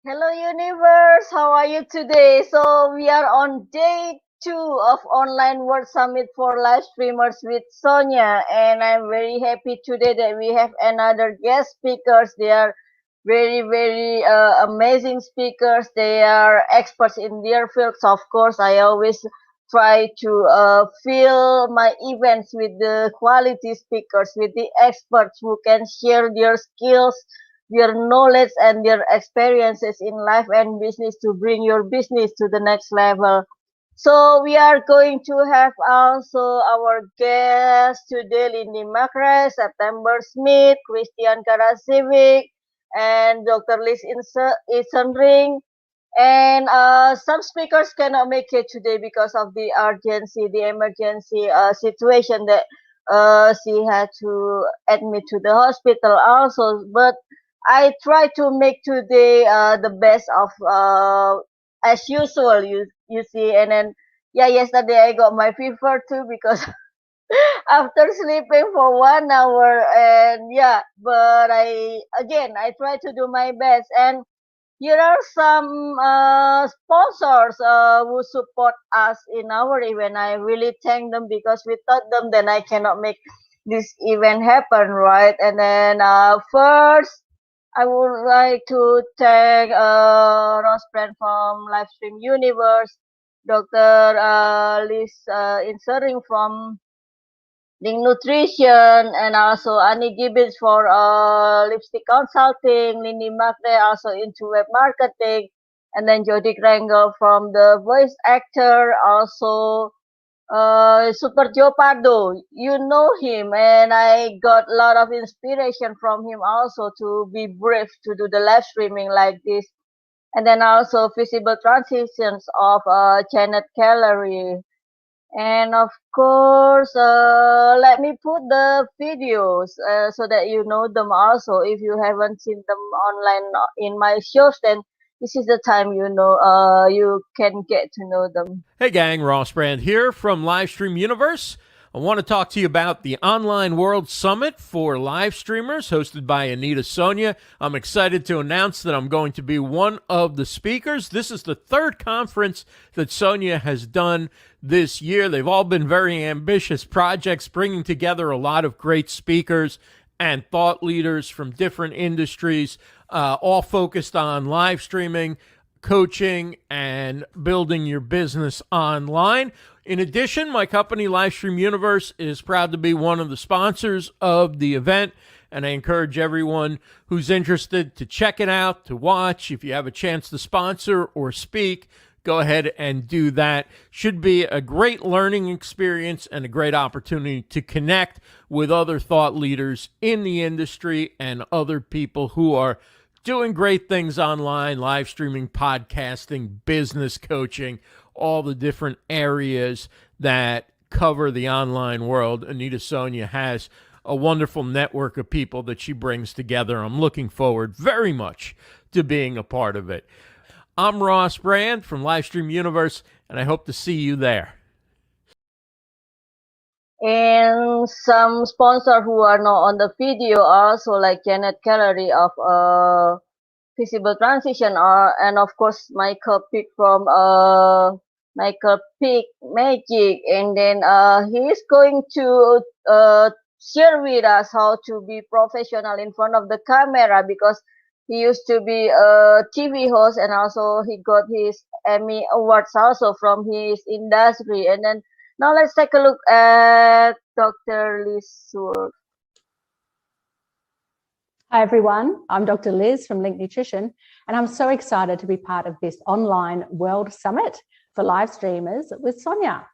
Hello, universe. How are you today? So we are on day 2 of Online World Summit for live streamers with Sonia, and I'm very happy today that we have another guest speakers. They are very amazing speakers. They are experts in their fields. Of course, I always try to fill my events with the quality speakers, with the experts who can share their skills, their knowledge, and their experiences in life and business to bring your business to the next level. So we are going to have also our guests today, Lindy McRae, September Smith, Christian Karasiewicz, and Dr. Liz Isenring. And some speakers cannot make it today because of the urgency, the emergency situation that she had to admit to the hospital also. But I try to make today the best of as usual. You see, and then yeah, yesterday I got my fever too because after sleeping for 1 hour, and yeah, but I try to do my best. And here are some sponsors who support us in our event. I really thank them because without them, then I cannot make this event happen, right? And then first, I would like to thank Ross Brand from Livestream Universe, Dr. Liz Isenring from Link Nutrition, and also Annie Gibbons for lipstick consulting, Lindy Mcrae also into web marketing, and then Jody Krangle from the voice actor, also Super Joe Pardo. You know him, and I got a lot of inspiration from him also to be brave to do the live streaming like this. And then also visible transitions of Janet Callery. And of course, let me put the videos so that you know them also. If you haven't seen them online in my shows, then this is the time you can get to know them. Hey gang, Ross Brand here from Livestream Universe. I want to talk to you about the Online World Summit for live streamers hosted by Anita Sonia. I'm excited to announce that I'm going to be one of the speakers. This is the third conference that Sonia has done this year. They've all been very ambitious projects, bringing together a lot of great speakers and thought leaders from different industries, all focused on live streaming, coaching, and building your business online. In addition, my company, Livestream Universe, is proud to be one of the sponsors of the event, and I encourage everyone who's interested to check it out, to watch. If you have a chance to sponsor or speak, go ahead and do that. Should be a great learning experience and a great opportunity to connect with other thought leaders in the industry and other people who are doing great things online, live streaming, podcasting, business coaching, all the different areas that cover the online world. Anita Sonia has a wonderful network of people that she brings together. I'm looking forward very much to being a part of it. I'm Ross Brand from Livestream Universe, and I hope to see you there. And some sponsors who are not on the video also, like Janet Callery of Visible Transition, and of course Michael Pick from Michael Pick Magic, and then he is going to share with us how to be professional in front of the camera, because he used to be a TV host, and also he got his Emmy awards also from his industry. And then now let's take a look at Dr. Liz's work. Hi everyone, I'm Dr. Liz from Link Nutrition, and I'm so excited to be part of this online World Summit for live streamers with Sonia.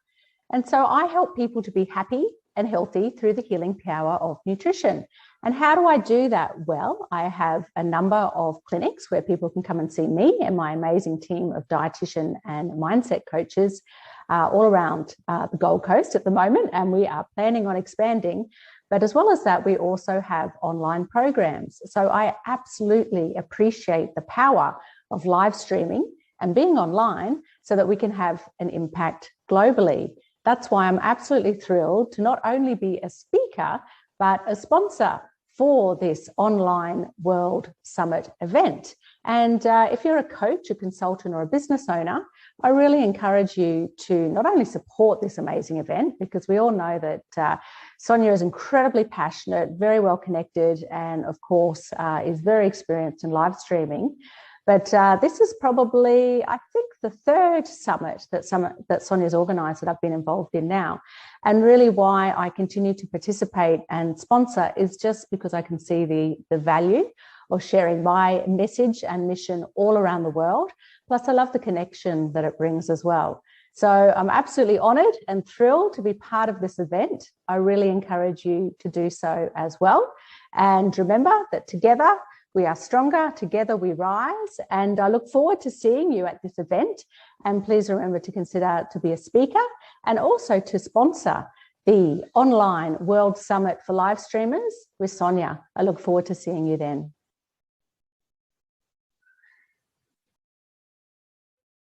And so I help people to be happy and healthy through the healing power of nutrition. And how do I do that? Well, I have a number of clinics where people can come and see me and my amazing team of dietitian and mindset coaches all around the Gold Coast at the moment, and we are planning on expanding. But as well as that, we also have online programs. So I absolutely appreciate the power of live streaming and being online so that we can have an impact globally. That's why I'm absolutely thrilled to not only be a speaker, but a sponsor for this online World Summit event. And if you're a coach, a consultant, or a business owner, I really encourage you to not only support this amazing event, because we all know that Sonia is incredibly passionate, very well connected, and of course is very experienced in live streaming. But this is probably, I think, the third summit that Sonia's organised that I've been involved in now. And really why I continue to participate and sponsor is just because I can see the value of sharing my message and mission all around the world. Plus, I love the connection that it brings as well. So I'm absolutely honoured and thrilled to be part of this event. I really encourage you to do so as well. And remember that together we are stronger, together we rise. And I look forward to seeing you at this event. And please remember to consider to be a speaker and also to sponsor the online World Summit for Live Streamers with Sonia. I look forward to seeing you then.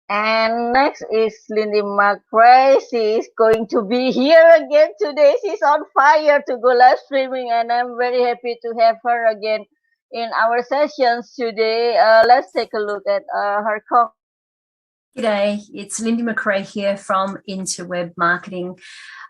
And next is Lindy McRae. She is going to be here again today. She's on fire to go live streaming, and I'm very happy to have her again in our sessions today. Let's take a look at her comment. G'day, it's Lindy Mcrae here from Interweb Marketing.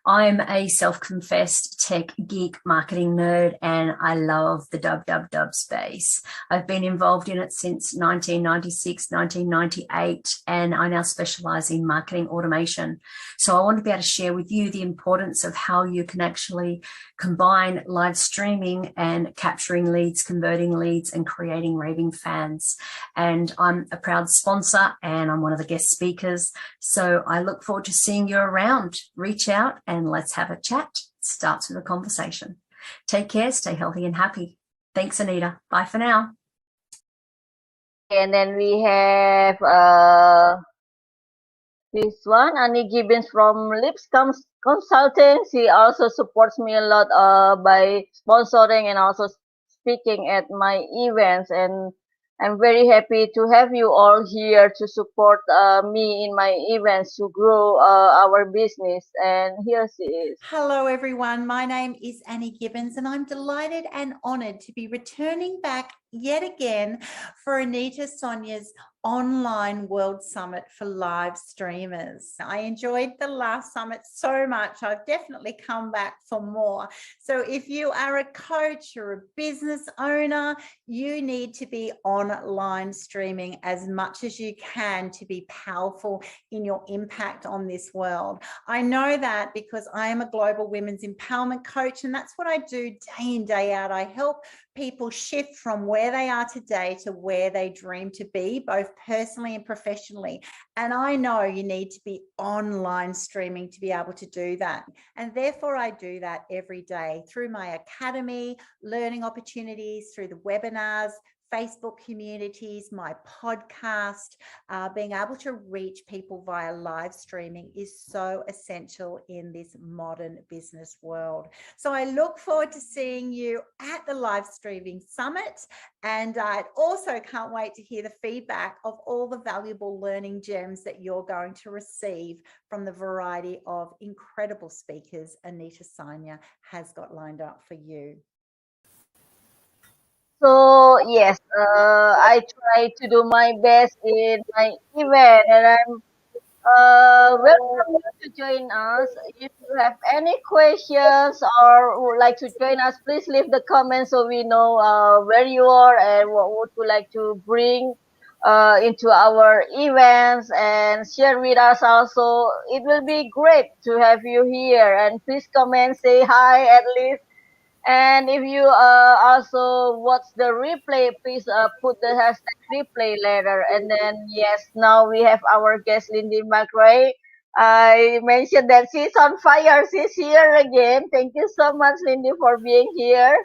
I'm a self-confessed tech geek marketing nerd, and I love the dub space. I've been involved in it since 1996, 1998, and I now specialize in marketing automation. So I want to be able to share with you the importance of how you can actually combine live streaming and capturing leads, converting leads, and creating raving fans. And I'm a proud sponsor, and I'm one of the guest speakers. So I look forward to seeing you around. Reach out and let's have a chat. It starts with a conversation. Take care, stay healthy and happy. Thanks, Anita. Bye for now. And then we have this one, Annie Gibbons from Lipscomb Consulting. She also supports me a lot by sponsoring and also speaking at my events. And I'm very happy to have you all here to support me in my events to grow our business. And here she is. Hello, everyone. My name is Annie Gibbons, and I'm delighted and honoured to be returning back yet again for Anita Sonia's online World Summit for live streamers. I enjoyed the last summit so much. I've definitely come back for more. So if you are a coach or a business owner, you need to be online streaming as much as you can to be powerful in your impact on this world. I know that because I am a global women's empowerment coach, and that's what I do day in, day out. I help people shift from where they are today to where they dream to be, both personally and professionally. And I know you need to be online streaming to be able to do that. And therefore I do that every day through my academy, learning opportunities, through the webinars, Facebook communities, my podcast. Being able to reach people via live streaming is so essential in this modern business world. So I look forward to seeing you at the live streaming summit, and I also can't wait to hear the feedback of all the valuable learning gems that you're going to receive from the variety of incredible speakers Anita Sonia has got lined up for you. So yes, I try to do my best in my event, and I'm welcome you to join us. If you have any questions or would like to join us, please leave the comments so we know where you are and what would you like to bring into our events, and share with us also. It will be great to have you here, and please comment, say hi at least. And if you also watch the replay, please put the hashtag replay later. And then, yes, now we have our guest, Lindy MacRae. I mentioned that she's on fire. She's here again. Thank you so much, Lindy, for being here.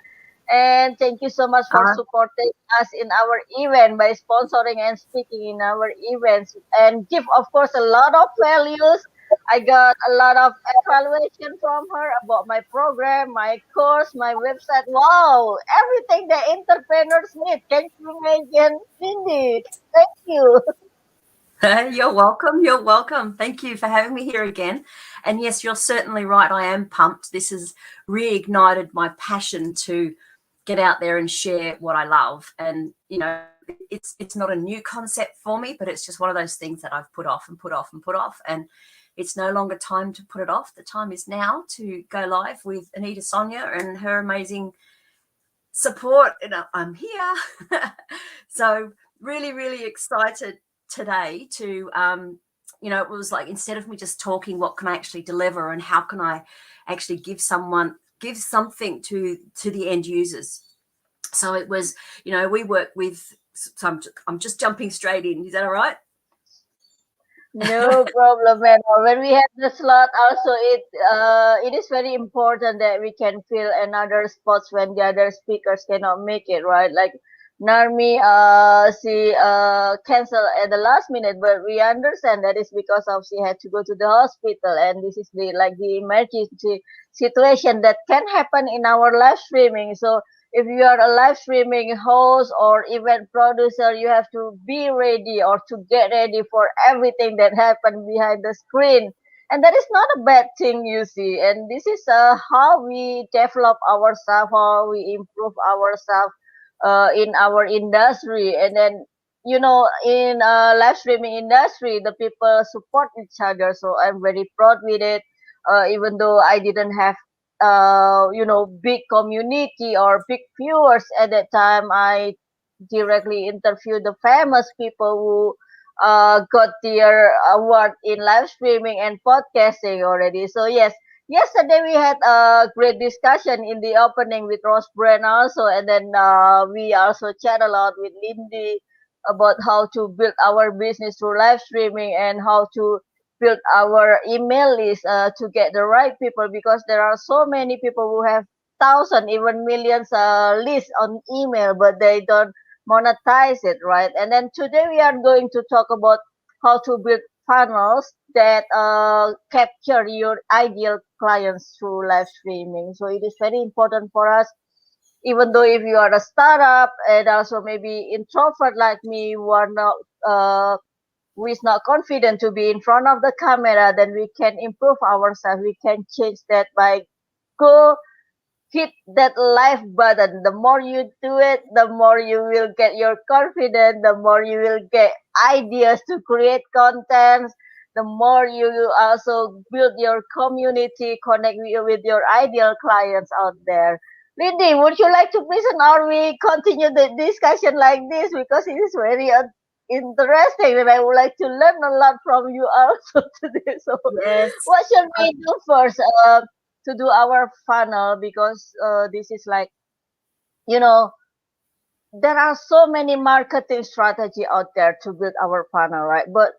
And thank you so much for supporting us in our event by sponsoring and speaking in our events. And give, of course, a lot of values. I got a lot of evaluation from her about my program, my course, my website. Wow, everything that entrepreneurs need. Can you imagine, Lindy? Thank you. You're welcome. You're welcome. Thank you for having me here again. And yes, you're certainly right. I am pumped. This has reignited my passion to get out there and share what I love. And, you know, it's not a new concept for me, but it's just one of those things that I've put off and put off and put off. And it's no longer time to put it off. The time is now to go live with Anita Sonia and her amazing support. And I'm here. So really, really excited today to, you know, it was like, instead of me just talking, what can I actually deliver and how can I actually give something to the end users. So it was, you know, we work with, so I'm just jumping straight in. Is that all right? No problem at all. When we have the slot, also it is very important that we can fill another spots when the other speakers cannot make it, right? Like Narmie, she canceled at the last minute, but we understand that is because of she had to go to the hospital, and this is the emergency situation that can happen in our live streaming. So if you are a live streaming host or event producer, you have to be ready or to get ready for everything that happens behind the screen. And that is not a bad thing, you see. And this is how we develop ourselves, how we improve ourselves in our industry. And then, you know, in live streaming industry, the people support each other. So I'm very proud with it. Even though I didn't have you know, big community or big viewers at that time, I directly interviewed the famous people who got their award in live streaming and podcasting already. So yes, yesterday we had a great discussion in the opening with Rose Brand also, and then we also chat a lot with Lindy about how to build our business through live streaming and how to build our email list to get the right people, because there are so many people who have thousands, even millions lists on email, but they don't monetize it, right? And then today we are going to talk about how to build funnels that capture your ideal clients through live streaming. So it is very important for us, even though if you are a startup and also maybe introvert like me, who are not who is not confident to be in front of the camera, then we can improve ourselves. We can change that by go hit that live button. The more you do it, the more you will get your confidence, the more you will get ideas to create content, the more you also build your community, connect with your ideal clients out there. Lindy, would you like to listen or we continue the discussion like this, because it is very interesting and I would like to learn a lot from you also today. So Yes. what should we do first to do our funnel? Because this is like, you know, there are so many marketing strategy out there to build our funnel, right? But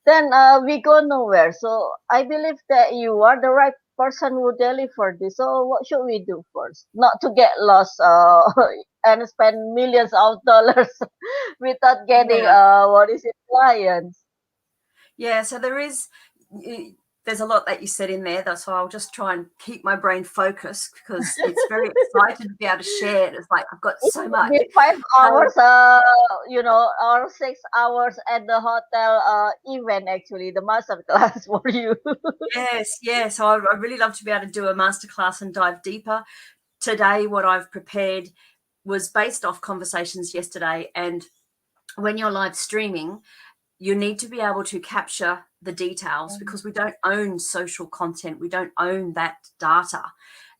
then we go nowhere. So I believe that you are the right person who deliver this. So what should we do first? Not to get lost and spend millions of dollars without getting what is it, clients. Yeah, so there's a lot that you said in there. That's why I'll just try and keep my brain focused, because it's very excited to be able to share it. It's like I've got so much. Be 5 hours, you know, or 6 hours at the hotel event, actually, the master class for you. Yes. So I really love to be able to do a masterclass and dive deeper. Today, what I've prepared was based off conversations yesterday. And when you're live streaming, you need to be able to capture the details, because we don't own social content. We don't own that data.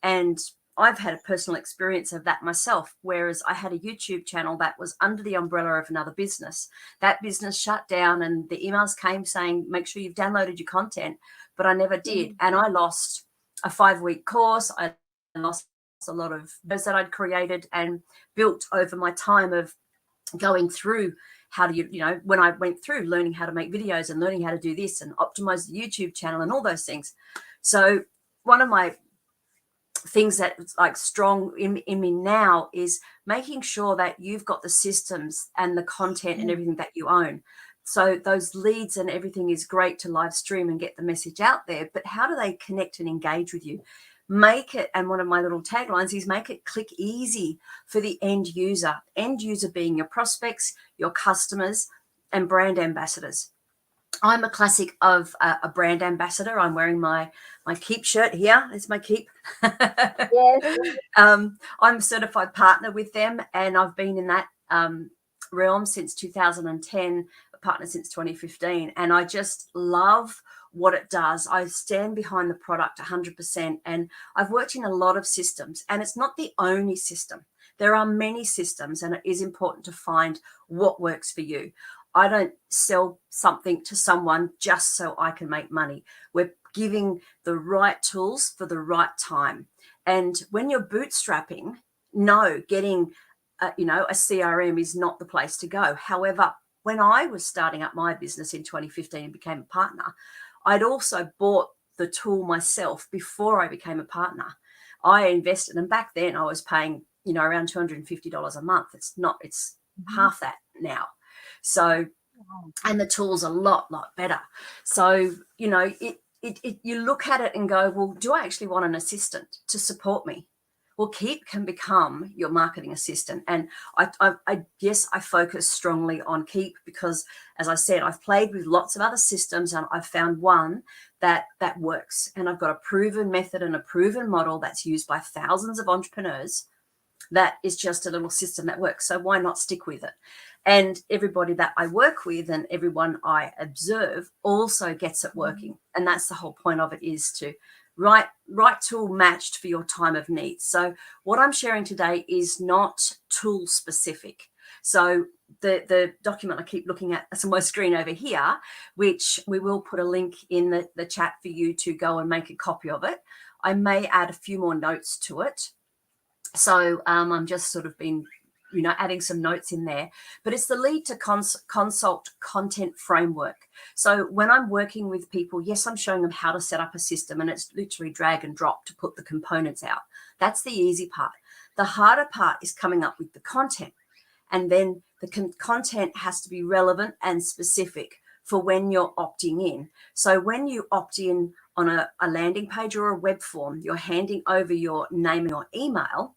And I've had a personal experience of that myself, whereas I had a YouTube channel that was under the umbrella of another business. That business shut down and the emails came saying, make sure you've downloaded your content, but I never did. And I lost a 5-week course. I lost a lot of those that I'd created and built over my time of going through how do you know, when I went through learning how to make videos and learning how to do this and optimize the YouTube channel and all those things. So one of my things that's like strong in me now is making sure that you've got the systems and the content and everything that you own. So those leads and everything is great to live stream and get the message out there, but how do they connect and engage with you? Make it, and one of my little taglines is make it click easy for the end user being your prospects, your customers, and brand ambassadors. I'm a classic of a brand ambassador. I'm wearing my Keep shirt here. It's my Keep. Yes. I'm a certified partner with them, and I've been in that realm since 2010, a partner since 2015, and I just love what it does. I stand behind the product 100%, and I've worked in a lot of systems, and it's not the only system. There are many systems, and it is important to find what works for you. I don't sell something to someone just so I can make money. We're giving the right tools for the right time. And when you're bootstrapping, no, getting a CRM is not the place to go. However, when I was starting up my business in 2015 and became a partner, I'd also bought the tool myself before I became a partner. I invested, and back then I was paying, around $250 a month. It's half that now. So, and the tool's a lot better. So, you look at it and go, well, do I actually want an assistant to support me? Well, Keep can become your marketing assistant. And I focus strongly on Keep because, as I said, I've played with lots of other systems and I've found one that works. And I've got a proven method and a proven model that's used by thousands of entrepreneurs. That is just a little system that works. So why not stick with it? And everybody that I work with and everyone I observe also gets it working. And that's the whole point of it, is to right tool matched for your time of need. So what I'm sharing today is not tool specific. So the document I keep looking at on my screen over here, which we will put a link in the chat for you to go and make a copy of it. I may add a few more notes to it. So I'm just sort of been, adding some notes in there, but it's the Lead to Consult content framework. So when I'm working with people, yes, I'm showing them how to set up a system, and it's literally drag and drop to put the components out. That's the easy part. The harder part is coming up with the content, and then the content has to be relevant and specific for when you're opting in. So when you opt in on a landing page or a web form, you're handing over your name and your email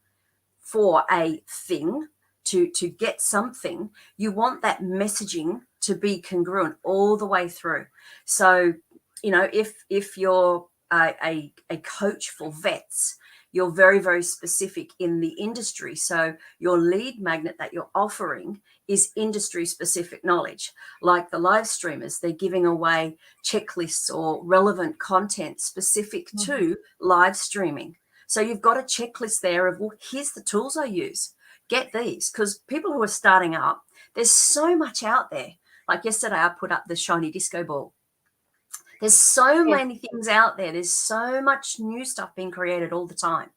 for a thing to get something. You want that messaging to be congruent all the way through. So, if you're a coach for vets, you're very, very specific in the industry. So your lead magnet that you're offering is industry specific knowledge. Like the live streamers, they're giving away checklists or relevant content specific to live streaming. So you've got a checklist there of, well, here's the tools I use. Get these, because people who are starting up, there's so much out there. Like yesterday, I put up the shiny disco ball. There's so many things out there. There's so much new stuff being created all the time.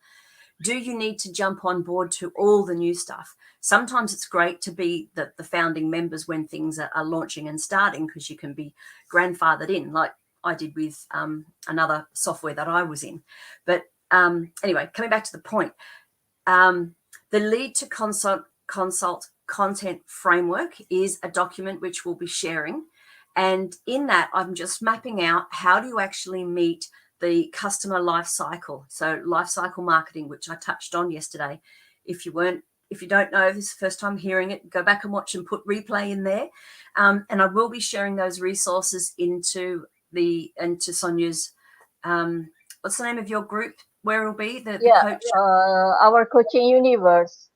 Do you need to jump on board to all the new stuff? Sometimes it's great to be the founding members when things are launching and starting, because you can be grandfathered in, like I did with another software that I was in. But anyway, coming back to the point, the Lead to Consult content framework is a document which we'll be sharing. And in that, I'm just mapping out how do you actually meet the customer life cycle. So life cycle marketing, which I touched on yesterday. If you don't know, this is the first time hearing it, go back and watch and put replay in there. And I will be sharing those resources into Sonia's, what's the name of your group? Where it'll be the coach? Our coaching universe.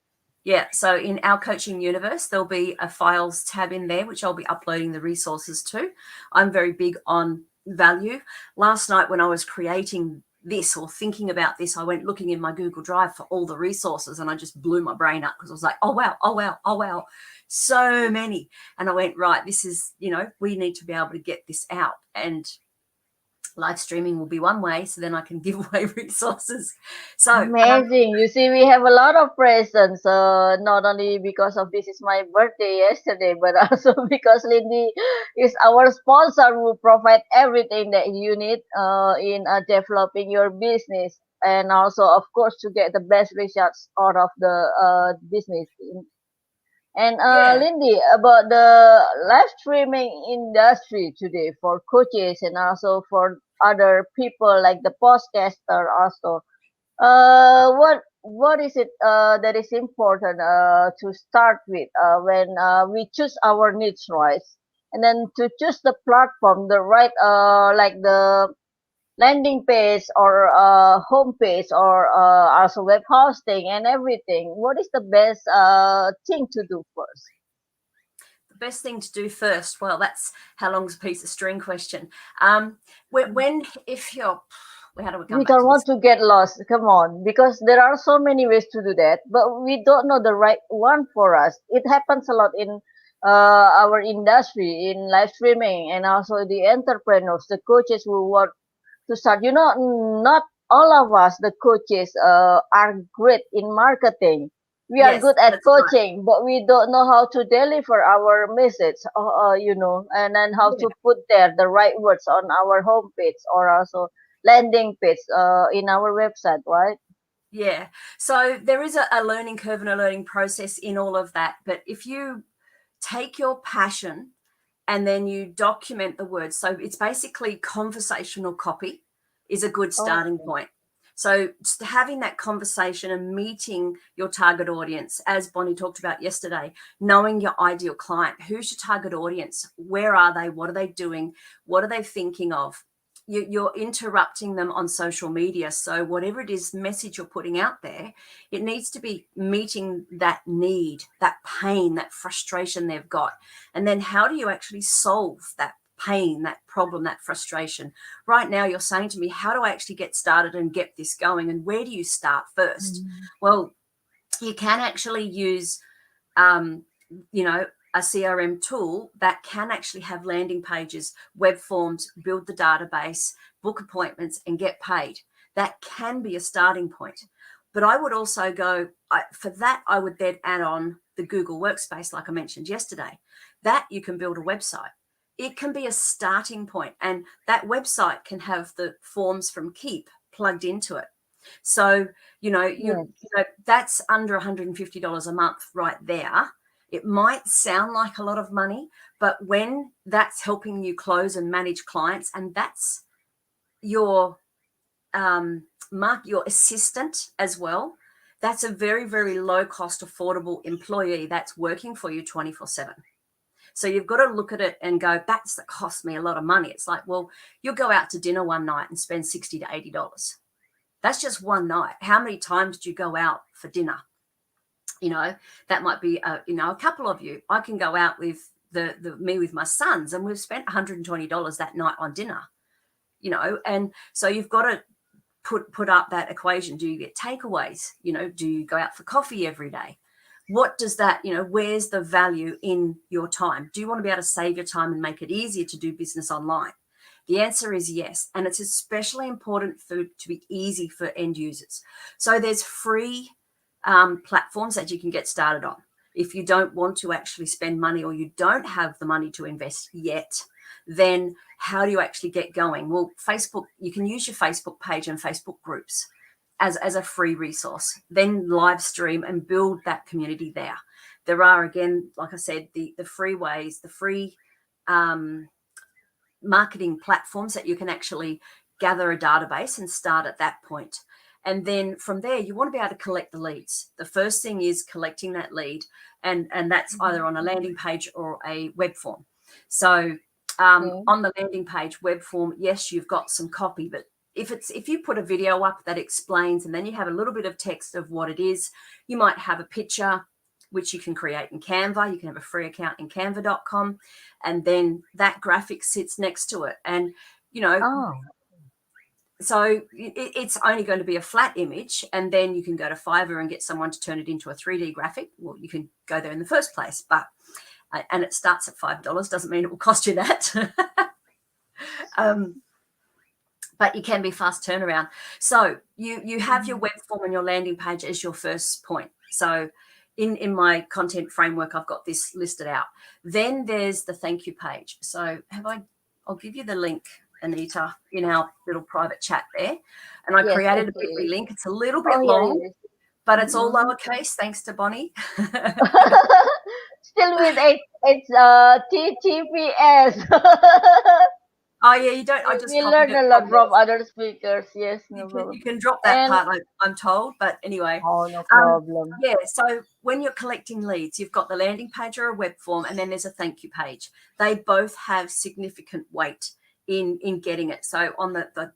Yeah, so in our coaching universe, there'll be a files tab in there, which I'll be uploading the resources to. I'm very big on value. Last night when I was creating this or thinking about this, I went looking in my Google Drive for all the resources, and I just blew my brain up because I was like, oh wow, so many. And I went, right, this is, we need to be able to get this out, and live streaming will be one way, so then I can give away resources. So amazing. You see, we have a lot of presents, not only because of this is my birthday yesterday, but also because Lindy is our sponsor who provide everything that you need in developing your business, and also, of course, to get the best results out of the business. And Lindy, about the live streaming industry today for coaches and also for other people like the podcaster also, what is it that is important to start with when we choose our niche, right? and then to choose the platform, the right like the landing page or home page or also web hosting and everything. What is the best thing to do first? The best thing to do first, well, that's how long's a piece of string question. If you're, how do we come We back don't to want this? to get lost. Come on, because there are so many ways to do that, but we don't know the right one for us. It happens a lot in our industry, in live streaming, and also the entrepreneurs, the coaches who want to start. Not all of us, the coaches, are great in marketing. We are Yes, good at that's right. coaching, but we don't know how to deliver our message, and then how Yeah. to put there the right words on our homepage or also landing page in our website, right? Yeah. So there is a learning curve and a learning process in all of that. But if you take your passion and then you document the words, so it's basically conversational copy is a good starting Okay. point. So just having that conversation and meeting your target audience, as Bonnie talked about yesterday, knowing your ideal client, who's your target audience, where are they, what are they doing, what are they thinking of? You're interrupting them on social media. So whatever it is message you're putting out there, it needs to be meeting that need, that pain, that frustration they've got. And then how do you actually solve that pain, that problem, that frustration? Right now you're saying to me, how do I actually get started and get this going? And where do you start first? Well, you can actually use, a CRM tool that can actually have landing pages, web forms, build the database, book appointments, and get paid. That can be a starting point. But I would also go, for that, I would then add on the Google Workspace, like I mentioned yesterday. That you can build a website. It can be a starting point, and that website can have the forms from Keep plugged into it. So, that's under $150 a month right there. It might sound like a lot of money, but when that's helping you close and manage clients, and that's your your assistant as well, that's a very, very low cost, affordable employee that's working for you 24/7. So you've got to look at it and go, that's that cost me a lot of money. It's like, well, you'll go out to dinner one night and spend $60 to $80. That's just one night. How many times do you go out for dinner? That might be a couple of you. I can go out with me with my sons, and we've spent $120 that night on dinner. And so you've got to put up that equation. Do you get takeaways? Do you go out for coffee every day? What does that, where's the value in your time? Do you want to be able to save your time and make it easier to do business online? The answer is yes. And it's especially important to be easy for end users. So there's free platforms that you can get started on. If you don't want to actually spend money, or you don't have the money to invest yet, then how do you actually get going? Well, Facebook, you can use your Facebook page and Facebook groups as a free resource, then live stream and build that community there. There are, again, like I said, the free ways, the free marketing platforms that you can actually gather a database and start at that point. And then from there, you want to be able to collect the leads. The first thing is collecting that lead, and that's either on a landing page or a web form. So on the landing page web form, yes, you've got some copy, but if you put a video up that explains, and then you have a little bit of text of what it is, you might have a picture, which you can create in Canva. You can have a free account in canva.com, and then that graphic sits next to it. And, so it's only going to be a flat image, and then you can go to Fiverr and get someone to turn it into a 3D graphic. Well, you can go there in the first place, but and it starts at $5. Doesn't mean it will cost you that. But you can be fast turnaround. So you have your web form and your landing page as your first point. So in my content framework, I've got this listed out. Then there's the thank you page. So I'll give you the link, Anita, in our little private chat there. And I created a Bitly link. It's a little bit long, but it's all lowercase, thanks to Bonnie. Still with it's TTPS. Oh yeah, you don't. I just We copied learned it a from lot there. from other speakers. Yes, no You problem. can drop that And part, I'm told. But anyway, oh, no um, problem. yeah. So when you're collecting leads, you've got the landing page or a web form, and then there's a thank you page. They both have significant weight in getting it. So on the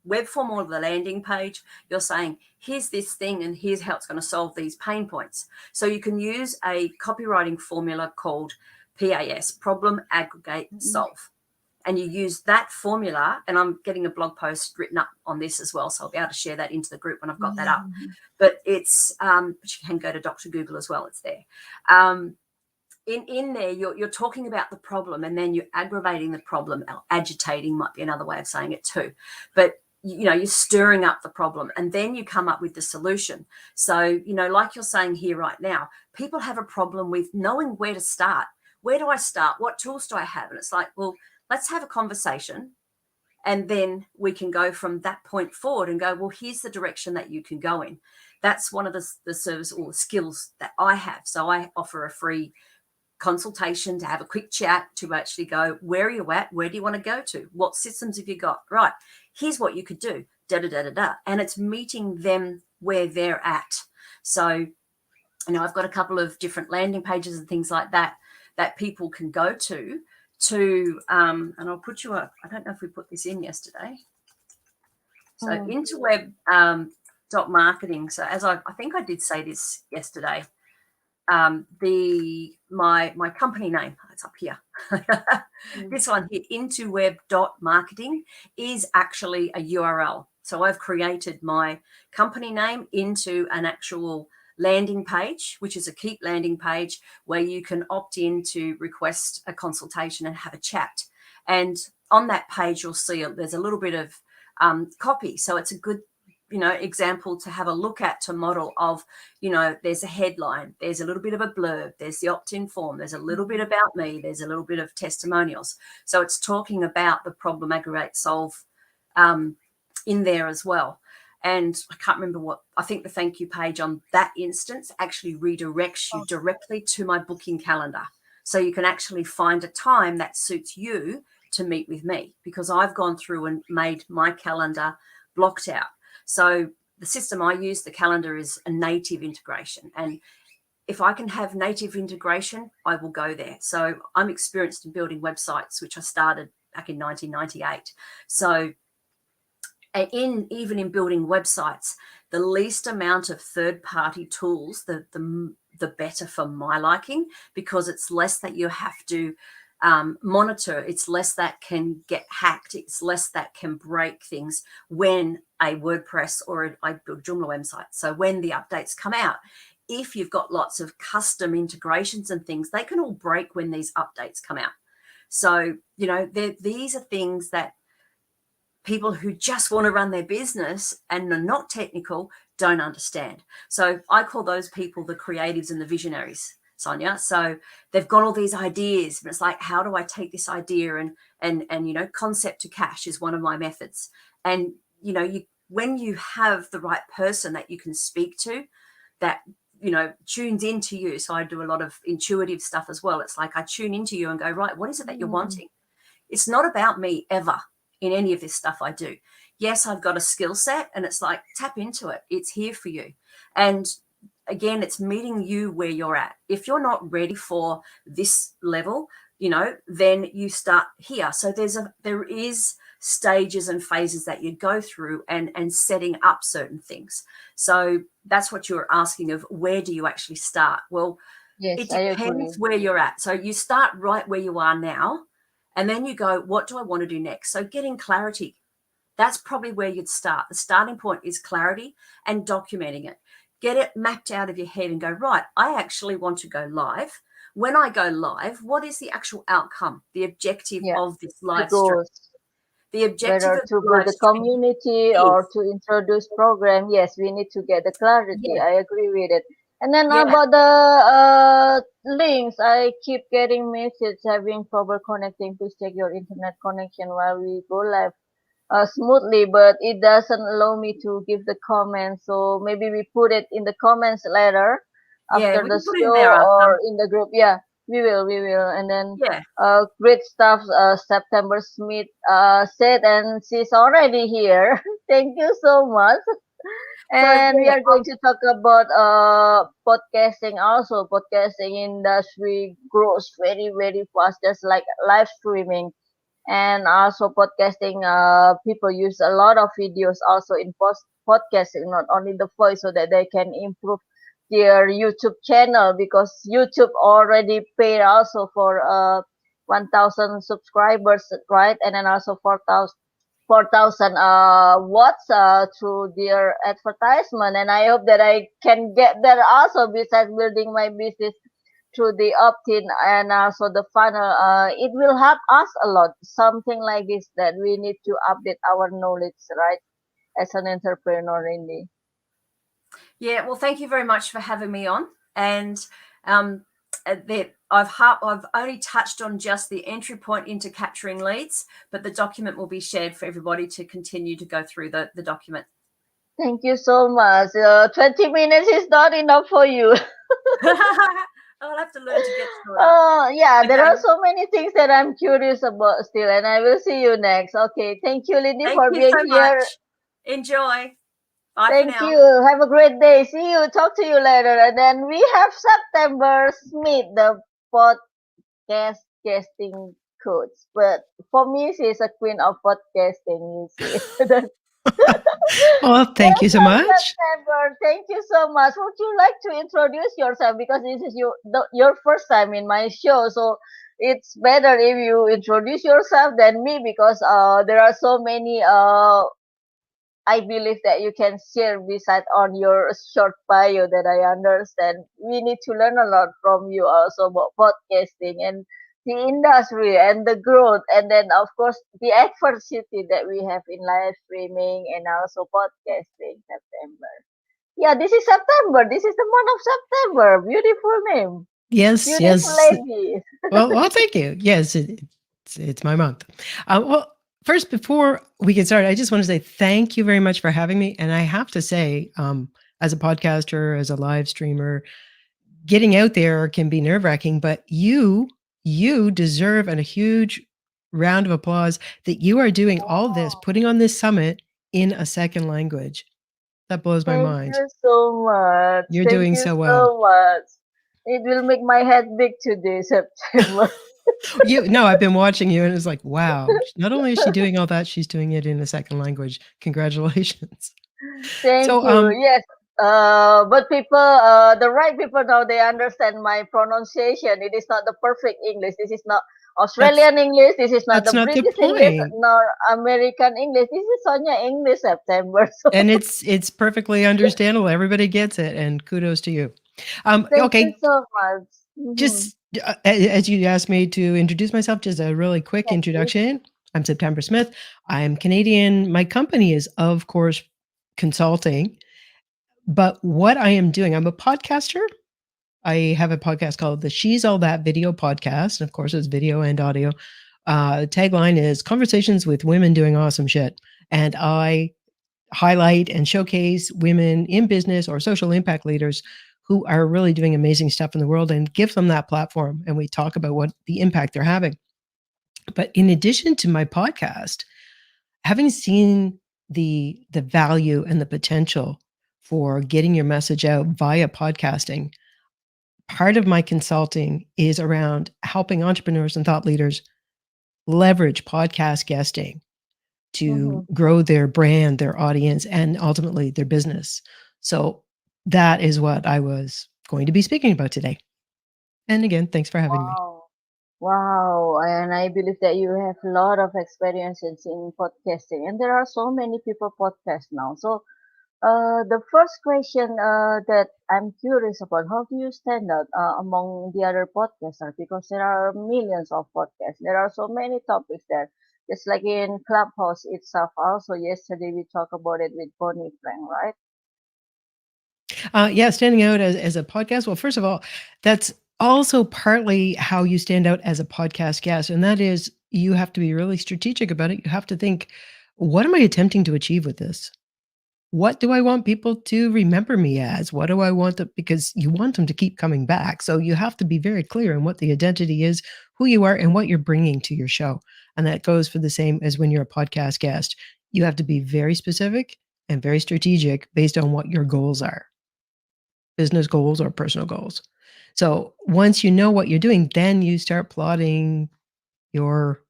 web form or the landing page, you're saying, here's this thing and here's how it's going to solve these pain points. So you can use a copywriting formula called PAS, problem, aggregate, solve. And you use that formula, and I'm getting a blog post written up on this as well, so I'll be able to share that into the group when I've got that up. But it's, but you can go to Dr. Google as well, it's there. In there, you're talking about the problem, and then you're aggravating the problem. Agitating might be another way of saying it too. But you're stirring up the problem, and then you come up with the solution. So, like you're saying here right now, people have a problem with knowing where to start. Where do I start? What tools do I have? And it's like, well, let's have a conversation, and then we can go from that point forward and go, well, here's the direction that you can go in. That's one of the service or skills that I have. So I offer a free consultation to have a quick chat to actually go, where are you at? Where do you want to go to? What systems have you got? Right. Here's what you could do. Da, da, da, da, da. And it's meeting them where they're at. So, I've got a couple of different landing pages and things like that people can go to, and I'll put you up. I don't know if we put this in yesterday. So interweb dot marketing. So as I think I did say this yesterday, my company name, it's up here. This one here, interweb.marketing, is actually a URL. So I've created my company name into an actual landing page, which is a keep landing page where you can opt in to request a consultation and have a chat. And on that page, you'll see there's a little bit of copy. So it's a good example to have a look at, to model of, there's a headline, there's a little bit of a blurb, there's the opt-in form, there's a little bit about me, there's a little bit of testimonials. So it's talking about the problem, aggregate, solve in there as well. And I can't remember I think the thank you page on that instance actually redirects you directly to my booking calendar. So you can actually find a time that suits you to meet with me, because I've gone through and made my calendar blocked out. So the system I use, the calendar, is a native integration. And if I can have native integration, I will go there. So I'm experienced in building websites, which I started back in 1998. So even in building websites, the least amount of third-party tools, the better for my liking, because it's less that you have to monitor. It's less that can get hacked. It's less that can break things when a WordPress or I build Joomla website. So when the updates come out, if you've got lots of custom integrations and things, they can all break when these updates come out. So, these are things that people who just want to run their business and are not technical don't understand. So I call those people the creatives and the visionaries, Sonia. So they've got all these ideas, but it's like, how do I take this idea and concept to cash is one of my methods. And when you have the right person that you can speak to, that tunes into you. So I do a lot of intuitive stuff as well. It's like I tune into you and go, right, what is it that you're wanting? It's not about me ever in any of this stuff I do. Yes, I've got a skill set, and it's like, tap into it. It's here for you. And again, it's meeting you where you're at. If you're not ready for this level, then you start here. So there is stages and phases that you go through and setting up certain things. So that's what you're asking of, where do you actually start? Well, yes, it depends where you're at. So you start right where you are now, and then you go, what do I want to do next? So getting clarity, that's probably where you'd start. The starting point is clarity and documenting it. Get it mapped out of your head and go, right, I actually want to go live. When I go live, what is the actual outcome, the objective of this live stream? The objective whether to build a community or to introduce program. Yes, we need to get the clarity. I agree with it. And then about the links, I keep getting messages having trouble connecting. Please check your internet connection while we go live smoothly, but it doesn't allow me to give the comments. So maybe we put it in the comments later after the show or in the group. Yeah, We will. And then Yeah. great stuff. September Smith said, and she's already here. Thank you so much. So And we yeah, are going to talk about podcasting also. Podcasting industry grows very, very fast, just like live streaming. And also podcasting, people use a lot of videos also in podcasting, not only the voice, so that they can improve their YouTube channel, because YouTube already paid also for 1,000 subscribers, right? And then also 4,000 watts through their advertisement. And I hope that I can get there also, besides building my business through the opt-in and also the funnel. It will help us a lot, something like this, that we need to update our knowledge, right, as an entrepreneur, Lindy. Yeah, well, thank you very much for having me on. And that I've only touched on just the entry point into capturing leads, but the document will be shared for everybody to continue to go through the document. Thank you so much. 20 minutes is not enough for you. I'll have to learn to get through it. Yeah, there Okay. are so many things that I'm curious about still, and I will see you next. Okay, thank you, Lindy, Thank for you being so here. much. Enjoy. Bye for Thank now. you. Have a great day. See you. Talk to you later. And then we have September Smith, the podcast casting coach. But for me, she's a queen of podcasting, you see. Well, thank you so Welcome, much. September. Thank you so much. Would you like to introduce yourself? Because this is your first time in my show. So it's better if you introduce yourself than me, because there are so many I believe that you can share beside on your short bio, that I understand. We need to learn a lot from you also about podcasting and the industry and the growth, and then of course the adversity that we have in live streaming and also podcasting. September. Yeah, this is September. This is the month of September. Beautiful name. Yes, Beautiful yes. lady. Well, thank you. Yes, it's my month. Well, first, before we get started, I just want to say thank you very much for having me. And I have to say, as a podcaster, as a live streamer, getting out there can be nerve-wracking, but you deserve a huge round of applause that you are doing all this, putting on this summit in a second language. That blows my mind. Thank you so much. You're Thank doing you so well. so much. It will make my head big today, September. I've been watching you and it's like, wow, not only is she doing all that, she's doing it in a second language. Congratulations. Thank you. Yes. But people, the right people now, they understand my pronunciation. It is not the perfect English. This is not Australian English. This is not that's the not the British English, point. nor American English. This is Sonia English, September. So And it's perfectly understandable. Everybody gets it, and kudos to you. thank Okay, you so much. Mhm. just as you asked me to introduce myself, just a really quick Thank you. introduction. I'm September Smith. I'm Canadian. My company is, of course, consulting. But what I am doing, I'm a podcaster. I have a podcast called the She's All That Video Podcast. And of course, it's video and audio. Tagline is Conversations with Women Doing Awesome Shit. And I highlight and showcase women in business or social impact leaders who are really doing amazing stuff in the world, and give them that platform. And we talk about what the impact they're having. But in addition to my podcast, having seen the value and the potential for getting your message out via podcasting, part of my consulting is around helping entrepreneurs and thought leaders leverage podcast guesting to grow their brand, their audience, and ultimately their business. So that is what I was going to be speaking about today. And again, thanks for having me. Wow. And I believe that you have a lot of experiences in podcasting, and there are so many people podcast now. So the first question that I'm curious about, how do you stand out among the other podcasters? Because there are millions of podcasts. There are so many topics there. Just like in Clubhouse itself. Also, yesterday we talked about it with Bonnie Frank, right? Yeah, standing out as a podcast. Well, first of all, that's also partly how you stand out as a podcast guest. And that is, you have to be really strategic about it. You have to think, what am I attempting to achieve with this? What do I want people to remember me as? What do I want to, because you want them to keep coming back. So you have to be very clear on what the identity is, who you are, and what you're bringing to your show. And that goes for the same as when you're a podcast guest. You have to be very specific and very strategic based on what your goals are, business goals or personal goals. So once you know what you're doing, then you start plotting your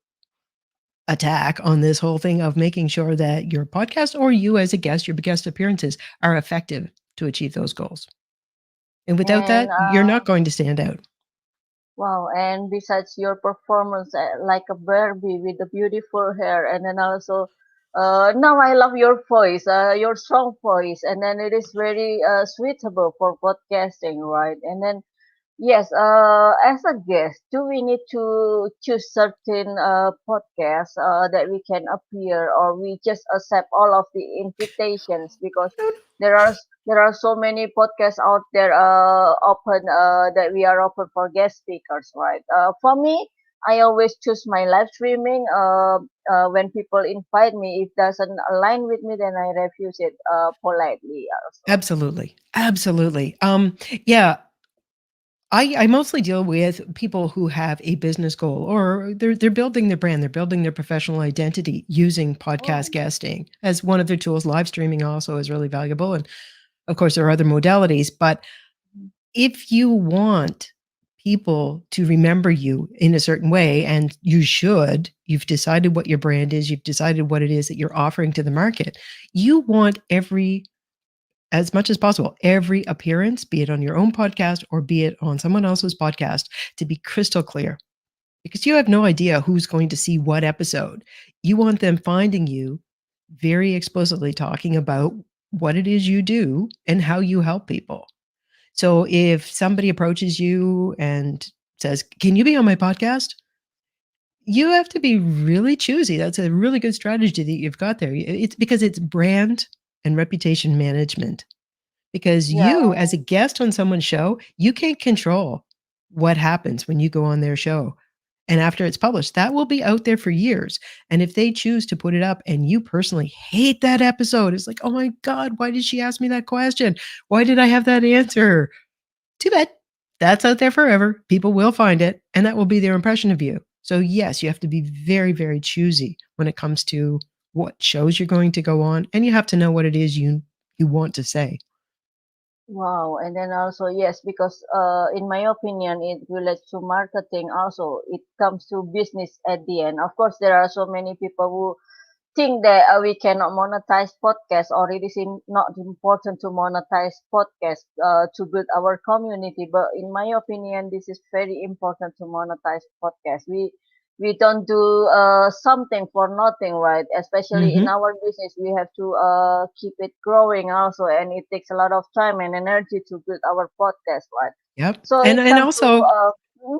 attack on this whole thing of making sure that your podcast or you as a guest, your guest appearances are effective to achieve those goals. And without And that, you're not going to stand out. wow, and besides your performance, like a Barbie with the beautiful hair, and then also, now I love your voice, your strong voice, and then it is very suitable for podcasting, right? And then yes, as a guest, do we need to choose certain podcasts that we can appear, or we just accept all of the invitations? Because there are there are so many podcasts out there open that we are open for guest speakers, right? For me, I always choose my live streaming. When people invite me, if doesn't align with me, then I refuse it politely. Also. Absolutely. Absolutely. Yeah. I mostly deal with people who have a business goal, or they're building their brand, they're building their professional identity using podcast guesting as one of their tools. Live streaming also is really valuable. And of course, there are other modalities. But if you want people to remember you in a certain way, and you should, you've decided what your brand is, you've decided what it is that you're offering to the market, you want as much as possible, every appearance, be it on your own podcast or be it on someone else's podcast, to be crystal clear, because you have no idea who's going to see what episode. You want them finding you very explicitly talking about what it is you do and how you help people. So if somebody approaches you and says, "Can you be on my podcast?" You have to be really choosy. That's a really good strategy that you've got there. It's because it's brand and reputation management. Because Yeah. you, as a guest on someone's show, you can't control what happens when you go on their show. And after it's published, that will be out there for years. And if they choose to put it up and you personally hate that episode, it's like, "Oh my God, why did she ask me that question? Why did I have that answer?" Too bad. That's out there forever. People will find it, and that will be their impression of you. So yes, you have to be very, very choosy when it comes to what shows you're going to go on, and you have to know what it is you want to say. Wow, and then also yes, because in my opinion, it relates to marketing. Also, it comes to business at the end. Of course, there are so many people who think that we cannot monetize podcasts, or it is not important to monetize podcasts to build our community. But in my opinion, this is very important to monetize podcasts. We don't do something for nothing, right? Especially in Mhm. our business, we have to keep it growing also, and it takes a lot of time and energy to build our podcast, right? Yep. So And it and comes to also mhm,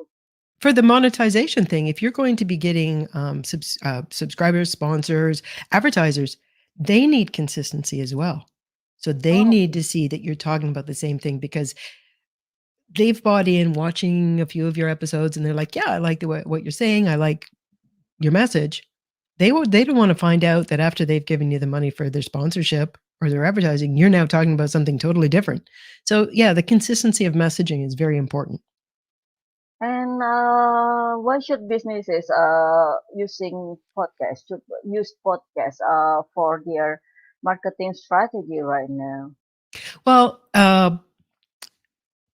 for the monetization thing, if you're going to be getting subscribers, sponsors, advertisers, they need consistency as well. So they oh, need to see that you're talking about the same thing, because they've bought in watching a few of your episodes and they're like, "Yeah, I like what you're saying. I like your message." They don't want to find out that after they've given you the money for their sponsorship or their advertising, you're now talking about something totally different. So yeah, the consistency of messaging is very important. and why should businesses using podcasts should use podcasts for their marketing strategy right now? Well,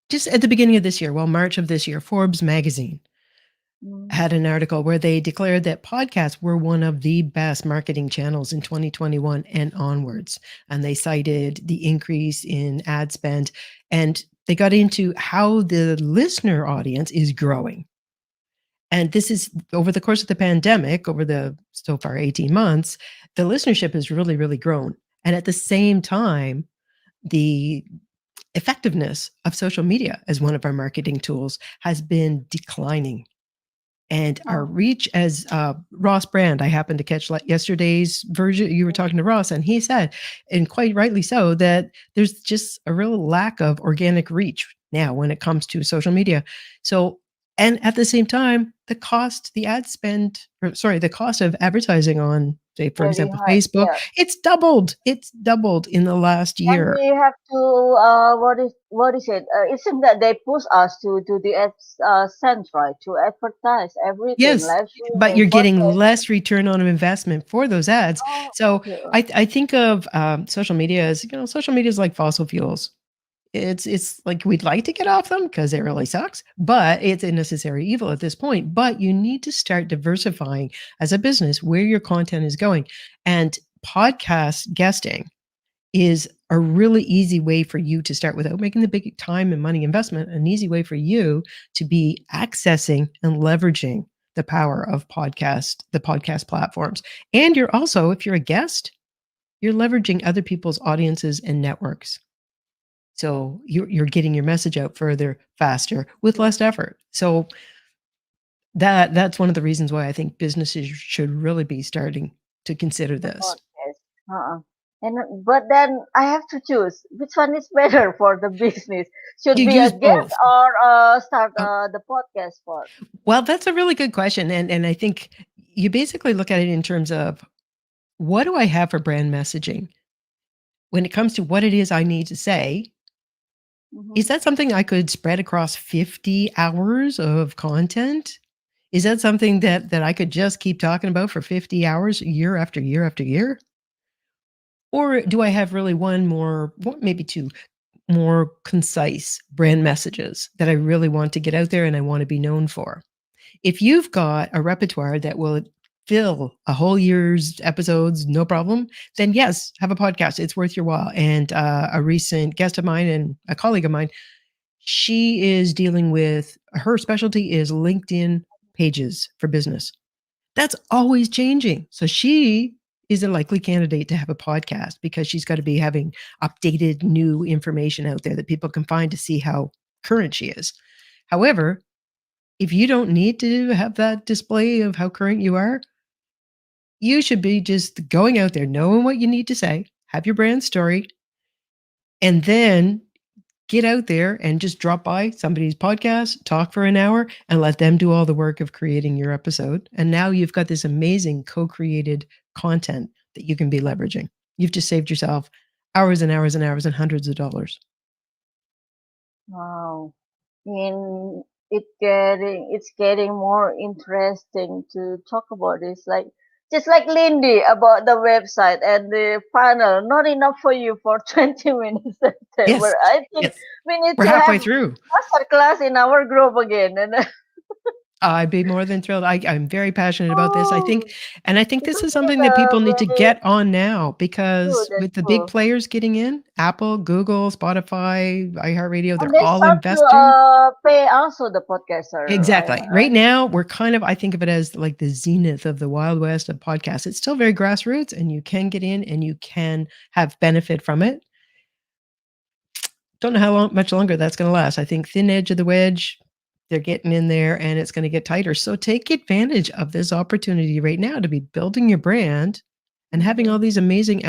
just at the beginning of this year, well, March of this year, Forbes magazine Mm. had an article where they declared that podcasts were one of the best marketing channels in 2021 and onwards. And they cited the increase in ad spend, and they got into how the listener audience is growing. And this is over the course of the pandemic, over the so far 18 months, the listenership has really, really grown. And at the same time, the effectiveness of social media as one of our marketing tools has been declining. And our Oh, reach as Ross Brand, I happened to catch yesterday's version. You were talking to Ross, and he said, and quite rightly so, that there's just a real lack of organic reach now when it comes to social media. So, and at the same time, the cost of advertising on, say, for Very example, high. Facebook, Yeah. it's doubled in the last And year. we have to what is it? Isn't that they push us to do the sense, right? To advertise everything, Yes, live but streaming, you're getting podcast. less return on investment for those ads. Oh, So okay. I think of social media as, social media is like fossil fuels. It's like we'd like to get off them because it really sucks, but it's a necessary evil at this point. But you need to start diversifying as a business where your content is going. And podcast guesting is a really easy way for you to start without making the big time and money investment, an easy way for you to be accessing and leveraging the power of the podcast platforms. And you're also, if you're a guest, you're leveraging other people's audiences and networks. So you're getting your message out further, faster, with less effort. So that's one of the reasons why I think businesses should really be starting to consider The this. podcast. But then I have to choose which one is better for the business. Should You be a use guest both. or start Oh. the podcast first. Well, that's a really good question. And I think you basically look at it in terms of, what do I have for brand messaging? When it comes to what it is I need to say, is that something I could spread across 50 hours of content? Is that something that I could just keep talking about for 50 hours, year after year after year? Or do I have really maybe two more concise brand messages that I really want to get out there and I want to be known for? If you've got a repertoire that will fill a whole year's episodes, no problem, then yes, have a podcast. It's worth your while. And a recent guest of mine and a colleague of mine, she is dealing with, her specialty is LinkedIn pages for business. That's always changing. So she is a likely candidate to have a podcast because she's got to be having updated new information out there that people can find to see how current she is. However, if you don't need to have that display of how current you are, you should be just going out there, knowing what you need to say, have your brand story, and then get out there and just drop by somebody's podcast, talk for an hour, and let them do all the work of creating your episode. And now you've got this amazing co-created content that you can be leveraging. You've just saved yourself hours and hours and hours and hundreds of dollars. Wow. It's getting more interesting to talk about this. Like just like Lindy about the website and the funnel, not enough for you for 20 minutes. Yes. I think Yes. we need We're to halfway have through. master class in our group again. And I'd be more than thrilled. I'm very passionate about this. I think this is Because something it's that people need to very get on now, true. because That's with the true. big players getting in, Apple, Google, Spotify, iHeartRadio, And they're they all start investing. to pay also the podcaster. Exactly. Right? Right now, we're kind of, I think of it as like the zenith of the Wild West of podcasts. It's still very grassroots, and you can get in and you can have benefit from it. Don't know how much longer that's going to last. I think thin edge of the wedge, they're getting in there and it's going to get tighter. So take advantage of this opportunity right now to be building your brand and having all these amazing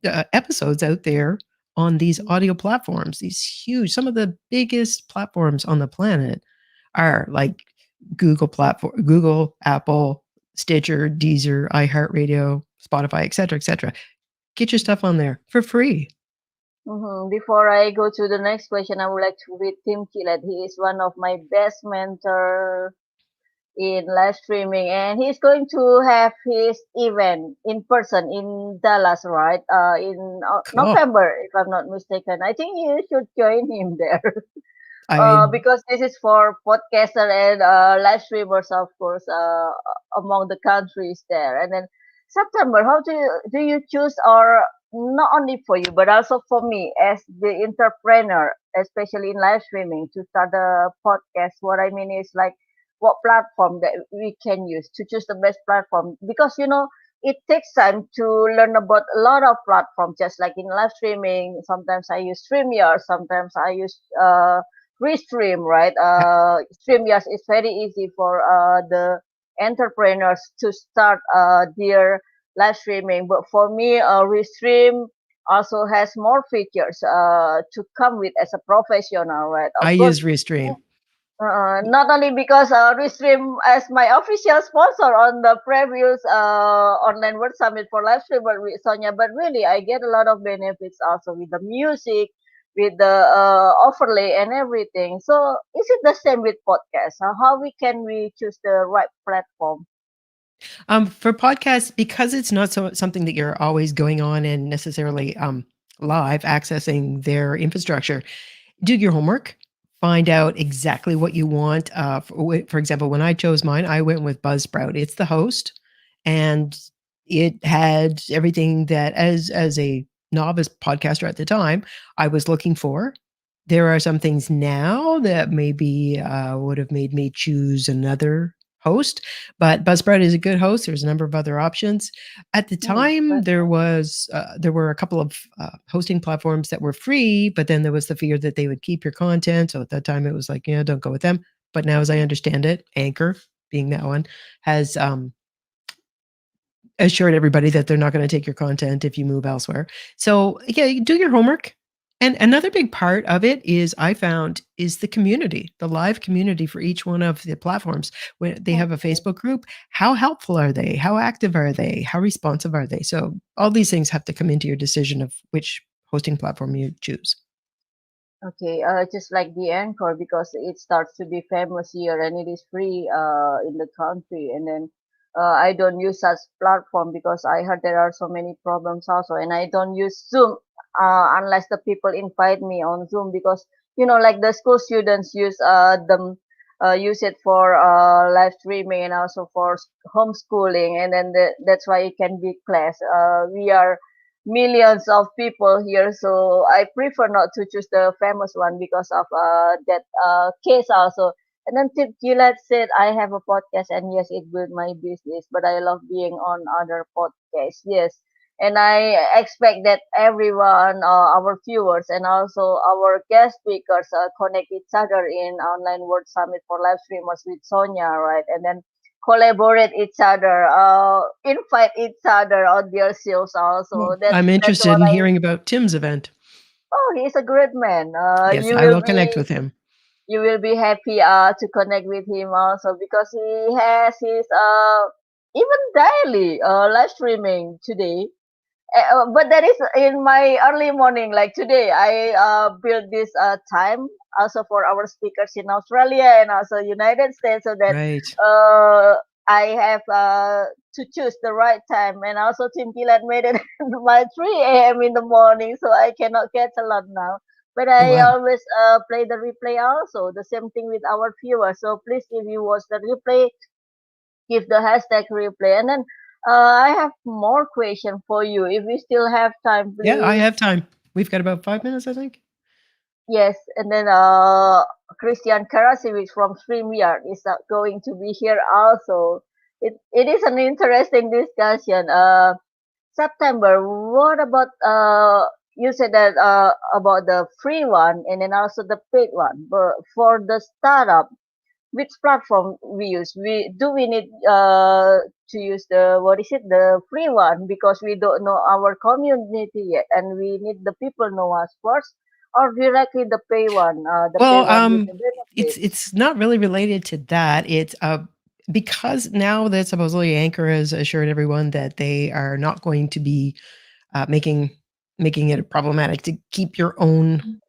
episodes out there on these audio platforms, these huge, some of the biggest platforms on the planet are like Google, Apple, Stitcher, Deezer, iHeartRadio, Spotify, et cetera. Get your stuff on there for free. Before I go to the next question, I would like to read Tim Killet. He is one of my best mentor in live streaming, and he's going to have his event in person in Dallas, right? In Cool. November, if I'm not mistaken. I think you should join him there. I Because this is for podcaster and live streamers, of course, among the countries there. And then September, how do you choose, or not only for you but also for me as the entrepreneur, especially in live streaming, to start a podcast? What I mean is like what platform that we can use to choose the best platform, because it takes time to learn about a lot of platforms. Just like in live streaming, sometimes I use StreamYard, sometimes I use Restream, right? StreamYard is very easy for the entrepreneurs to start their live streaming. But for me, Restream also has more features to come with as a professional, right? I Of course, use Restream. Not only because Restream as my official sponsor on the previous online World Summit for live streamer with Sonia, but really I get a lot of benefits also with the music, with the overlay and everything. So is it the same with podcasts? How we can we choose the right platform? For podcasts, because it's not something that you're always going on and necessarily live accessing their infrastructure, do your homework. Find out exactly what you want. For example, when I chose mine, I went with Buzzsprout. It's the host, and it had everything that, as a novice podcaster at the time, I was looking for. There are some things now that maybe would have made me choose another host, but Buzzsprout is a good host. There's a number of other options. At the time, there were a couple of hosting platforms that were free, but then there was the fear that they would keep your content. So at that time, it was like, yeah, don't go with them. But now, as I understand it, Anchor, being that one, has assured everybody that they're not going to take your content if you move elsewhere. So yeah, do your homework. And another big part of it is, I found, is the community, the live community for each one of the platforms. When they have a Facebook group, how helpful are they? How active are they? How responsive are they? So all these things have to come into your decision of which hosting platform you choose. Okay, just like the Anchor, because it starts to be famous here and it is free in the country. And then I don't use such platform because I heard there are so many problems also. And I don't use Zoom unless the people invite me on Zoom, because like the school students use it for live streaming and also for homeschooling, and then that's why it can be class. We are millions of people here, so I prefer not to choose the famous one because of that case also. And then Tip Gillette said, I have a podcast, and yes, it built my business, but I love being on other podcasts. Yes. And I expect that everyone, our viewers and also our guest speakers, connect each other in online World Summit for live streamers with Sonia, right? And then collaborate each other, invite each other on their shows also. Well, That's I'm that's interested what in I. hearing about Tim's event. Oh, he's a great man. Yes, I will connect with him. You will be happy to connect with him also, because he has his even daily live streaming today. But that is in my early morning. Like today, I built this time also for our speakers in Australia and also United States, so that Right. I have to choose the right time. And also Tim Gillette made it by 3 a.m. in the morning, so I cannot catch a lot now. But Oh, I wow. always play the replay also. The same thing with our viewers. So please, if you watch the replay, give the hashtag replay. And then I have more question for you. If we still have time, Yeah, I please. have time. We've got about 5 minutes, I think. Yes, and then Christian Karasiewicz from StreamYard is going to be here also. It is an interesting discussion. September, what about you said that about the free one and then also the paid one. But for the startup, which platform we use? We need to use the, what is it, the free one, because we don't know our community yet and we need the people know us first, or directly the pay one, Well, with the benefits? it's not really related to that. It's because now that supposedly Anchor has assured everyone that they are not going to be making it problematic to keep your own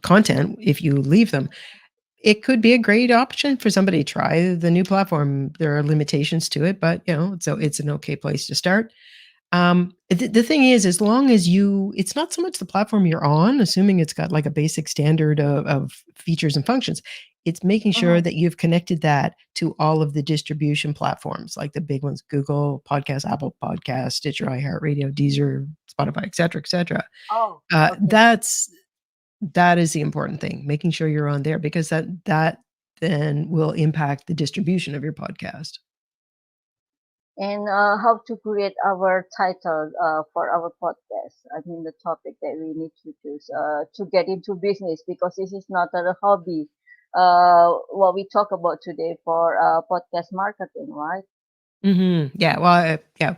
content if you leave them. It could be a great option for somebody to try the new platform. There are limitations to it, but so it's an okay place to start. The thing is, as long as it's not so much the platform you're on, assuming it's got like a basic standard of features and functions. It's making sure that you've connected that to all of the distribution platforms, like the big ones: Google Podcast, Apple Podcast, Stitcher, iHeartRadio, Deezer, Spotify, et cetera. Oh, okay. That is the important thing, making sure you're on there, because that then will impact the distribution of your podcast. And how to create our title for our podcast. I mean, the topic that we need to choose to get into business, because this is not a hobby. What we talk about today for podcast marketing, right? Yeah. Well, yeah.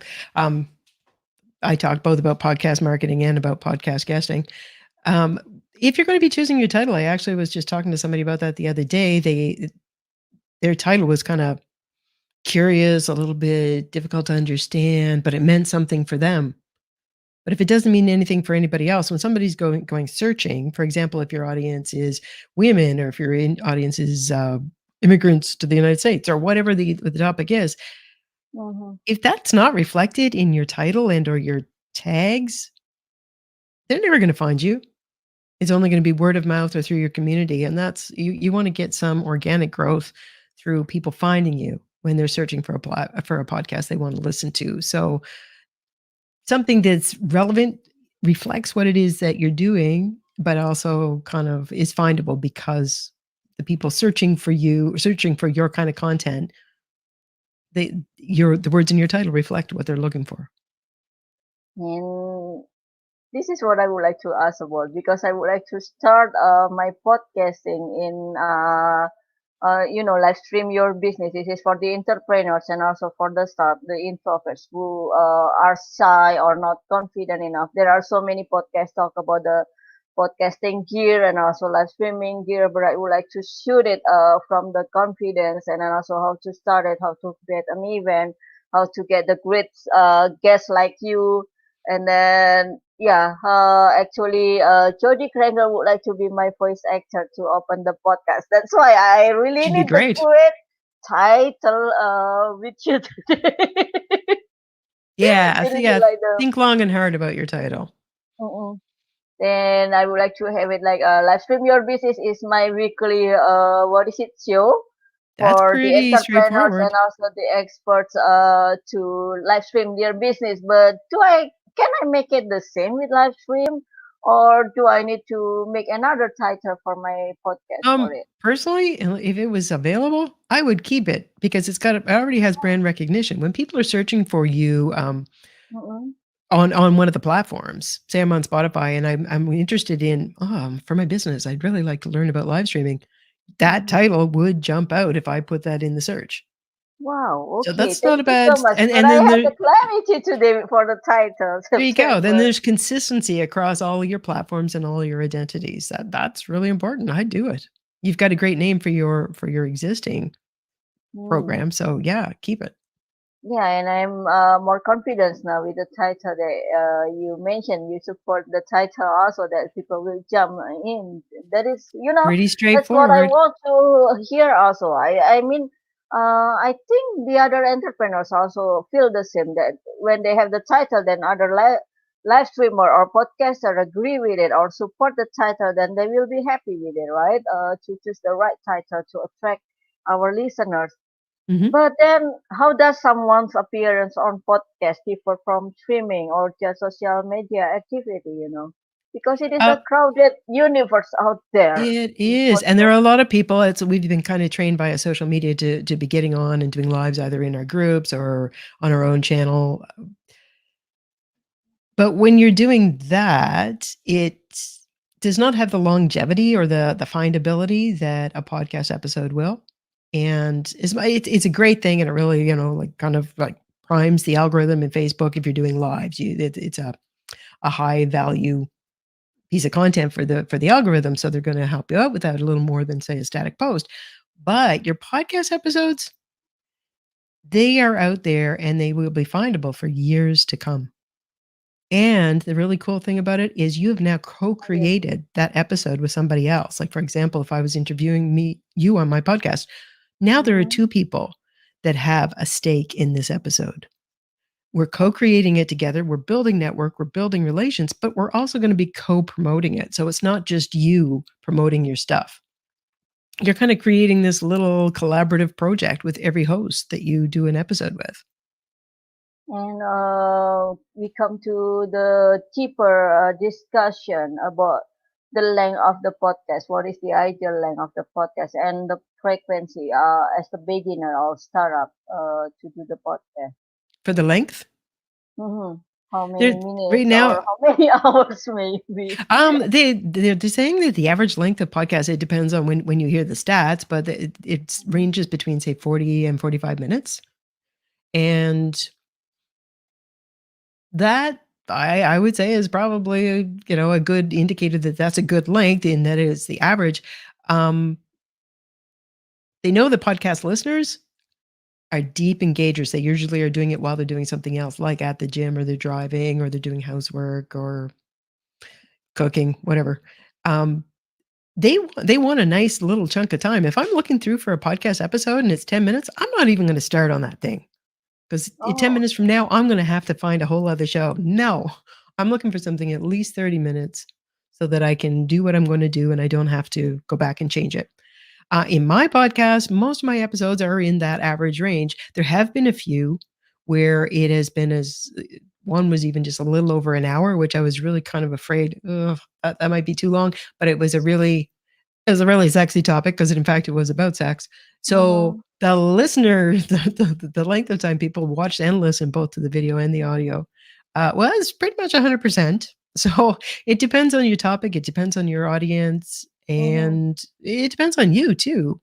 I talked both about podcast marketing and about podcast guesting. if you're going to be choosing your title, I actually was just talking to somebody about that the other day. Their title was kind of curious, a little bit difficult to understand, but it meant something for them. But if it doesn't mean anything for anybody else, when somebody's going searching, for example, if your audience is women, or if your audience is immigrants to the United States, or whatever the topic is, if that's not reflected in your title and or your tags, they're never going to find you. It's only going to be word of mouth or through your community. And that's, you want to get some organic growth through people finding you when they're searching for a podcast they want to listen to. So something that's relevant, reflects what it is that you're doing, but also kind of is findable because the people searching for you, searching for your kind of content, the words in your title reflect what they're looking for. And this is what I would like to ask about, because I would like to start my podcasting in live stream your business. This is for the entrepreneurs and also for the introverts who are shy or not confident enough. There are so many podcasts talk about the podcasting gear and also live streaming gear, but I would like to shoot it from the confidence, and then also how to start it, how to create an event, how to get the great guests like you. And then actually Jodie Kranger would like to be my voice actor to open the podcast. That's why I really She'd be need the great. great title with you today. Yeah, It is yeah. like the Think long and hard about your title. then I would like to have it like live stream your business is my weekly show That's for the pretty entrepreneurs straightforward. and also the experts to live stream their business. But can I make it the same with live stream, or do I need to make another title for my podcast for it? Personally, if it was available, I would keep it because it already has brand recognition. When people are searching for you Mm-mm. on one of the platforms, say I'm on Spotify and I'm interested in for my business, I'd really like to learn about live streaming. That title would jump out if I put that in the search. Wow. So Okay. that's not a Thank you bad. so much. And But then I have the clarity today for the title. there you go. Then September. there's consistency across all your platforms and all your identities. That's really important. I'd do it. You've got a great name for your existing program. So yeah, keep it. Yeah, and I'm more confident now with the title that you mentioned. You support the title also that people will jump in. That is, Pretty that's what I straightforward. want to hear also. I mean, I think the other entrepreneurs also feel the same, that when they have the title, then other live streamer or podcaster agree with it or support the title, then they will be happy with it, right? To choose the right title to attract our listeners. But then, how does someone's appearance on podcast differ from streaming or just social media activity? Because it is a crowded universe out there. It is, and there are a lot of people. We've been kind of trained by social media to be getting on and doing lives either in our groups or on our own channel. But when you're doing that, it does not have the longevity or the findability that a podcast episode will. And it's a great thing, and it really, kind of like primes the algorithm in Facebook. If you're doing lives, it's a high value piece of content for the algorithm, so they're going to help you out with that a little more than, say, a static post. But your podcast episodes, they are out there and they will be findable for years to come. And the really cool thing about it is you have now co-created that episode with somebody else. Like, for example, if I was interviewing you on my podcast, now there are two people that have a stake in this episode. We're co-creating it together. We're building network. We're building relations, but we're also going to be co-promoting it. So it's not just you promoting your stuff. You're kind of creating this little collaborative project with every host that you do an episode with. And we come to the deeper discussion about the length of the podcast. What is the ideal length of the podcast and the frequency as a beginner or startup to do the podcast? For the length? How many minutes right now, or how many hours maybe? They're saying that the average length of podcast, it depends on when you hear the stats, but it ranges between, say, 40 and 45 minutes. And that I would say is probably, a good indicator that that's a good length in that it's the average. They know the podcast listeners are deep engagers. They usually are doing it while they're doing something else, like at the gym or they're driving or they're doing housework or cooking, whatever. They want a nice little chunk of time. If I'm looking through for a podcast episode and it's 10 minutes, I'm not even going to start on that thing. Because 10 minutes from now, I'm going to have to find a whole other show. No, I'm looking for something at least 30 minutes so that I can do what I'm going to do and I don't have to go back and change it. In my podcast, most of my episodes are in that average range. There have been a few where it has been one was even just a little over an hour, which I was really kind of afraid, that might be too long, but it was a really sexy topic because in fact it was about sex. So the listener, the length of time people watched and listened both to the video and the audio was pretty much 100%. So it depends on your topic. It depends on your audience. And it depends on you too.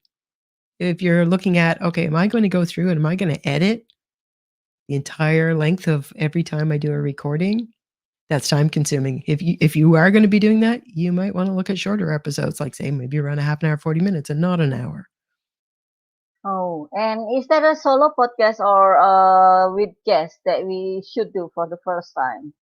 If you're looking at, okay, am I going to go through and am I going to edit the entire length of every time I do a recording? That's time consuming. If you are going to be doing that, you might want to look at shorter episodes, like say maybe around a half an hour, 40 minutes and not an hour. Oh, and is there a solo podcast or with guests that we should do for the first time?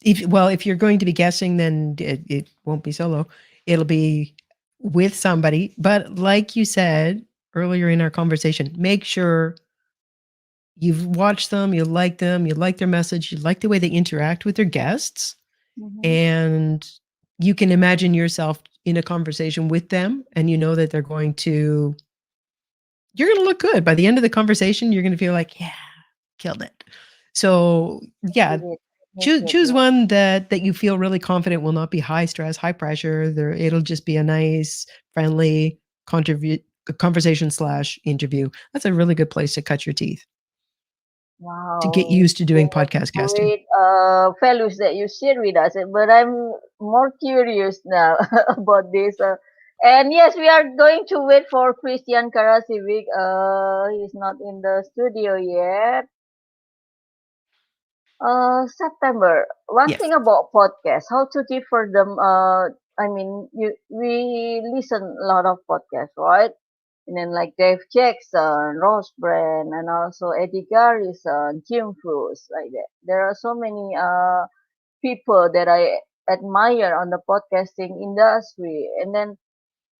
If you're going to be guessing, then it won't be solo. It'll be with somebody. But like you said earlier in our conversation, make sure you've watched them, you like their message, you like the way they interact with their guests, and you can imagine yourself in a conversation with them, and you know that you're going to look good. By the end of the conversation, you're going to feel like, yeah, killed it. So yeah, choose one that you feel really confident will not be high stress, high pressure. It'll just be a nice, friendly conversation / interview. That's a really good place to cut your teeth. Wow. To get used to doing podcast casting. Great values that you share with us. But I'm more curious now about this. And yes, we are going to wait for Christian Karasiewicz. He's not in the studio yet. September. One Yes. thing about podcasts, how to differ them. I mean, we listen a lot of podcasts, right? And then like Dave Jackson, Ross Brand, and also Eddie Garrison, Jim Fruce, like that. There are so many people that I admire on the podcasting industry. And then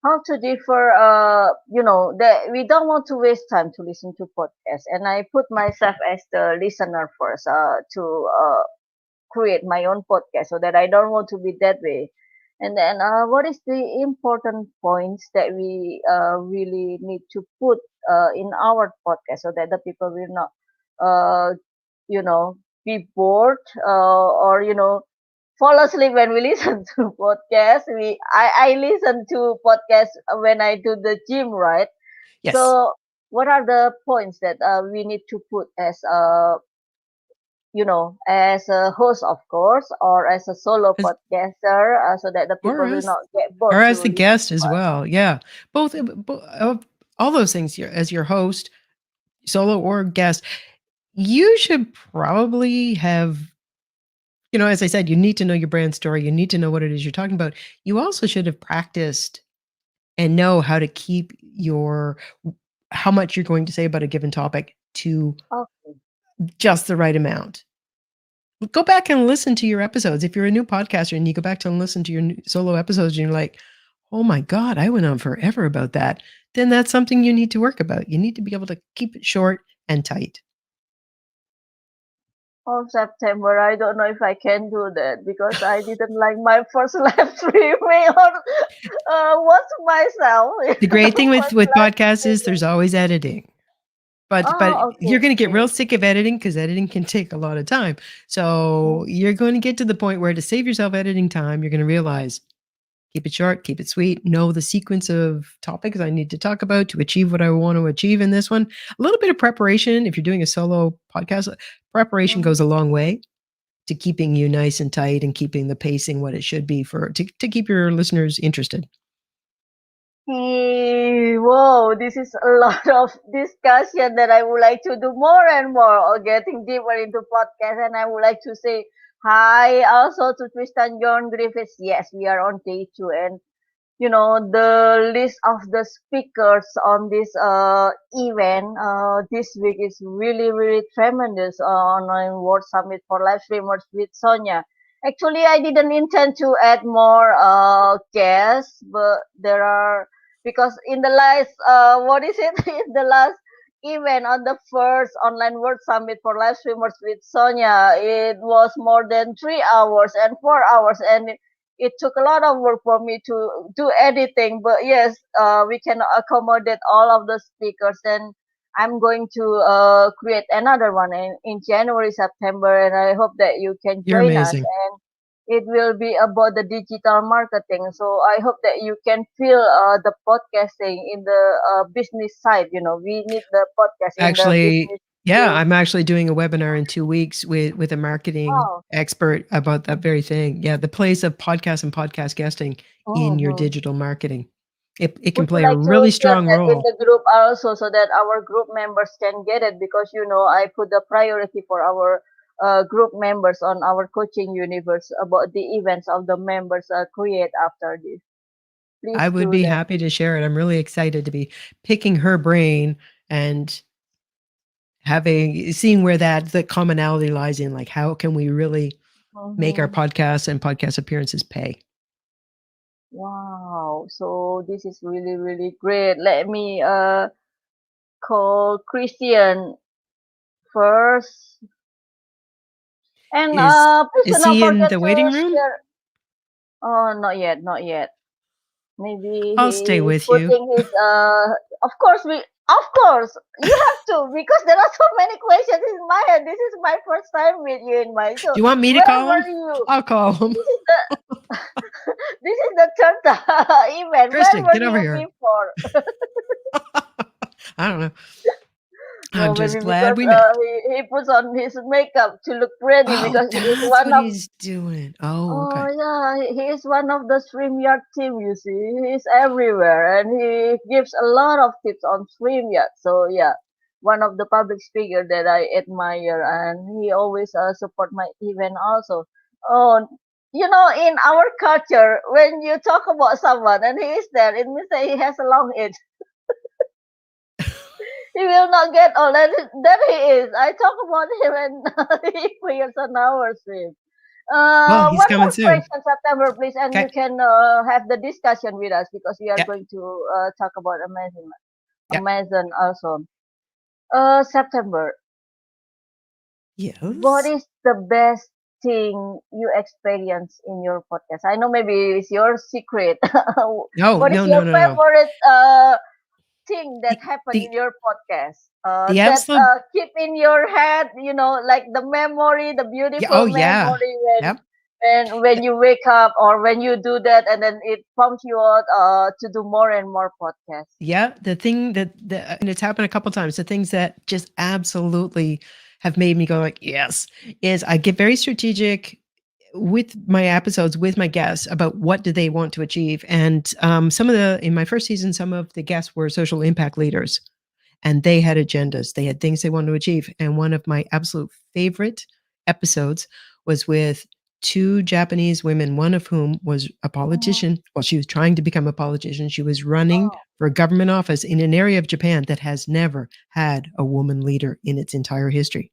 how to differ, that we don't want to waste time to listen to podcasts. And I put myself as the listener first to create my own podcast so that I don't want to be that way. And then what is the important points that we really need to put in our podcast so that the people will not, be bored or fall asleep when we listen to podcasts. I listen to podcasts when I do the gym, right? Yes. So what are the points that we need to put as as a host, of course, or as a solo podcaster, so that the people will not get bored. Or as the guest as well. Yeah. Both all those things as your host, solo or guest, you should probably have, as I said, you need to know your brand story. You need to know what it is you're talking about. You also should have practiced and know how to keep how much you're going to say about a given topic to just the right amount. Go back and listen to your episodes. If you're a new podcaster and you go back to listen to your solo episodes and you're like, oh my God, I went on forever about that, then that's something you need to work about. You need to be able to keep it short and tight. Oh, September, I don't know if I can do that because I didn't like my first live streaming or watch myself. The great thing with podcasts is there's always editing. But you're going to get real sick of editing because editing can take a lot of time. So you're going to get to the point where to save yourself editing time, you're going to realize, keep it short, keep it sweet, know the sequence of topics I need to talk about to achieve what I want to achieve in this one. A little bit of preparation, if you're doing a solo podcast, preparation goes a long way to keeping you nice and tight and keeping the pacing what it should be to keep your listeners interested. Hey, whoa, wow, this is a lot of discussion that I would like to do more and more, or getting deeper into podcast. And I would like to say hi also to Tristan John Griffiths. Yes, we are on day 2, and the list of the speakers on this event this week is really really tremendous on World Summit for Live Streamers with Sonia. Actually, I didn't intend to add more guests, but there are, because in the last what is it in the last event on the first online World Summit for Live Streamers with Sonia, it was more than 3 hours and 4 hours, and it took a lot of work for me to do editing. But yes, we can accommodate all of the speakers, and I'm going to create another one in January, September, and I hope that you can You're join us. amazing. And it will be about the digital marketing. So I hope that you can feel the podcasting in the business side. We need the podcast in the Actually, business. yeah, to- I'm actually doing a webinar in 2 weeks with a marketing Wow. expert about that very thing. Yeah, the place of podcast and podcast guesting in your Mhm. digital marketing. It can Would you play a like to really share strong that in role. the group also, so that our group members can get it? Because I put the priority for our group members on our coaching universe about the events of the members create after this. Please I would do be that. happy to share it. I'm really excited to be picking her brain and seeing where the commonality lies in, like how can we really make our Mhm. podcasts and podcast appearances pay. Wow. So this is really really great. Let me call Christian first, and please do Is not he in forget the to waiting room? share. Oh, not yet, not yet. Maybe I'll stay he's with you. putting his of course you have to, because there are so many questions in my head. This is my first time with you in my, so Do you want me to where call were him? you? I'll call him. This is the this is the third event. Where Kristen, were get over you here. before? I don't know. No, I'm just maybe glad because we met. he puts on his makeup to look pretty, Oh, because he's that's one what of he's doing. Oh, oh okay. yeah, he is one of the StreamYard team, you see. He's everywhere, and he gives a lot of tips on StreamYard. So yeah, one of the public speaker that I admire, and he always support my event also. Oh, in our culture, when you talk about someone and he is there, it means that he has a long age. He will not get old. And there he is. I talk about him, and he appears on our stream. Well, he's One coming more soon. question, September, please, and you Okay. can have the discussion with us, because we are Yeah. going to talk about Amazon, Yeah. Amazon also. September, what Yes. is the best thing you experience in your podcast? I know maybe it's your secret. No, What is no, your no, no, no. favorite thing that The, happened the, in your podcast the that absolute, keep in your head, like the memory, the yeah, oh, beautiful yeah. memory Yep. when you wake up, or when you do that, and then it prompts you out to do more and more podcasts. Yeah. The thing and it's happened a couple times, the things that just absolutely have made me go like, yes, is I get very strategic with my episodes with my guests about what do they want to achieve. And in my first season, some of the guests were social impact leaders, and they had agendas. They had things they wanted to achieve. And one of my absolute favorite episodes was with 2 Japanese women, one of whom was a politician. Well, she was trying to become a politician. She was running Oh, for a government office in an area of Japan that has never had a woman leader in its entire history.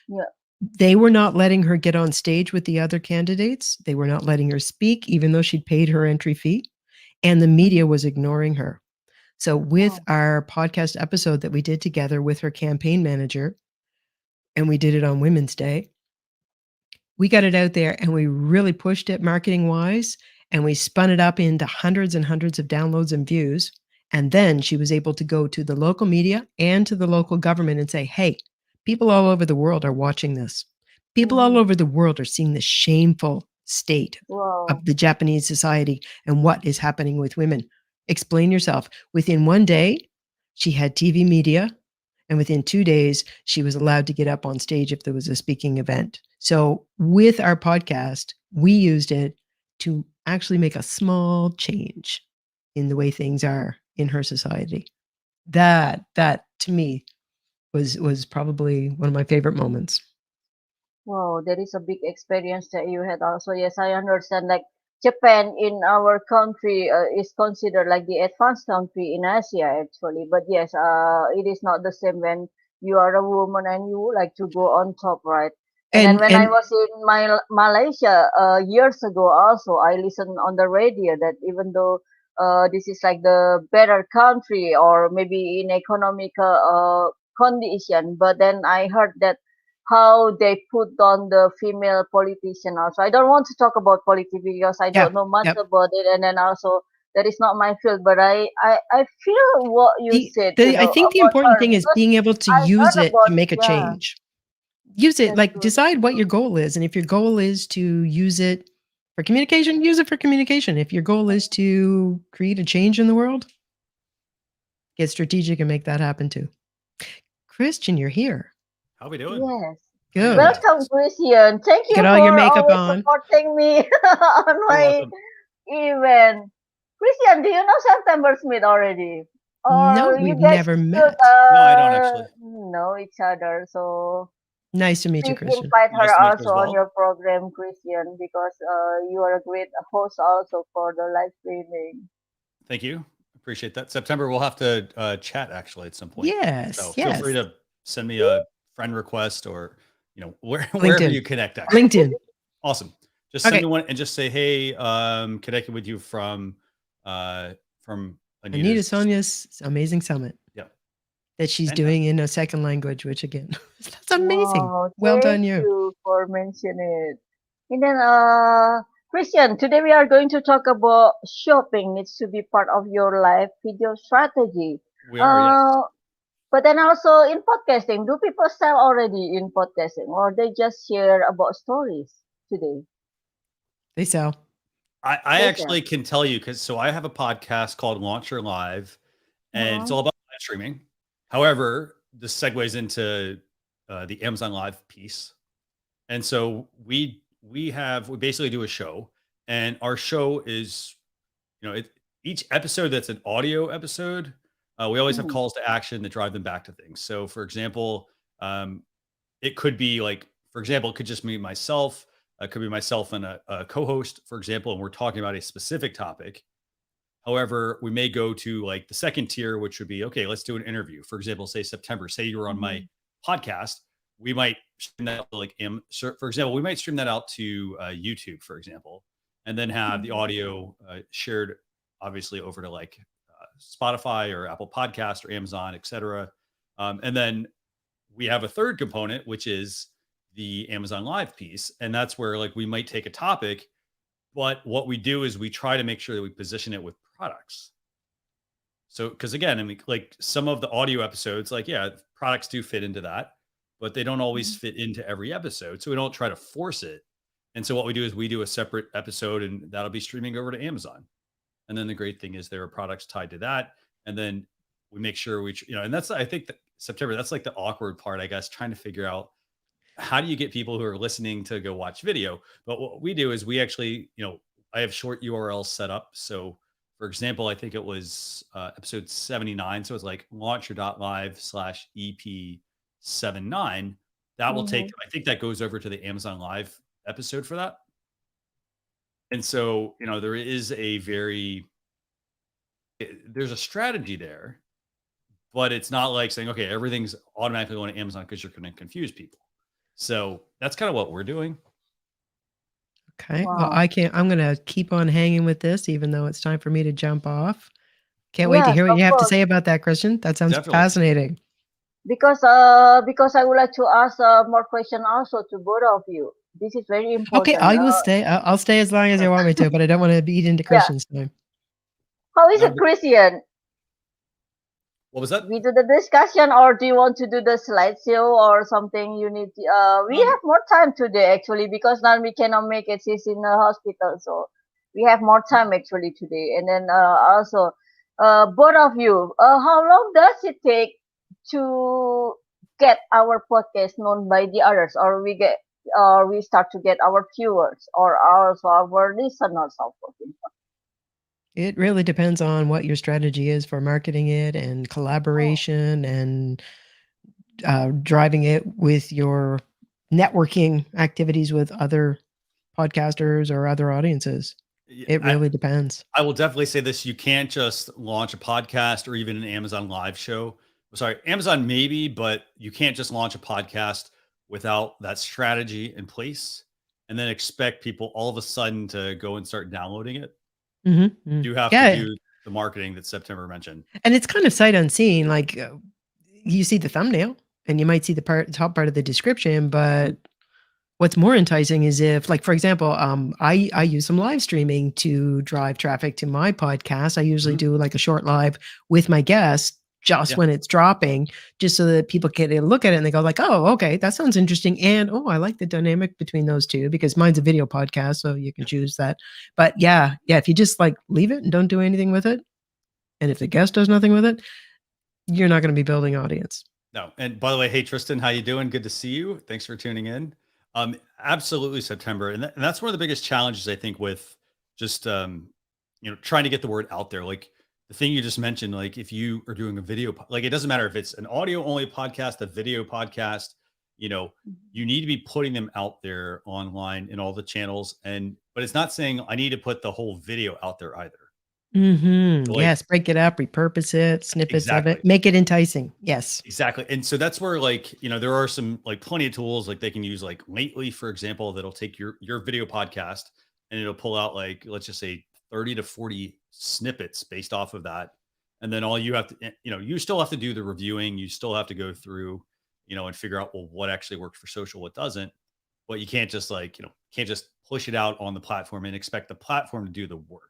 yeah. They were not letting her get on stage with the other candidates. They were not letting her speak, even though she'd paid her entry fee. And the media was ignoring her. So with Oh, our podcast episode that we did together with her campaign manager, and we did it on Women's Day, we got it out there and we really pushed it marketing wise, and we spun it up into hundreds and hundreds of downloads and views. And then she was able to go to the local media and to the local government and say, hey, people all over the world are watching this. People all over the world are seeing the shameful state wow. of the Japanese society and what is happening with women. Explain yourself. Within 1 day, she had TV media, and within 2 days, she was allowed to get up on stage if there was a speaking event. So with our podcast, we used it to actually make a small change in the way things are in her society. that to me was probably one of my favorite moments. Wow, that is a big experience that you had also. Yes, I understand. Like Japan in our country is considered like the advanced country in Asia actually. But yes, it is not the same when you are a woman and you like to go on top, right? And then when I And was in Malaysia years ago, also I listened on the radio that even though this is like the better country or maybe in economical condition, but then I heard that how they put on the female politician also. I don't want to talk about politics because I yeah, don't know much yep. about it, and then also that is not my field. But I feel what you said, I think the about important her thing is because being able to I use heard it to about, make a yeah, change. Use it, that's like good. decide what your goal is. And if your goal is to use it for communication, use it for communication. If your goal is to create a change in the world, get strategic and make that happen too. Christian, you're here. How we doing? Yes. Good. Welcome, Christian. Thank you Get all your for makeup always on. supporting me on You're my welcome. event. Christian, do you know September Smith already? No, Or you we've guys never should met. No, I don't actually. know each other. So Nice to meet you, please Christian. invite Nice her to meet you also as on well. your program, Christian, because you are a great host also for the live streaming. Thank you. Appreciate that. September, we'll have to chat actually at some point. Yes, So yes. feel free to send me a friend request or wherever LinkedIn. you connect. Actually. LinkedIn. Awesome. Just send Okay. me one and just say, hey, connected with you from Anita Sonia's amazing summit. Yep. That she's Fantastic. doing in a second language, which again, that's amazing. Wow, Well done, thank you. you for mentioning it. And then, Christian, today we are going to talk about shopping needs to be part of your life video strategy. We are, yes. But then also in podcasting, do people sell already in podcasting or they just share about stories today? They sell. I They actually can tell you so I have a podcast called Launch Your Live, and it's all about live streaming. However, this segues into the Amazon Live piece, and so we basically do a show, and our show is, each episode that's an audio episode, we always have calls to action that drive them back to things. So, for example, it could be like, for example, it could just be myself. It could be myself and a co-host, for example, and we're talking about a specific topic. However, we may go to like the second tier, which would be, okay, let's do an interview. For example, say September, say you were on my podcast, we might stream that out to for example, we might stream that out to YouTube, for example, and then have the audio shared, obviously, over to like Spotify or Apple Podcast or Amazon, etc. And then we have a third component, which is the Amazon Live piece. And that's where like we might take a topic, but what we do is we try to make sure that we position it with products. So, because again, I mean, like some of the audio episodes, like, yeah, products do fit into that, but they don't always fit into every episode. So we don't try to force it. And so what we do is we do a separate episode and that'll be streaming over to Amazon. And then the great thing is there are products tied to that. And then we make sure and that's, I think that September, that's like the awkward part, I guess, trying to figure out how do you get people who are listening to go watch video? But what we do is we actually, I have short URLs set up. So for example, I think it was episode 79. So it's like launcher.live/EP79. That will take, I think that goes over to the Amazon Live episode for that. And so, there is there's a strategy there, but it's not like saying, okay, everything's automatically going to Amazon because you're going to confuse people. So that's kind of what we're doing. Okay. Well, I'm going to keep on hanging with this, even though it's time for me to jump off. Can't wait to hear what you have to say about that, Christian. That sounds fascinating. Because I would like to ask more question also to both of you. This is very important. Okay, I will stay. I'll stay as long as you want me to, but I don't want to beat into Christian's time. How is it, Christian? What was that? We do the discussion, or do you want to do the slideshow or something? You need. We have more time today actually because Narmie cannot make it. She's in the hospital, so we have more time actually today. And then also, both of you, how long does it take to get our podcast known by the others, or we start to get our viewers or also our listeners also? It really depends on what your strategy is for marketing it and collaboration and driving it with your networking activities with other podcasters or other audiences. It really depends. I will definitely say this. You can't just launch a podcast or even an Amazon live show. Sorry, Amazon maybe, but you can't just launch a podcast without that strategy in place and then expect people all of a sudden to go and start downloading it. Mm-hmm. You have to do the marketing that September mentioned. And it's kind of sight unseen. Like you see the thumbnail and you might see the top part of the description, but what's more enticing is if, like, for example, I use some live streaming to drive traffic to my podcast. I usually do like a short live with my guest just when it's dropping, just so that people get a look at it and they go like, oh, okay, that sounds interesting. And, oh, I like the dynamic between those two, because mine's a video podcast, so you can choose that. But yeah, if you just like leave it and don't do anything with it, and if the guest does nothing with it, you're not going to be building audience. No. And by the way, hey, Tristan, how you doing? Good to see you. Thanks for tuning in. Absolutely, September. And that's one of the biggest challenges, I think, with just, trying to get the word out there. Like the thing you just mentioned, like if you are doing a video, like it doesn't matter if it's an audio only podcast, a video podcast, you need to be putting them out there online in all the channels. But it's not saying I need to put the whole video out there either. Mm-hmm. Like, yes, break it up, repurpose it, snippets of it, make it enticing. Yes, exactly. And so that's where, like, there are some like plenty of tools like they can use, like Lately, for example, that'll take your video podcast and it'll pull out, like, let's just say 30 to 40 snippets based off of that. And then all you have to, you still have to do the reviewing. You still have to go through, and figure out, well, what actually works for social, what doesn't. But you can't just can't just push it out on the platform and expect the platform to do the work.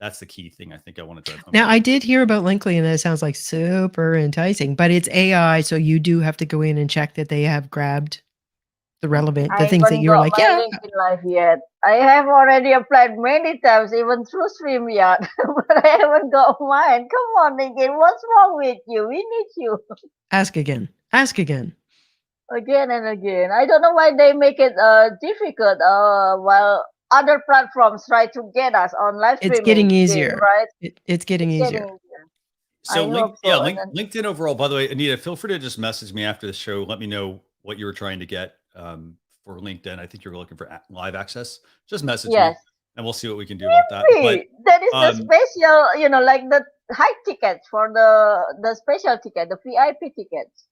That's the key thing I think I want to drive home. Now, I did hear about Linkly, and it sounds like super enticing, but it's AI, so you do have to go in and check that they have grabbed the relevant, the things that you're like, yeah. LinkedIn Live yet. I have already applied many times, even through StreamYard, but I haven't got mine. Come on, LinkedIn, what's wrong with you? We need you. Ask again. Ask again. Again and again. I don't know why they make it difficult while other platforms try to get us on live streaming. It's getting easier, right? It's getting easier. So, LinkedIn overall, by the way, Anita, feel free to just message me after the show. Let me know what you were trying to get for LinkedIn. I think you were looking for live access. Just message me and we'll see what we can do about that. But, that is the special, like the high tickets for the special ticket, the VIP tickets.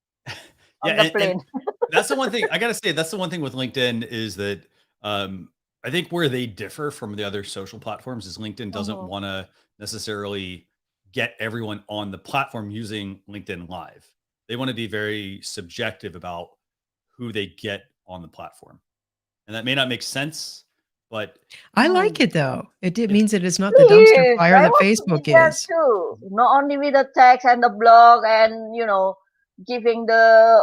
On the plane. And that's the one thing I got to say. That's the one thing with LinkedIn is that I think where they differ from the other social platforms is LinkedIn doesn't want to necessarily get everyone on the platform using LinkedIn Live. They want to be very subjective about who they get on the platform. And that may not make sense, but I like it though. It means that it's not the dumpster fire that Facebook is. Too. Not only with the text and the blog and, giving the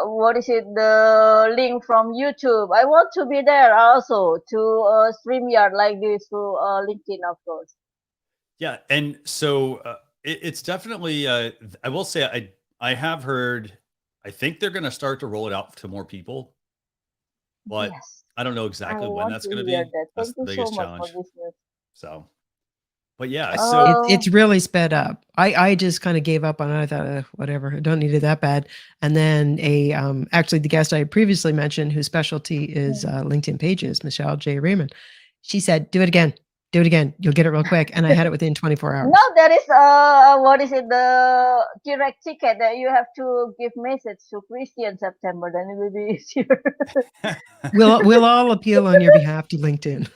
link from YouTube. I want to be there also to StreamYard like this, to LinkedIn, of course. Yeah. And so it's definitely, I will say, I have heard, I think they're going to start to roll it out to more people, but I don't know exactly when that's going to be. That's the biggest challenge. So, but yeah, so it's really sped up. I just kind of gave up on it. I thought, whatever, I don't need it that bad. And then actually the guest I previously mentioned, whose specialty is LinkedIn pages, Michelle J. Raymond, she said, do it again. You'll get it real quick. And I had it within 24 hours. No, there is the direct ticket that you have to give message to Christian September. Then it will be easier. We'll all appeal on your behalf to LinkedIn.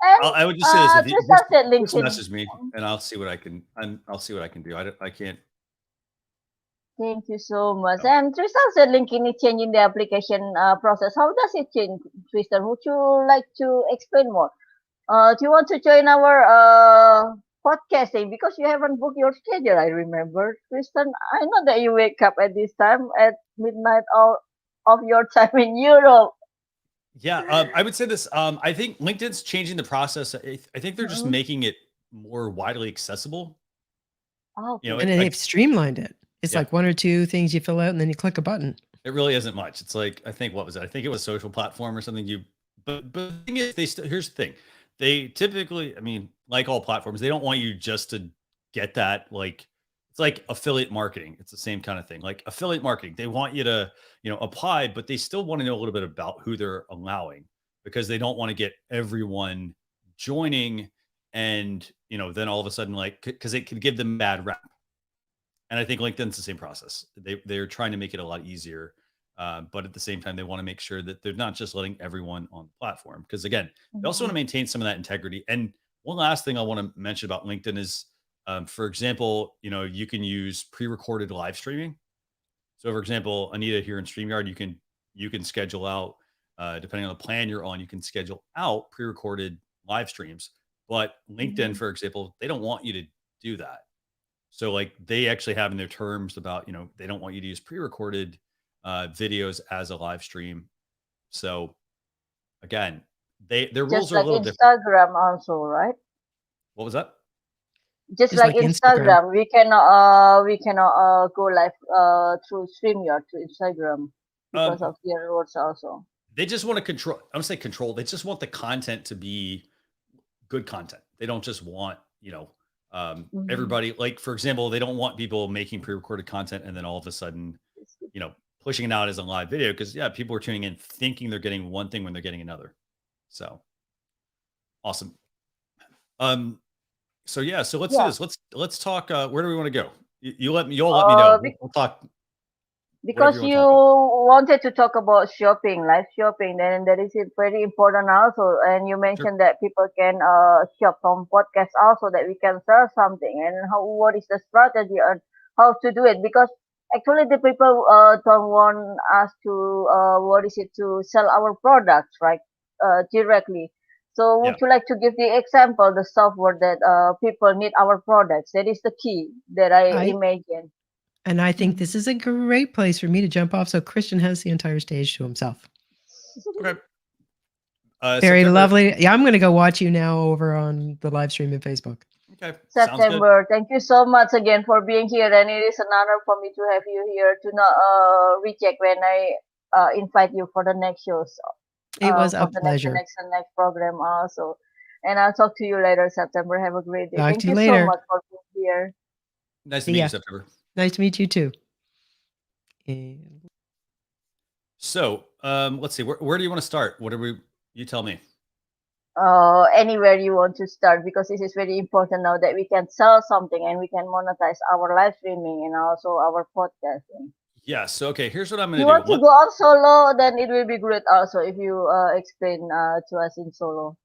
I would just say this: if you just message me, and I'll see what I can. I'll see what I can do. I can't. Thank you so much. And Tristan said LinkedIn is changing the application process. How does it change, Tristan? Would you like to explain more? Do you want to join our podcasting? Because you haven't booked your schedule, I remember. Tristan, I know that you wake up at this time, at midnight of your time in Europe. Yeah, I would say this. I think LinkedIn's changing the process. I think they're just making it more widely accessible. Oh, and they've streamlined it. It's like one or two things you fill out and then you click a button. It really isn't much. It's like, I think, what was it? I think it was social platform or something. But the thing is, here's the thing. They typically, like all platforms, they don't want you just to get that. Like, it's like affiliate marketing. It's the same kind of thing. Like affiliate marketing, they want you to, apply, but they still want to know a little bit about who they're allowing, because they don't want to get everyone joining and, then all of a sudden, like, because it could give them bad rep. And I think LinkedIn's the same process. They're trying to make it a lot easier. But at the same time, they want to make sure that they're not just letting everyone on the platform. Because again, they also want to maintain some of that integrity. And one last thing I want to mention about LinkedIn is, for example, you can use pre-recorded live streaming. So for example, Anita, here in StreamYard, you can schedule out, depending on the plan you're on, you can schedule out pre-recorded live streams. But LinkedIn, for example, they don't want you to do that. So like they actually have in their terms about, they don't want you to use pre-recorded videos as a live stream. So again, their rules are a little different. Instagram also, right? What was that? Just like Instagram, we cannot go live through StreamYard to Instagram because of their rules also. They just want to control. I don't say control. They just want the content to be good content. They don't just want, everybody, like, for example, they don't want people making pre-recorded content and then all of a sudden, pushing it out as a live video, because people are tuning in thinking they're getting one thing when they're getting another. So awesome. So let's do this. Let's talk. Where do we want to go? You'll let me know. We'll talk. Because you wanted to talk about shopping, live shopping, then that is very important also. And you mentioned that people can shop from podcasts also, that we can sell something, and what is the strategy on how to do it? Because actually the people don't want us to to sell our products, right, directly. So would you like to give the example, the software that people need our products? That is the key that I imagine. And I think this is a great place for me to jump off. So Christian has the entire stage to himself. Okay. Very lovely. Yeah, I'm going to go watch you now over on the live stream in Facebook. Okay. September. Thank you so much again for being here. And it is an honor for me to have you here, to not reject when I invite you for the next shows. It was a pleasure. Next program also. And I'll talk to you later, September. Have a great day. Thank you so much for being here. Nice to meet you, September. Nice to meet you too. So let's see. Where do you want to start? You tell me. Anywhere you want to start, because this is very important now that we can sell something and we can monetize our live streaming and also our podcasting. Yes. So, okay, here's what I'm going to do. You want to go on solo, then it will be great also if you explain to us in solo.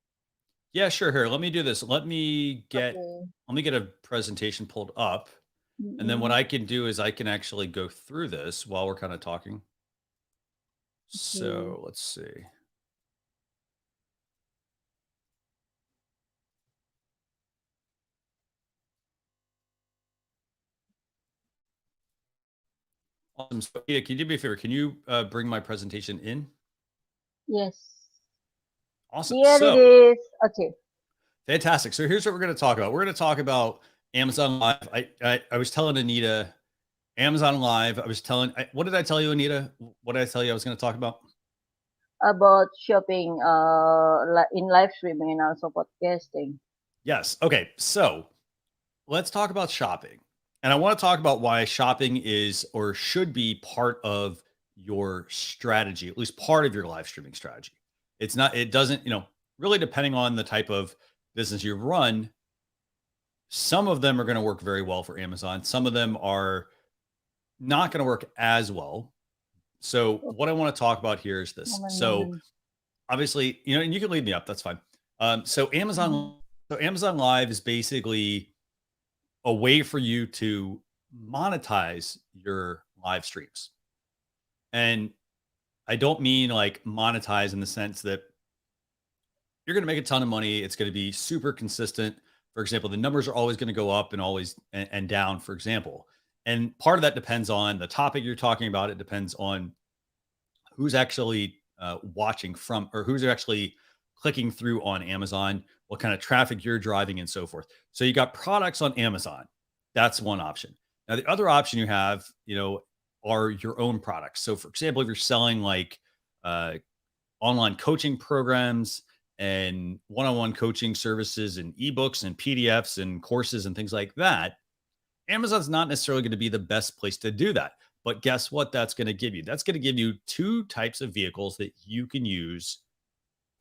Yeah, sure. Here, let me do this. Let me get a presentation pulled up. And then what I can do is I can actually go through this while we're kind of talking. So let's see. Awesome. So, yeah, can you do me a favor? Can you bring my presentation in? Yes. Awesome. Here it is. Okay. Fantastic. So here's what we're going to talk about. We're going to talk about Amazon Live. I was telling Anita, Amazon Live. What did I tell you, Anita? What did I tell you I was going to talk about? About shopping in live streaming and also podcasting. Yes. Okay. So let's talk about shopping. And I want to talk about why shopping is or should be part of your strategy, at least part of your live streaming strategy. It doesn't, really depending on the type of business you run, some of them are going to work very well for Amazon. Some of them are not going to work as well. So what I want to talk about here is this. So obviously, and you can lead me up. That's fine. So Amazon Live is basically a way for you to monetize your live streams. And I don't mean like monetize in the sense that you're going to make a ton of money. It's going to be super consistent. For example, the numbers are always going to go up and always and down, for example. And part of that depends on the topic you're talking about. It depends on who's actually watching from, or who's actually clicking through on Amazon, what kind of traffic you're driving and so forth. So you got products on Amazon. That's one option. Now, the other option you have, are your own products. So for example, if you're selling like online coaching programs, and one-on-one coaching services and ebooks and PDFs and courses and things like that, Amazon's not necessarily going to be the best place to do that. But guess what that's going to give you? That's going to give you two types of vehicles that you can use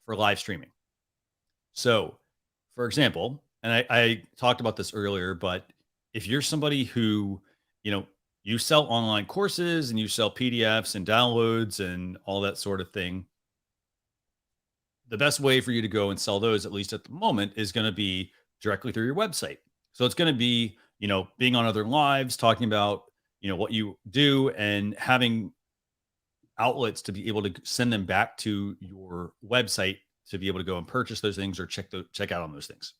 for live streaming. So, for example, and I talked about this earlier, but if you're somebody who, you sell online courses and you sell PDFs and downloads and all that sort of thing, the best way for you to go and sell those, at least at the moment, is going to be directly through your website. So it's going to be, being on other lives, talking about, what you do and having outlets to be able to send them back to your website to be able to go and purchase those things or check out on those things.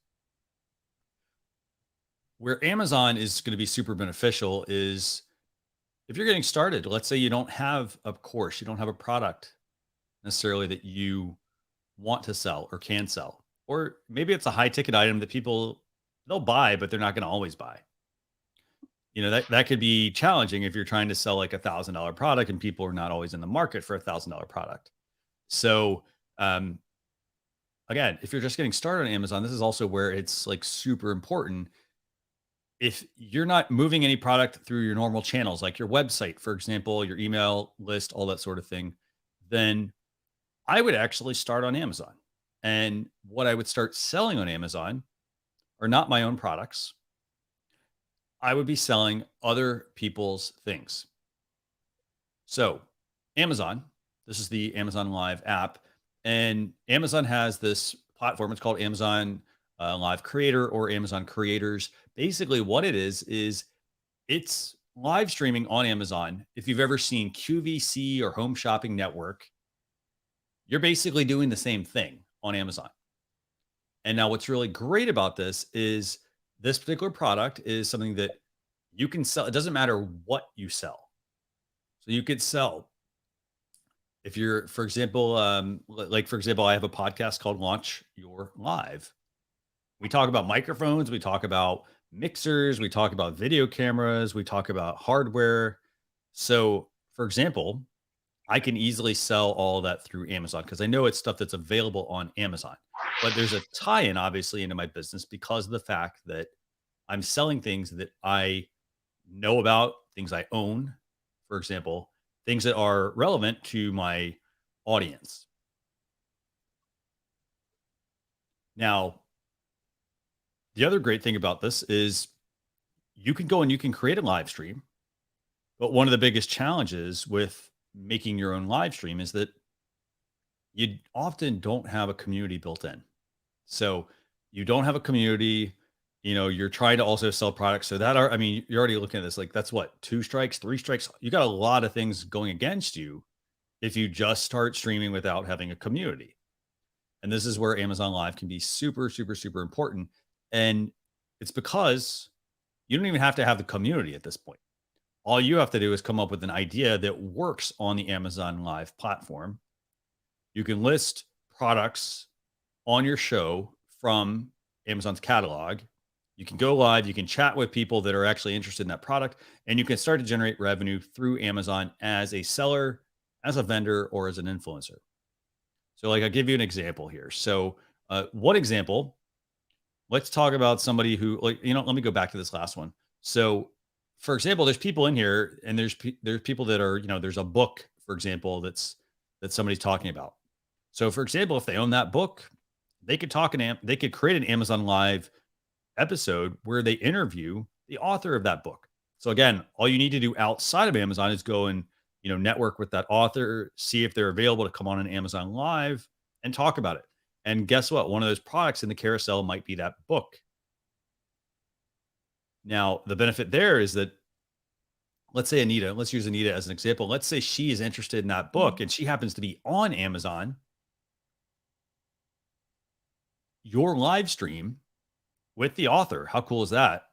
Where Amazon is going to be super beneficial is if you're getting started. Let's say you don't have a course, you don't have a product necessarily that you want to sell or can sell, or maybe it's a high ticket item that they'll buy, but they're not going to always buy. That could be challenging if you're trying to sell like $1,000 product and people are not always in the market for $1,000 product. So, again, if you're just getting started on Amazon, this is also where it's like super important. If you're not moving any product through your normal channels, like your website, for example, your email list, all that sort of thing, then I would actually start on Amazon. And what I would start selling on Amazon are not my own products. I would be selling other people's things. So Amazon, this is the Amazon Live app, and Amazon has this platform. It's called Amazon Live Creator or Amazon Creators. Basically what it is it's live streaming on Amazon. If you've ever seen QVC or Home Shopping Network, you're basically doing the same thing on Amazon. And now what's really great about this is this particular product is something that you can sell. It doesn't matter what you sell. So you could sell, if you're, for example, I have a podcast called Launch Your Live. We talk about microphones. We talk about mixers. We talk about video cameras. We talk about hardware. So, for example, I can easily sell all of that through Amazon because I know it's stuff that's available on Amazon. But there's a tie-in, obviously, into my business because of the fact that I'm selling things that I know about, things I own, for example, things that are relevant to my audience. Now, the other great thing about this is you can go and you can create a live stream, but one of the biggest challenges with making your own live stream is that you often don't have a community built in. So you don't have a community, you're trying to also sell products. So you're already looking at this, like that's what, 2 strikes, 3 strikes. You got a lot of things going against you if you just start streaming without having a community. And this is where Amazon Live can be super, super, super important. And it's because you don't even have to have the community at this point. All you have to do is come up with an idea that works on the Amazon Live platform. You can list products on your show from Amazon's catalog. You can go live. You can chat with people that are actually interested in that product, and you can start to generate revenue through Amazon as a seller, as a vendor, or as an influencer. So I'll give you an example here. So one example, let's talk about somebody who, let me go back to this last one. So for example, there's people in here and there's people that are, there's a book, for example, that somebody's talking about. So for example, if they own that book, they could they could create an Amazon Live episode where they interview the author of that book. So again, all you need to do outside of Amazon is go and, network with that author, see if they're available to come on an Amazon Live and talk about it. And guess what? One of those products in the carousel might be that book. Now, the benefit there is that, let's say Anita, let's use Anita as an example. Let's say she is interested in that book and she happens to be on Amazon. Your live stream with the author, how cool is that,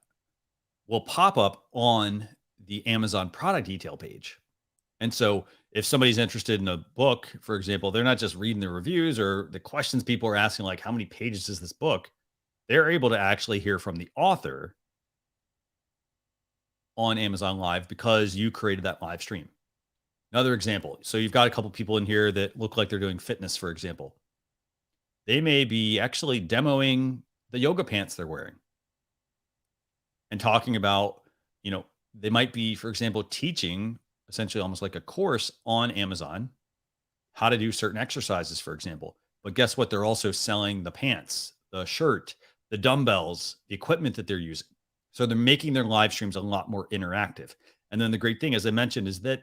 will pop up on the Amazon product detail page. And so if somebody's interested in a book, for example, they're not just reading the reviews or the questions people are asking, like how many pages is this book? They're able to actually hear from the author on Amazon Live because you created that live stream. Another example. So you've got a couple people in here that look like they're doing fitness, for example. They may be actually demoing the yoga pants they're wearing and talking about, they might be, for example, teaching essentially almost like a course on Amazon, how to do certain exercises, for example. But guess what? They're also selling the pants, the shirt, the dumbbells, the equipment that they're using. So they're making their live streams a lot more interactive. And then the great thing, as I mentioned, is that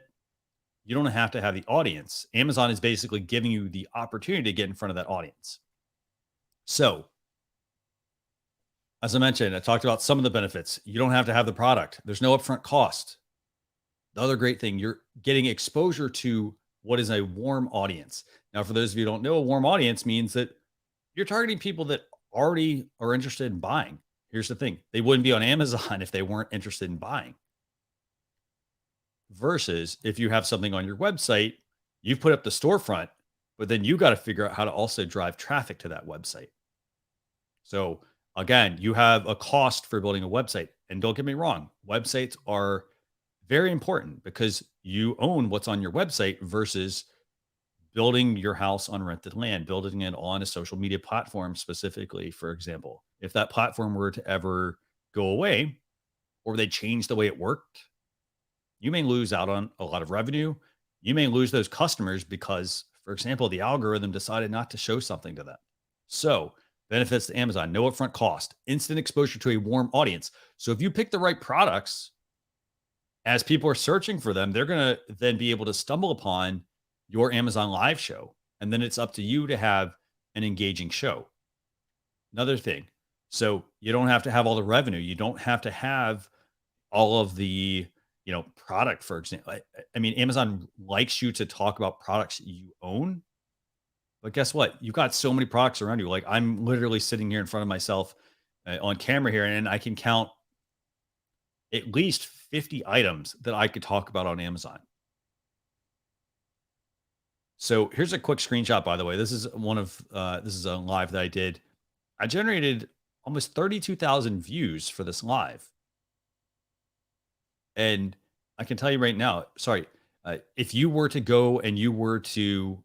you don't have to have the audience. Amazon is basically giving you the opportunity to get in front of that audience. So, as I mentioned, I talked about some of the benefits. You don't have to have the product. There's no upfront cost. The other great thing, you're getting exposure to what is a warm audience. Now, for those of you who don't know, a warm audience means that you're targeting people that already are interested in buying. Here's the thing. They wouldn't be on Amazon if they weren't interested in buying. Versus if you have something on your website, you've put up the storefront, but then you got to figure out how to also drive traffic to that website. So again, you have a cost for building a website. And don't get me wrong, websites are very important because you own what's on your website versus building your house on rented land, building it on a social media platform specifically, for example. If that platform were to ever go away or they change the way it worked, you may lose out on a lot of revenue. You may lose those customers because, for example, the algorithm decided not to show something to them. So benefits to Amazon, no upfront cost, instant exposure to a warm audience. So if you pick the right products, as people are searching for them, they're going to then be able to stumble upon your Amazon live show. And then it's up to you to have an engaging show. Another thing, so you don't have to have all the revenue. You don't have to have all of the, product, for example. I mean, Amazon likes you to talk about products you own. But guess what? You've got so many products around you. Like I'm literally sitting here in front of myself on camera here, and I can count at least 50 items that I could talk about on Amazon. So here's a quick screenshot, by the way. This is this is a live that I did. I generated almost 32,000 views for this live. And I can tell you right now, if you were to go and you were to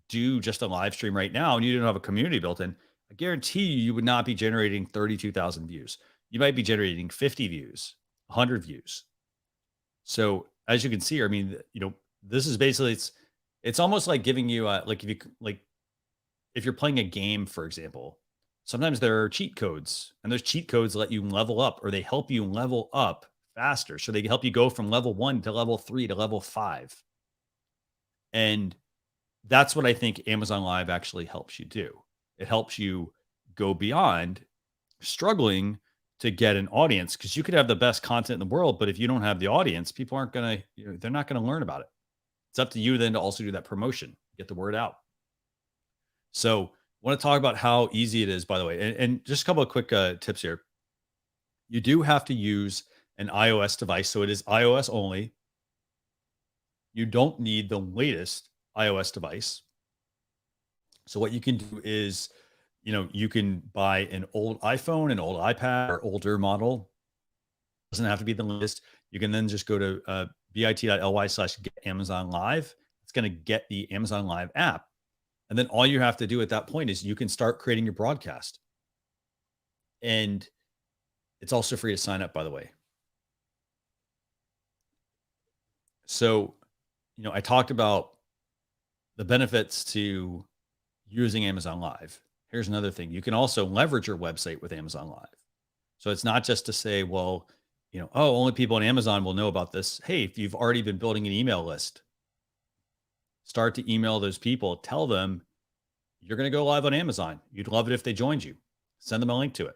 do just a live stream right now and you didn't have a community built in, I guarantee you would not be generating 32,000 views. You might be generating 50 views, 100 views. So as you can see, I mean, this is basically, it's almost like giving you if you're playing a game, for example, sometimes there are cheat codes, and those cheat codes let you level up, or they help you level up faster. So they help you go from level 1 to level 3 to level 5. And that's what I think Amazon Live actually helps you do. It helps you go beyond struggling to get an audience, because you could have the best content in the world, but if you don't have the audience, people aren't going to, they're not going to learn about it. It's up to you then to also do that promotion, get the word out. So I want to talk about how easy it is, by the way, and just a couple of quick tips here. You do have to use an iOS device. So it is iOS only. You don't need the latest iOS device. So what you can do is, you can buy an old iPhone, an old iPad, or older model. Doesn't have to be the latest. You can then just go to bit.ly/Amazon Live. It's going to get the Amazon Live app. And then all you have to do at that point is you can start creating your broadcast. And it's also free to sign up, by the way. So, I talked about the benefits to using Amazon Live. Here's another thing. You can also leverage your website with Amazon Live. So it's not just to say, well, only people on Amazon will know about this. Hey, if you've already been building an email list, start to email those people. Tell them you're going to go live on Amazon. You'd love it if they joined you. Send them a link to it.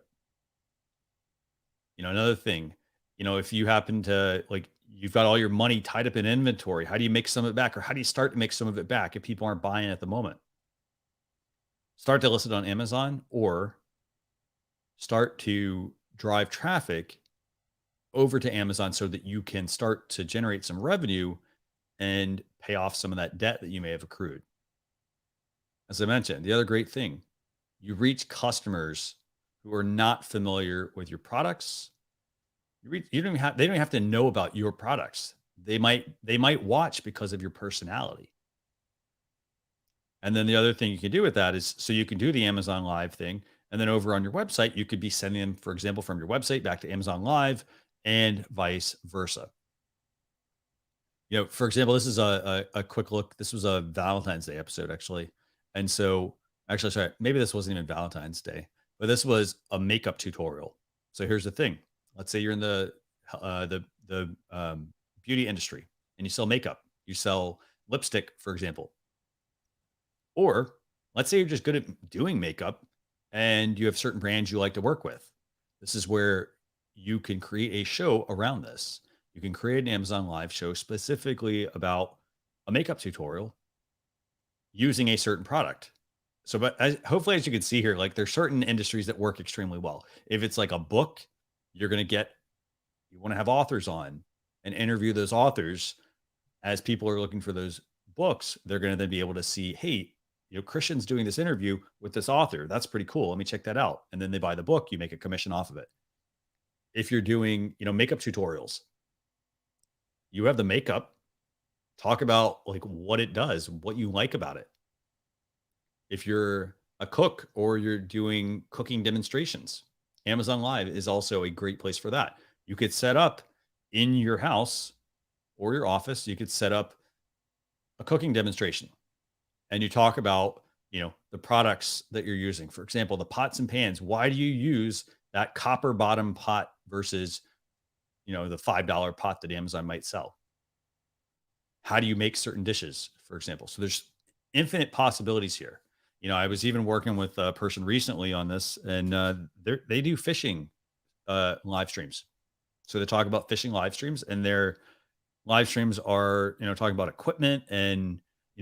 Another thing, if you happen to you've got all your money tied up in inventory, how do you make some of it back? Or how do you start to make some of it back if people aren't buying at the moment? Start to list it on Amazon, or start to drive traffic over to Amazon so that you can start to generate some revenue and pay off some of that debt that you may have accrued. As I mentioned, the other great thing, you reach customers who are not familiar with your products. They don't even have to know about your products. They might watch because of your personality. And then the other thing you can do with that is, so you can do the Amazon Live thing. And then over on your website, you could be sending them, for example, from your website back to Amazon Live and vice versa. For example, this is a quick look. This was a Valentine's Day episode, actually. And so, actually, sorry, maybe this wasn't even Valentine's Day, but this was a makeup tutorial. So here's the thing. Let's say you're in the beauty industry and you sell makeup. You sell lipstick, for example. Or let's say you're just good at doing makeup and you have certain brands you like to work with. This is where you can create a show around this. You can create an Amazon Live show specifically about a makeup tutorial using a certain product. So, but hopefully, as you can see here, like there's certain industries that work extremely well. If it's like a book, you want to have authors on and interview those authors. As people are looking for those books, they're going to then be able to see, hey, Christian's doing this interview with this author. That's pretty cool. Let me check that out. And then they buy the book, you make a commission off of it. If you're doing, makeup tutorials, you have the makeup, talk about like what it does, what you like about it. If you're a cook or you're doing cooking demonstrations, Amazon Live is also a great place for that. You could set up in your house or your office, you could set up a cooking demonstration and you talk about, the products that you're using. For example, the pots and pans. Why do you use that copper bottom pot versus, the $5 pot that Amazon might sell? How do you make certain dishes, for example? So there's infinite possibilities here. I was even working with a person recently on this, and they do fishing live streams. So they talk about fishing live streams, and their live streams are, talking about equipment and,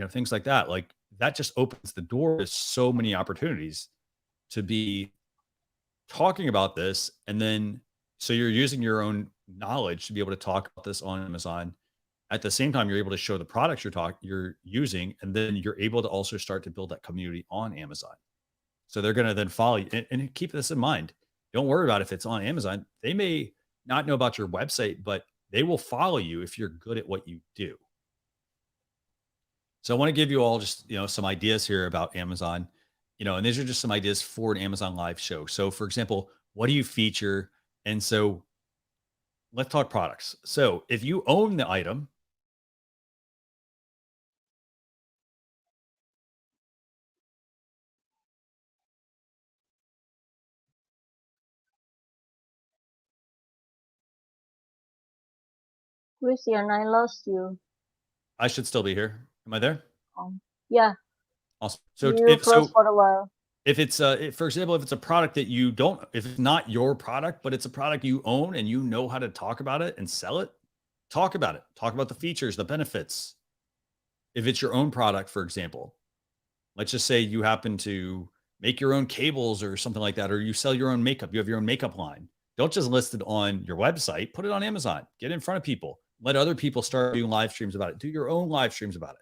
things like that. Like that just opens the door to so many opportunities to be talking about this. And then, so you're using your own knowledge to be able to talk about this on Amazon. At the same time, you're able to show the products you're using, and then you're able to also start to build that community on Amazon. So they're going to then follow you. And keep this in mind. Don't worry about if it's on Amazon. They may not know about your website, but they will follow you if you're good at what you do. So I want to give you all just, some ideas here about Amazon, and these are just some ideas for an Amazon Live show. So for example, what do you feature? And so let's talk products. So if you own the item, Christian, I lost you. I should still be here. Am I there? Yeah. Awesome. So you froze for a while. If it's for example, if it's a product that you don't, if it's not your product, but it's a product you own and you know how to talk about it and sell it, talk about it. Talk about the features, the benefits. If it's your own product, for example, let's just say you happen to make your own cables or something like that, or you sell your own makeup, you have your own makeup line. Don't just list it on your website, put it on Amazon, get it in front of people, let other people start doing live streams about it. Do your own live streams about it.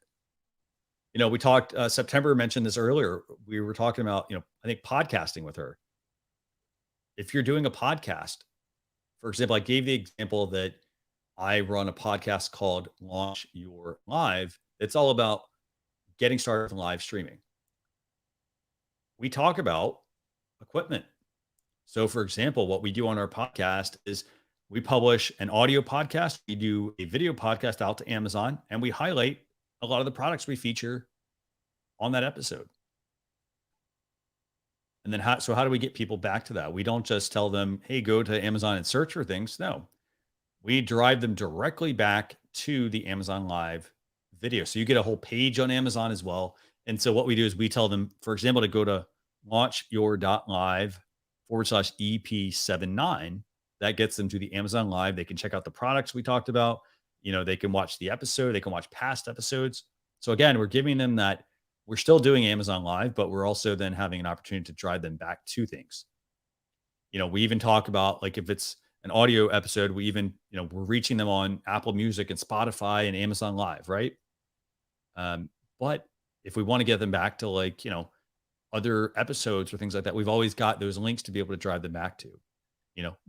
We talked, September mentioned this earlier. We were talking about, I think podcasting with her. If you're doing a podcast, for example, I gave the example that I run a podcast called Launch Your Live. It's all about getting started with live streaming. We talk about equipment. So for example, what we do on our podcast is we publish an audio podcast. We do a video podcast out to Amazon, and we highlight a lot of the products we feature on that episode. And then how do we get people back to that? We don't just tell them, hey, go to Amazon and search for things. No, we drive them directly back to the Amazon Live video. So you get a whole page on Amazon as well. And so what we do is we tell them, for example, to go to launchyour.live/EP79. That gets them to the Amazon Live. They can check out the products we talked about. They can watch the episode. They can watch past episodes. So again, we're giving them that. We're still doing Amazon Live, but we're also then having an opportunity to drive them back to things. We even talk about, like, if it's an audio episode, we even, we're reaching them on Apple Music and Spotify and Amazon Live, right? But if we want to get them back to, like, other episodes or things like that, we've always got those links to be able to drive them back to.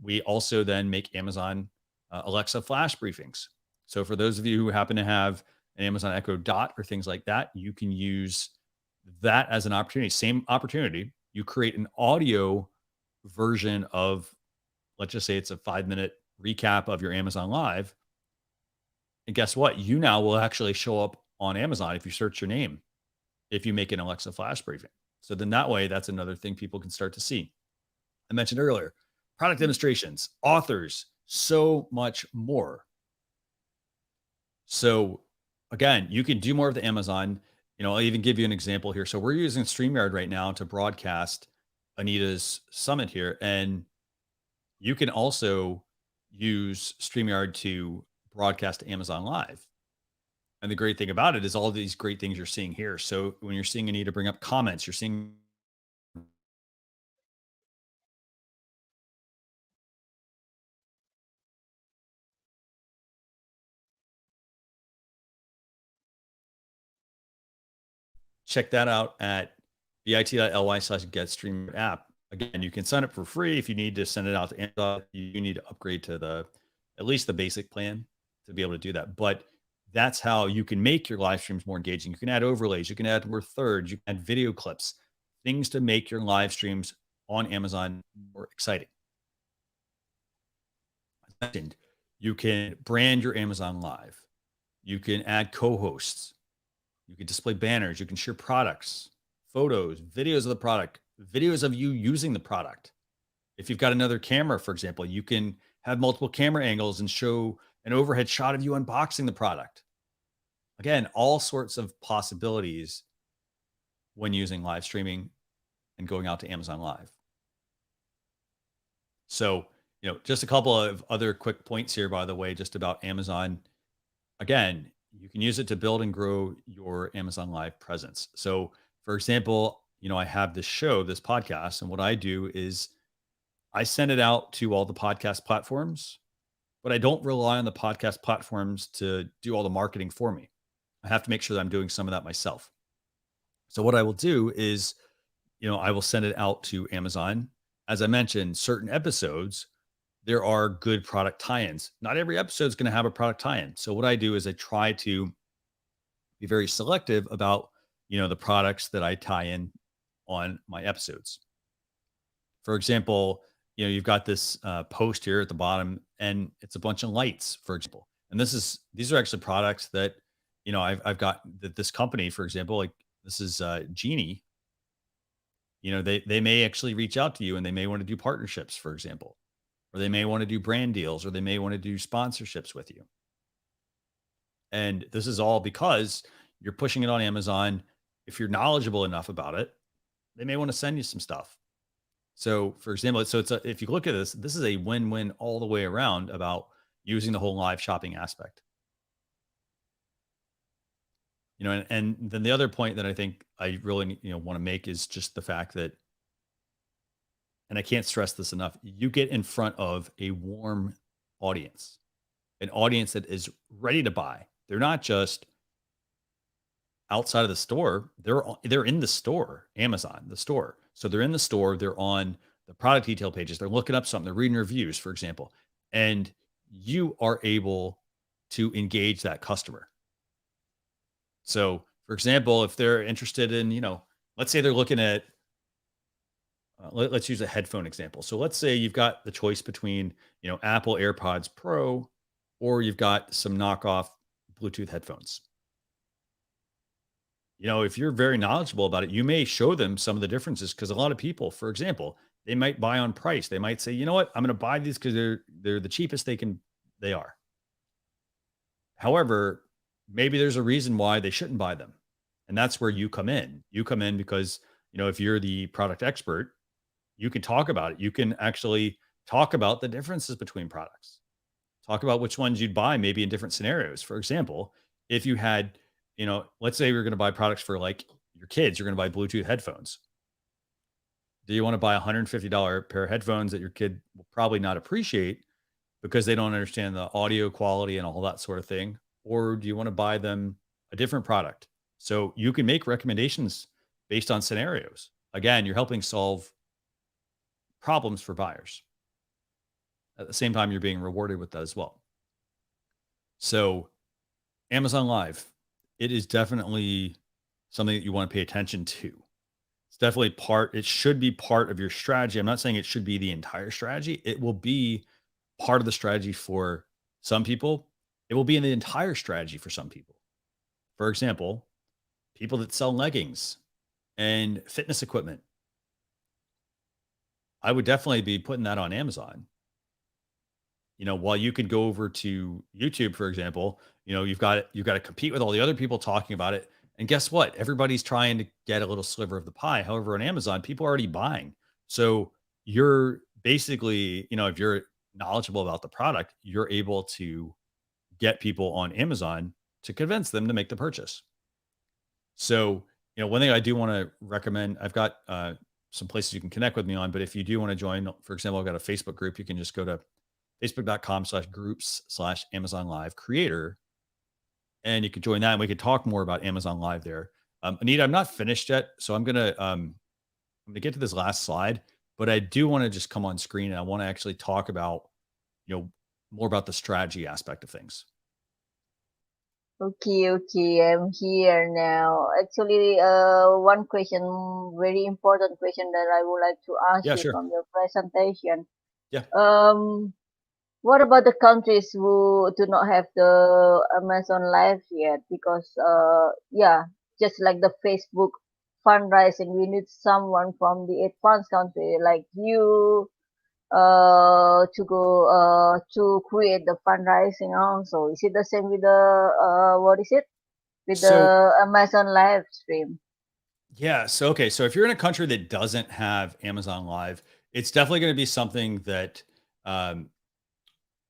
We also then make Amazon Alexa flash briefings. So for those of you who happen to have an Amazon Echo Dot or things like that, you can use that as an opportunity, same opportunity, you create an audio version of, let's just say it's a 5-minute recap of your Amazon Live. And guess what? You now will actually show up on Amazon if you search your name, if you make an Alexa flash briefing. So then that way, that's another thing people can start to see. I mentioned earlier, product demonstrations, authors, so much more. So again, you can do more of the Amazon. I'll even give you an example here. So we're using StreamYard right now to broadcast Anita's summit here. And you can also use StreamYard to broadcast Amazon Live. And the great thing about it is all these great things you're seeing here. So when you're seeing Anita bring up comments, you're seeing check that out at bit.ly/getstream app. Again, you can sign up for free. If you need to send it out to Amazon, you need to upgrade to at least the basic plan to be able to do that. But that's how you can make your live streams more engaging. You can add overlays, you can add more thirds, you can add video clips, things to make your live streams on Amazon more exciting. As mentioned, you can brand your Amazon Live. You can add co-hosts. You can display banners. You can share products, photos, videos of the product, videos of you using the product. If you've got another camera, for example, you can have multiple camera angles and show an overhead shot of you unboxing the product. Again, all sorts of possibilities when using live streaming and going out to Amazon Live. So, just a couple of other quick points here, by the way, just about Amazon. Again, you can use it to build and grow your Amazon Live presence. So, for example, I have this show, this podcast, and what I do is I send it out to all the podcast platforms, but I don't rely on the podcast platforms to do all the marketing for me. I have to make sure that I'm doing some of that myself. So what I will do is, I will send it out to Amazon. As I mentioned, certain episodes, there are good product tie-ins. Not every episode is going to have a product tie-in. So what I do is I try to be very selective about, the products that I tie in on my episodes. For example, you've got this post here at the bottom, and it's a bunch of lights, for example. And these are actually products that, I've got this company, for example, like this is Genie. They may actually reach out to you and they may want to do partnerships, for example, or they may want to do brand deals, or they may want to do sponsorships with you. And this is all because you're pushing it on Amazon. If you're knowledgeable enough about it, they may want to send you some stuff. So for example, if you look at this is a win-win all the way around about using the whole live shopping aspect. And then the other point that I think I really, want to make is just the fact that, and I can't stress this enough, you get in front of a warm audience, an audience that is ready to buy. They're not just outside of the store. They're in the store, Amazon, the store. So they're in the store, they're on the product detail pages, they're looking up something, they're reading reviews, for example, and you are able to engage that customer. So, for example, if they're interested in, let's say they're looking at, let's use a headphone example. So let's say you've got the choice between, Apple AirPods Pro, or you've got some knockoff Bluetooth headphones. If you're very knowledgeable about it, you may show them some of the differences, because a lot of people, for example, they might buy on price. They might say, you know what, I'm going to buy these because they're the cheapest they are. However, maybe there's a reason why they shouldn't buy them. And that's where you come in. You come in because, if you're the product expert, you can talk about it. You can actually talk about the differences between products. Talk about which ones you'd buy maybe in different scenarios. For example, if you had, let's say you're going to buy products for like your kids, you're going to buy Bluetooth headphones. Do you want to buy a $150 pair of headphones that your kid will probably not appreciate because they don't understand the audio quality and all that sort of thing? Or do you want to buy them a different product? So you can make recommendations based on scenarios. Again, you're helping solve problems for buyers. At the same time, you're being rewarded with that as well. So Amazon Live, it is definitely something that you want to pay attention to. It's definitely it should be part of your strategy. I'm not saying it should be the entire strategy. It will be part of the strategy for some people. It will be in the entire strategy for some people. For example, people that sell leggings and fitness equipment. I would definitely be putting that on Amazon. While you could go over to YouTube, for example, you've got to compete with all the other people talking about it. And guess what? Everybody's trying to get a little sliver of the pie. However, on Amazon, people are already buying. So you're basically, if you're knowledgeable about the product, you're able to get people on Amazon to convince them to make the purchase. So, one thing I do want to recommend, I've got some places you can connect with me on, but if you do want to join, for example, I've got a Facebook group. You can just go to facebook.com/groups/Amazon Live Creator. And you could join that and we could talk more about Amazon Live there. Anita, I'm not finished yet. So I'm going to get to this last slide, but I do want to just come on screen and I want to actually talk about, more about the strategy aspect of things. Okay, I'm here now. Actually, one question, very important question that I would like to ask you Sure. from your presentation. Yeah. What about the countries who do not have the Amazon Live yet? Because, just like the Facebook fundraising, we need someone from the advanced country like you to go to create the fundraising also. Is it the same with the the Amazon live stream? Yeah. So if you're in a country that doesn't have Amazon Live, it's definitely going to be something that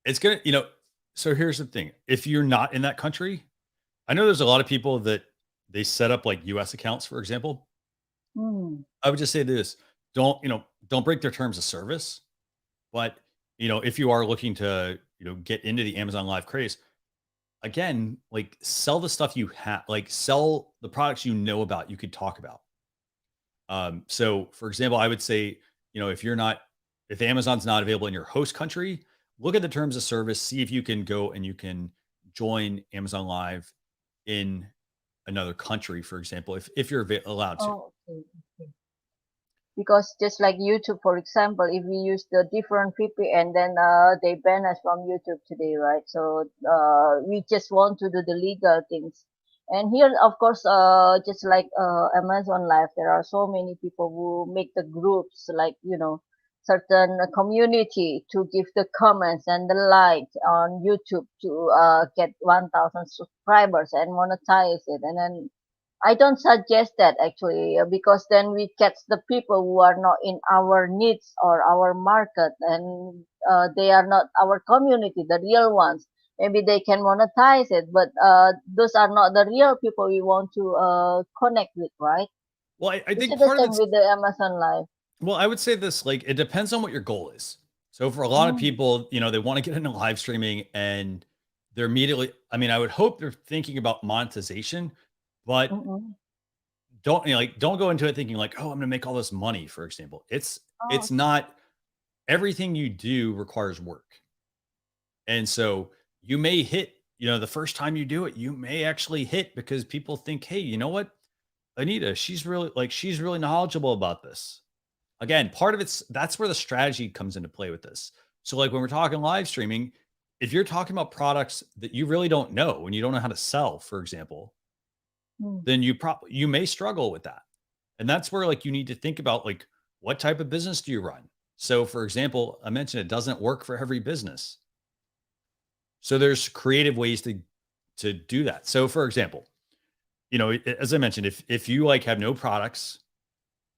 it's going to, so here's the thing. If you're not in that country, I know there's a lot of people that they set up like US accounts, for example. I would just say this, don't break their terms of service. But, if you are looking to, get into the Amazon Live craze, again, like sell the stuff you have, like sell the products about, you could talk about. So for example, I would say, if Amazon's not available in your host country, look at the terms of service, see if you can go and you can join Amazon Live in another country, for example, if you're allowed to. Oh, okay. Because just like YouTube, for example, if we use the different VPN, then they ban us from YouTube today, right? So we just want to do the legal things. And here, of course, just like Amazon Live, there are so many people who make the groups, like, certain community to give the comments and the likes on YouTube to get 1,000 subscribers and monetize it. And then I don't suggest that actually, because then we catch the people who are not in our needs or our market, and they are not our community, the real ones. Maybe they can monetize it, but those are not the real people we want to connect with, right? Well, I think it's the part of same it's, with the Amazon Live. well, I would say this, like, it depends on what your goal is. So for a lot of people, they want to get into live streaming and they're immediately, I would hope they're thinking about monetization, but don't go into it thinking like, oh, I'm going to make all this money, for example. It's not, everything you do requires work. And so you may hit, the first time you do it, you may actually hit because people think, hey, you know what? Anita, she's really knowledgeable about this. Again, part of that's where the strategy comes into play with this. So like when we're talking live streaming, if you're talking about products that you really don't know and you don't know how to sell, for example, then you may struggle with that. And that's where like you need to think about like, what type of business do you run? So for example, I mentioned it doesn't work for every business. So there's creative ways to do that. So for example, as I mentioned, if you like have no products,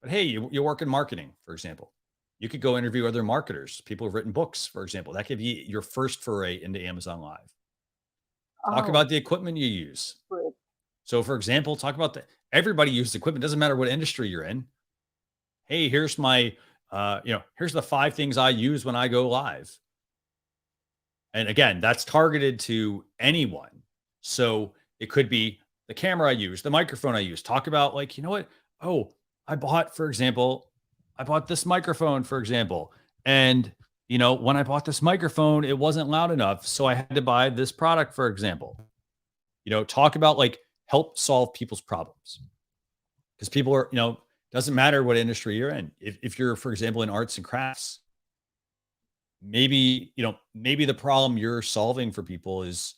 but hey, you work in marketing, for example, you could go interview other marketers, people who've written books, for example. That could be your first foray into Amazon Live. Talk about the equipment you use. Great. So for example, talk about everybody uses equipment. Doesn't matter what industry you're in. Hey, here's my, here's the 5 things I use when I go live. And again, that's targeted to anyone. So it could be the camera I use, the microphone I use. Talk about like, you know what? Oh, I bought this microphone, for example. And, when I bought this microphone, it wasn't loud enough. So I had to buy this product, for example. Talk about like help solve people's problems. because people are, doesn't matter what industry you're in. If you're, for example, in arts and crafts, maybe the problem you're solving for people is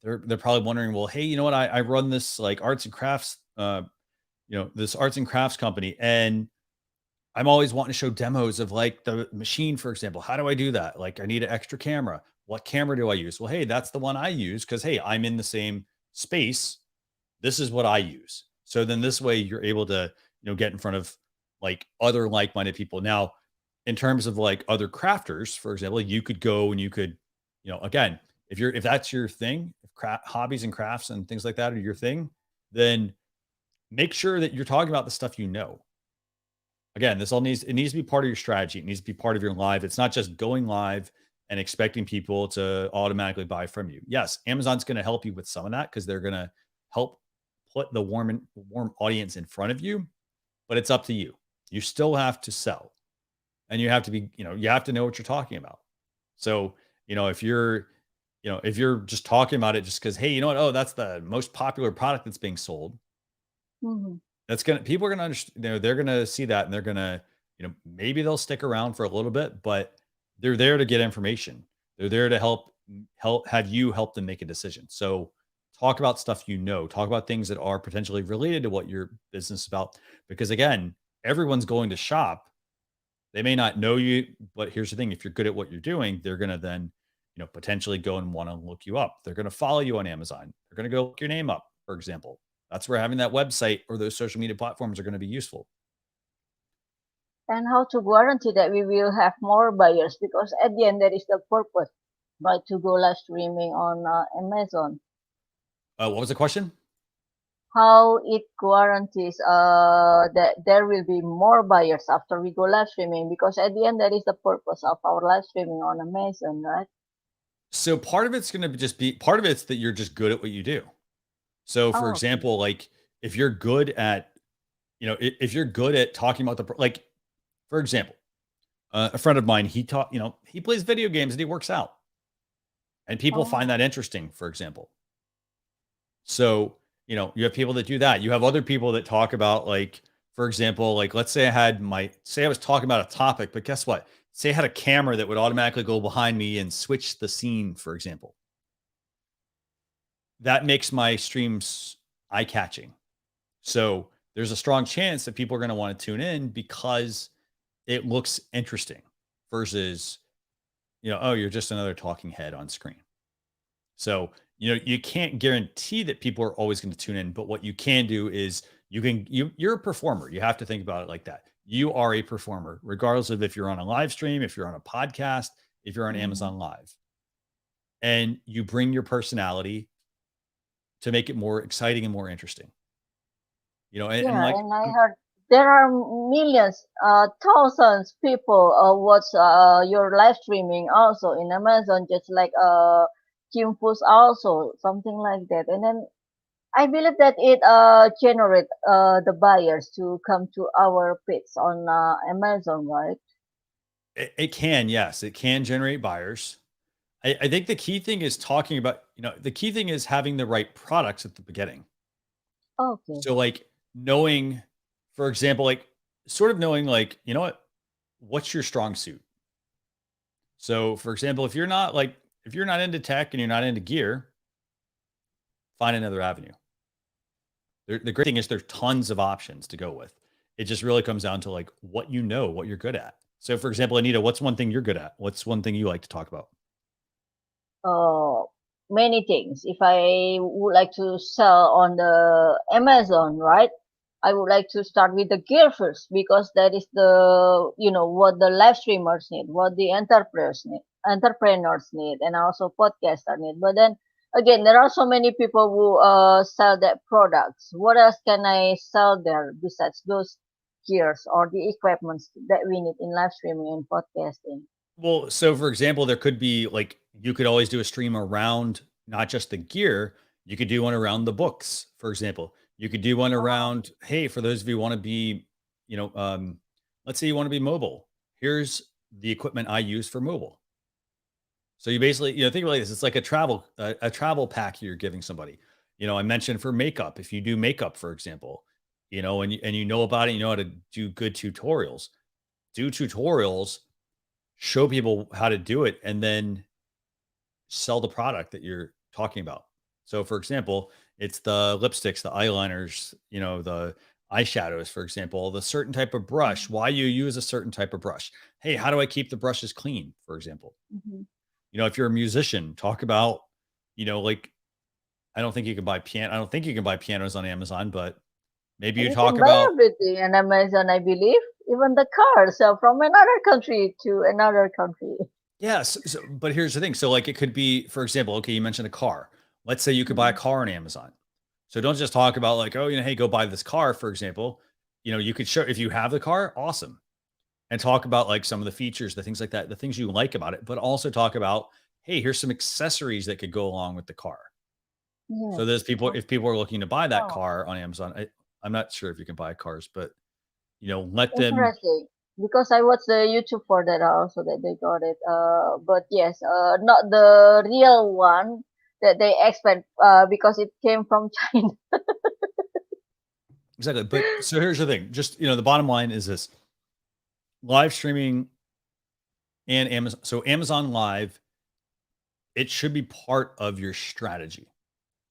they're probably wondering, well, hey, you know what? I run this like arts and crafts, this arts and crafts company, and I'm always wanting to show demos of like the machine, for example. How do I do that? Like, I need an extra camera. What camera do I use? Well, hey, that's the one I use because, hey, I'm in the same space. This is what I use. So then this way you're able to, get in front of like other like-minded people. Now, in terms of like other crafters, for example, you could go and you could, again, if that's your thing, if hobbies and crafts and things like that are your thing, then make sure that you're talking about the stuff Again, this all needs to be part of your strategy. It needs to be part of your live. It's not just going live and expecting people to automatically buy from you. Yes, Amazon's going to help you with some of that because they're going to help put the warm audience in front of you, but it's up to you. You still have to sell, and you have to be, you have to know what you're talking about. So, if you're just talking about it just because, hey, you know what? Oh, that's the most popular product that's being sold. Mm-hmm. People are going to understand, they're going to see that, and they're going to, maybe they'll stick around for a little bit, but they're there to get information. They're there to help have you help them make a decision. So talk about stuff, talk about things that are potentially related to what your business is about, because again, everyone's going to shop. They may not know you, but here's the thing. If you're good at what you're doing, they're going to then, potentially go and want to look you up. They're going to follow you on Amazon. They're going to go look your name up, for example. That's where having that website or those social media platforms are going to be useful. And how to guarantee that we will have more buyers? Because at the end, that is the purpose, right? To go live streaming on Amazon. What was the question? How it guarantees that there will be more buyers after we go live streaming? Because at the end, that is the purpose of our live streaming on Amazon, right? So part of it's going to part of it's that you're just good at what you do. So for example, like if you're good at, if you're good at talking about for example, a friend of mine, he plays video games and he works out, and people find that interesting, for example. So, you have people that do that. You have other people that talk about, like, for example, like, let's say I was talking about a topic, but guess what? Say I had a camera that would automatically go behind me and switch the scene, for example. That makes my streams eye-catching. So there's a strong chance that people are going to want to tune in because it looks interesting versus, oh, you're just another talking head on screen. So, you can't guarantee that people are always going to tune in, but what you can do is you're a performer. You have to think about it like that. You are a performer, regardless of if you're on a live stream, if you're on a podcast, if you're on Amazon Live, and you bring your personality to make it more exciting and more interesting. And I heard there are millions, thousands people watch your live streaming also in Amazon, just like Gibbons also, something like that. And then I believe that it generate the buyers to come to our page on Amazon, right? It can, yes, it can generate buyers. I think the key thing is talking about, the key thing is having the right products at the beginning. Okay. So like knowing, for example, like sort of knowing like, what's your strong suit? So for example, if you're not into tech and you're not into gear, find another avenue. The great thing is there's tons of options to go with. It just really comes down to like what what you're good at. So for example, Anita, what's one thing you're good at? What's one thing you like to talk about? Many things. If I would like to sell on the Amazon, right? I would like to start with the gear first, because that is the, what the live streamers need, what the entrepreneurs need, and also podcasters need. But then again, there are so many people who sell that products. What else can I sell there besides those gears or the equipments that we need in live streaming and podcasting? Well, so for example, there could be like, you could always do a stream around not just the gear. You could do one around the books, for example. You could do one around, hey, for those of you who want to be, let's say you want to be mobile. Here's the equipment I use for mobile. So you basically, think about this. It's like a travel pack you're giving somebody. I mentioned for makeup, if you do makeup, for example, you know, and you know about it, you know how to do good tutorials. Do tutorials, show people how to do it, and then sell the product that you're talking about. So, for example, it's the lipsticks, the eyeliners, you know, the eyeshadows, for example, the certain type of brush, why you use a certain type of brush. Hey, how do I keep the brushes clean, for example? Mhm. You know, if you're a musician, talk about, you know, like, I don't think you can buy pianos on Amazon, but maybe you You talk can buy about, everything on Amazon, I believe. Even the cars from another country to another country. yes. So, but here's the thing. So, like, it could be, for example, okay, you mentioned a car. Let's say you could buy a Mhm. car on Amazon. So don't just talk about like, oh, you know, hey, go buy this car, for example. You know, you could show if you have the car, awesome. And talk about like some of the features, the things like that, the things you like about it, but also talk about, hey, here's some accessories that could go along with the car. So Yes. there's people, if people are looking to buy that Oh, car on Amazon, I'm not sure if you can buy cars, but you know, let them interesting. Because I watched the YouTube for that also that they got it. But yes, not the real one that they expect. Because it came from China. exactly. But so here's the thing. Just, you know, the bottom line is this: live streaming and Amazon. So Amazon Live, it should be part of your strategy.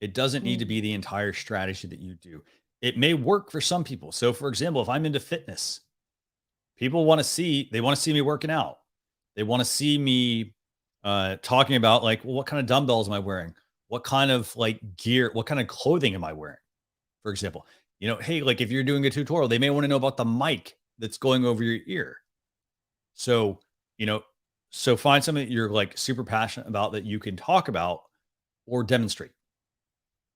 It doesn't need to Mm. be the entire strategy that you do. It may work for some people. So for example, if I'm into fitness, people they want to see me working out. They want to see me talking about like, well, what kind of dumbbells am I wearing? What kind of like gear, what kind of clothing am I wearing? For example, you know, hey, like if you're doing a tutorial, they may want to know about the mic that's going over your ear. So, you know, so find something that you're like super passionate about that you can talk about or demonstrate.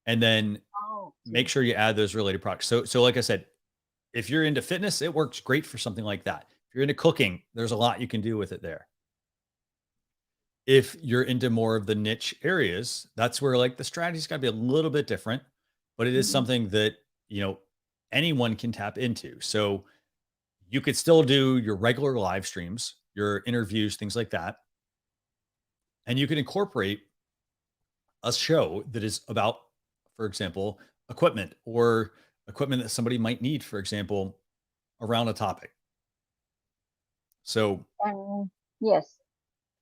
And then Oh, make sure you add those related products. So like I said, if you're into fitness, it works great for something like that. If you're into cooking, there's a lot you can do with it there. If you're into more of the niche areas, that's where like the strategy's got to be a little bit different, but it is mhm. something that, you know, anyone can tap into. So you could still do your regular live streams, your interviews, things like that. And you can incorporate a show that is about, for example, equipment or equipment that somebody might need, for example, around a topic. So, And yes,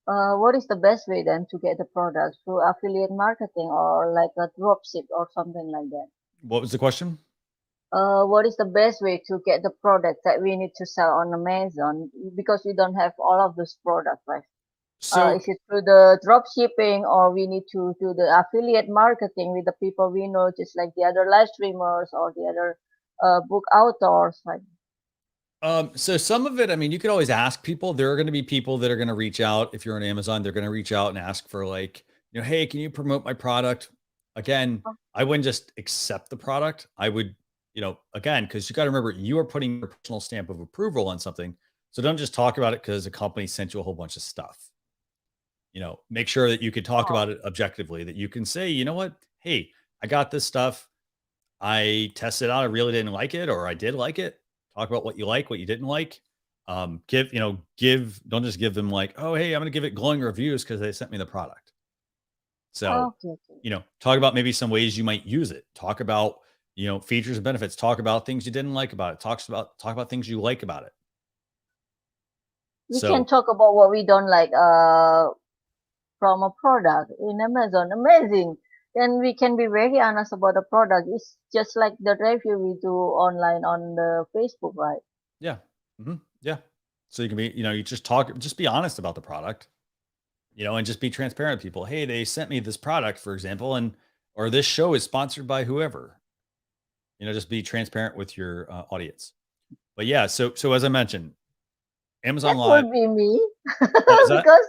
what is the best way then to get the product through affiliate marketing or like a dropship or something like that? what was the question? What is the best way to get the product that we need to sell on Amazon because we don't have all of those products, right? So, Is it through the drop shipping or we need to do the affiliate marketing with the people we know, just like the other live streamers or the other book authors? Like, so some of it, I mean, you could always ask people. There are going to be people that are going to reach out. If you're on Amazon, they're going to reach out and ask for like, you know, hey, can you promote my product? Again, oh, I wouldn't just accept the product. I would, you know, again, because you got to remember you are putting your personal stamp of approval on something. So don't just talk about it because a company sent you a whole bunch of stuff. You know, make sure that you can talk oh, about it objectively, that you can say, you know what, hey, I got this stuff. I tested it out. I really didn't like it, or I did like it. Talk about what you like, what you didn't like. Don't just give them like, oh, hey, I'm going to give it glowing reviews because they sent me the product. So, okay, okay. you know, talk about maybe some ways you might use it. Talk about, you know, features and benefits. Talk about things you didn't like about it. Talk about things you like about it. We can So, talk about what we don't like from a product in Amazon. Amazing. Then we can be very honest about the product. It's just like the review we do online on the Facebook, right? yeah. Yeah. So you can be, you know, just be honest about the product, you know, and just be transparent with people. Hey, they sent me this product, for example, or this show is sponsored by whoever. You know, just be transparent with your audience. But yeah, so as I mentioned, Amazon That Live. would be me. What was that? Because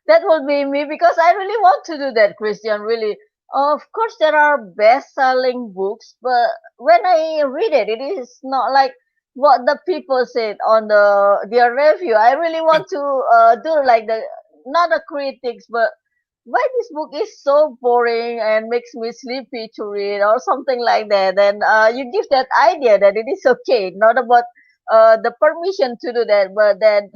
that would be me because I really want to do that, Christian. Really, of course, there are best-selling books, but when I read it, it is not like what the people said on their review. I really Yeah. want to do like the not the critics, but why this book is so boring and makes me sleepy to read or something like that. Then you give that idea that it is okay, not about the permission to do that, but then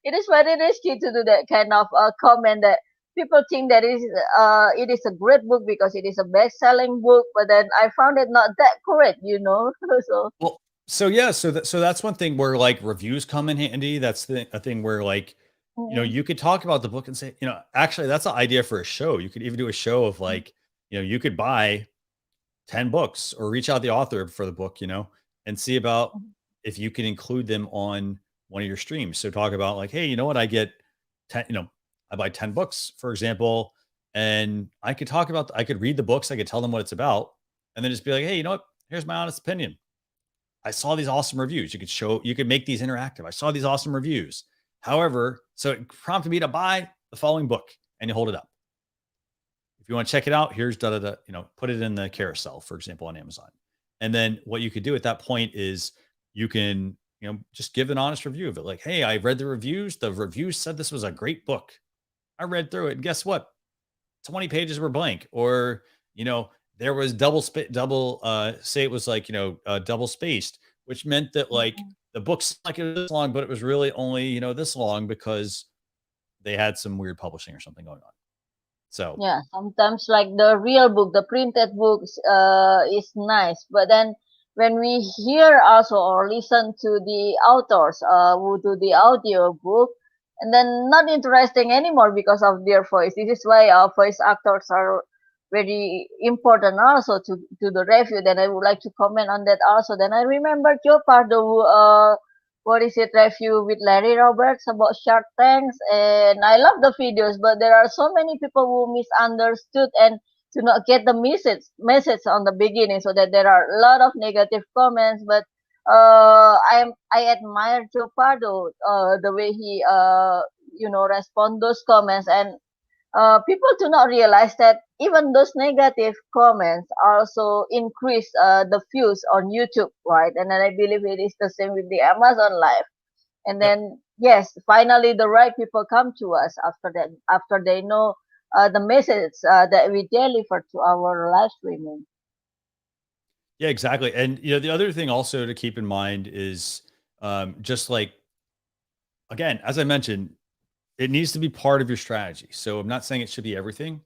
it is very risky to do that kind of comment that people think that it is a great book because it is a best-selling book, but then I found it not that correct, you know. So Well, so yeah, so that's one thing where like reviews come in handy. That's a thing where like, you know, mm, you could talk about the book and say, you know, actually that's an idea for a show. You could even do a show of like, you know, you could buy 10 books or reach out to the author for the book, you know, and see about if you can include them on one of your streams. So talk about like, hey, you know what, I get 10, you know, I buy 10 books, for example, and I could talk about, I could read the books, I could tell them what it's about, and then just be like, hey, you know what, here's my honest opinion. I saw these awesome reviews. You could make these interactive. I saw these awesome reviews. However, so it prompted me to buy the following book, and you hold it up. If you want to check it out, here's da da da, you know, put it in the carousel, for example, on Amazon. And then what you could do at that point is you can, you know, just give an honest review of it. Like, hey, I read the reviews. The reviews said this was a great book. I read through it. And guess what? 20 pages were blank. Or, you know, there was say it was like, you know, double spaced, which meant that like the book's like it was this long, but it was really only, you know, this long because they had some weird publishing or something going on. So yeah, sometimes like the real book, the printed books, is nice, but then when we hear also or listen to the authors, who do the audio book, and then not interesting anymore because of their voice. This is why our voice actors are very important also to the review. Then I would like to comment on that also. Then I remember Joe Pardo, who, what is it, review with Larry Roberts about Shark Tanks, and I love the videos, but there are so many people who misunderstood and to not get the message on the beginning, so that there are a lot of negative comments. But I admire Joe Pardo, the way he respond those comments, and people do not realize that even those negative comments also increase the views on YouTube, right? And then I believe it is the same with the Amazon Live. And yep. then yes, finally the right people come to us after that, after they know the message that we deliver to our live streaming. Yeah, exactly. And you know, the other thing also to keep in mind is just like again, as I mentioned, it needs to be part of your strategy. So I'm not saying it should be everything,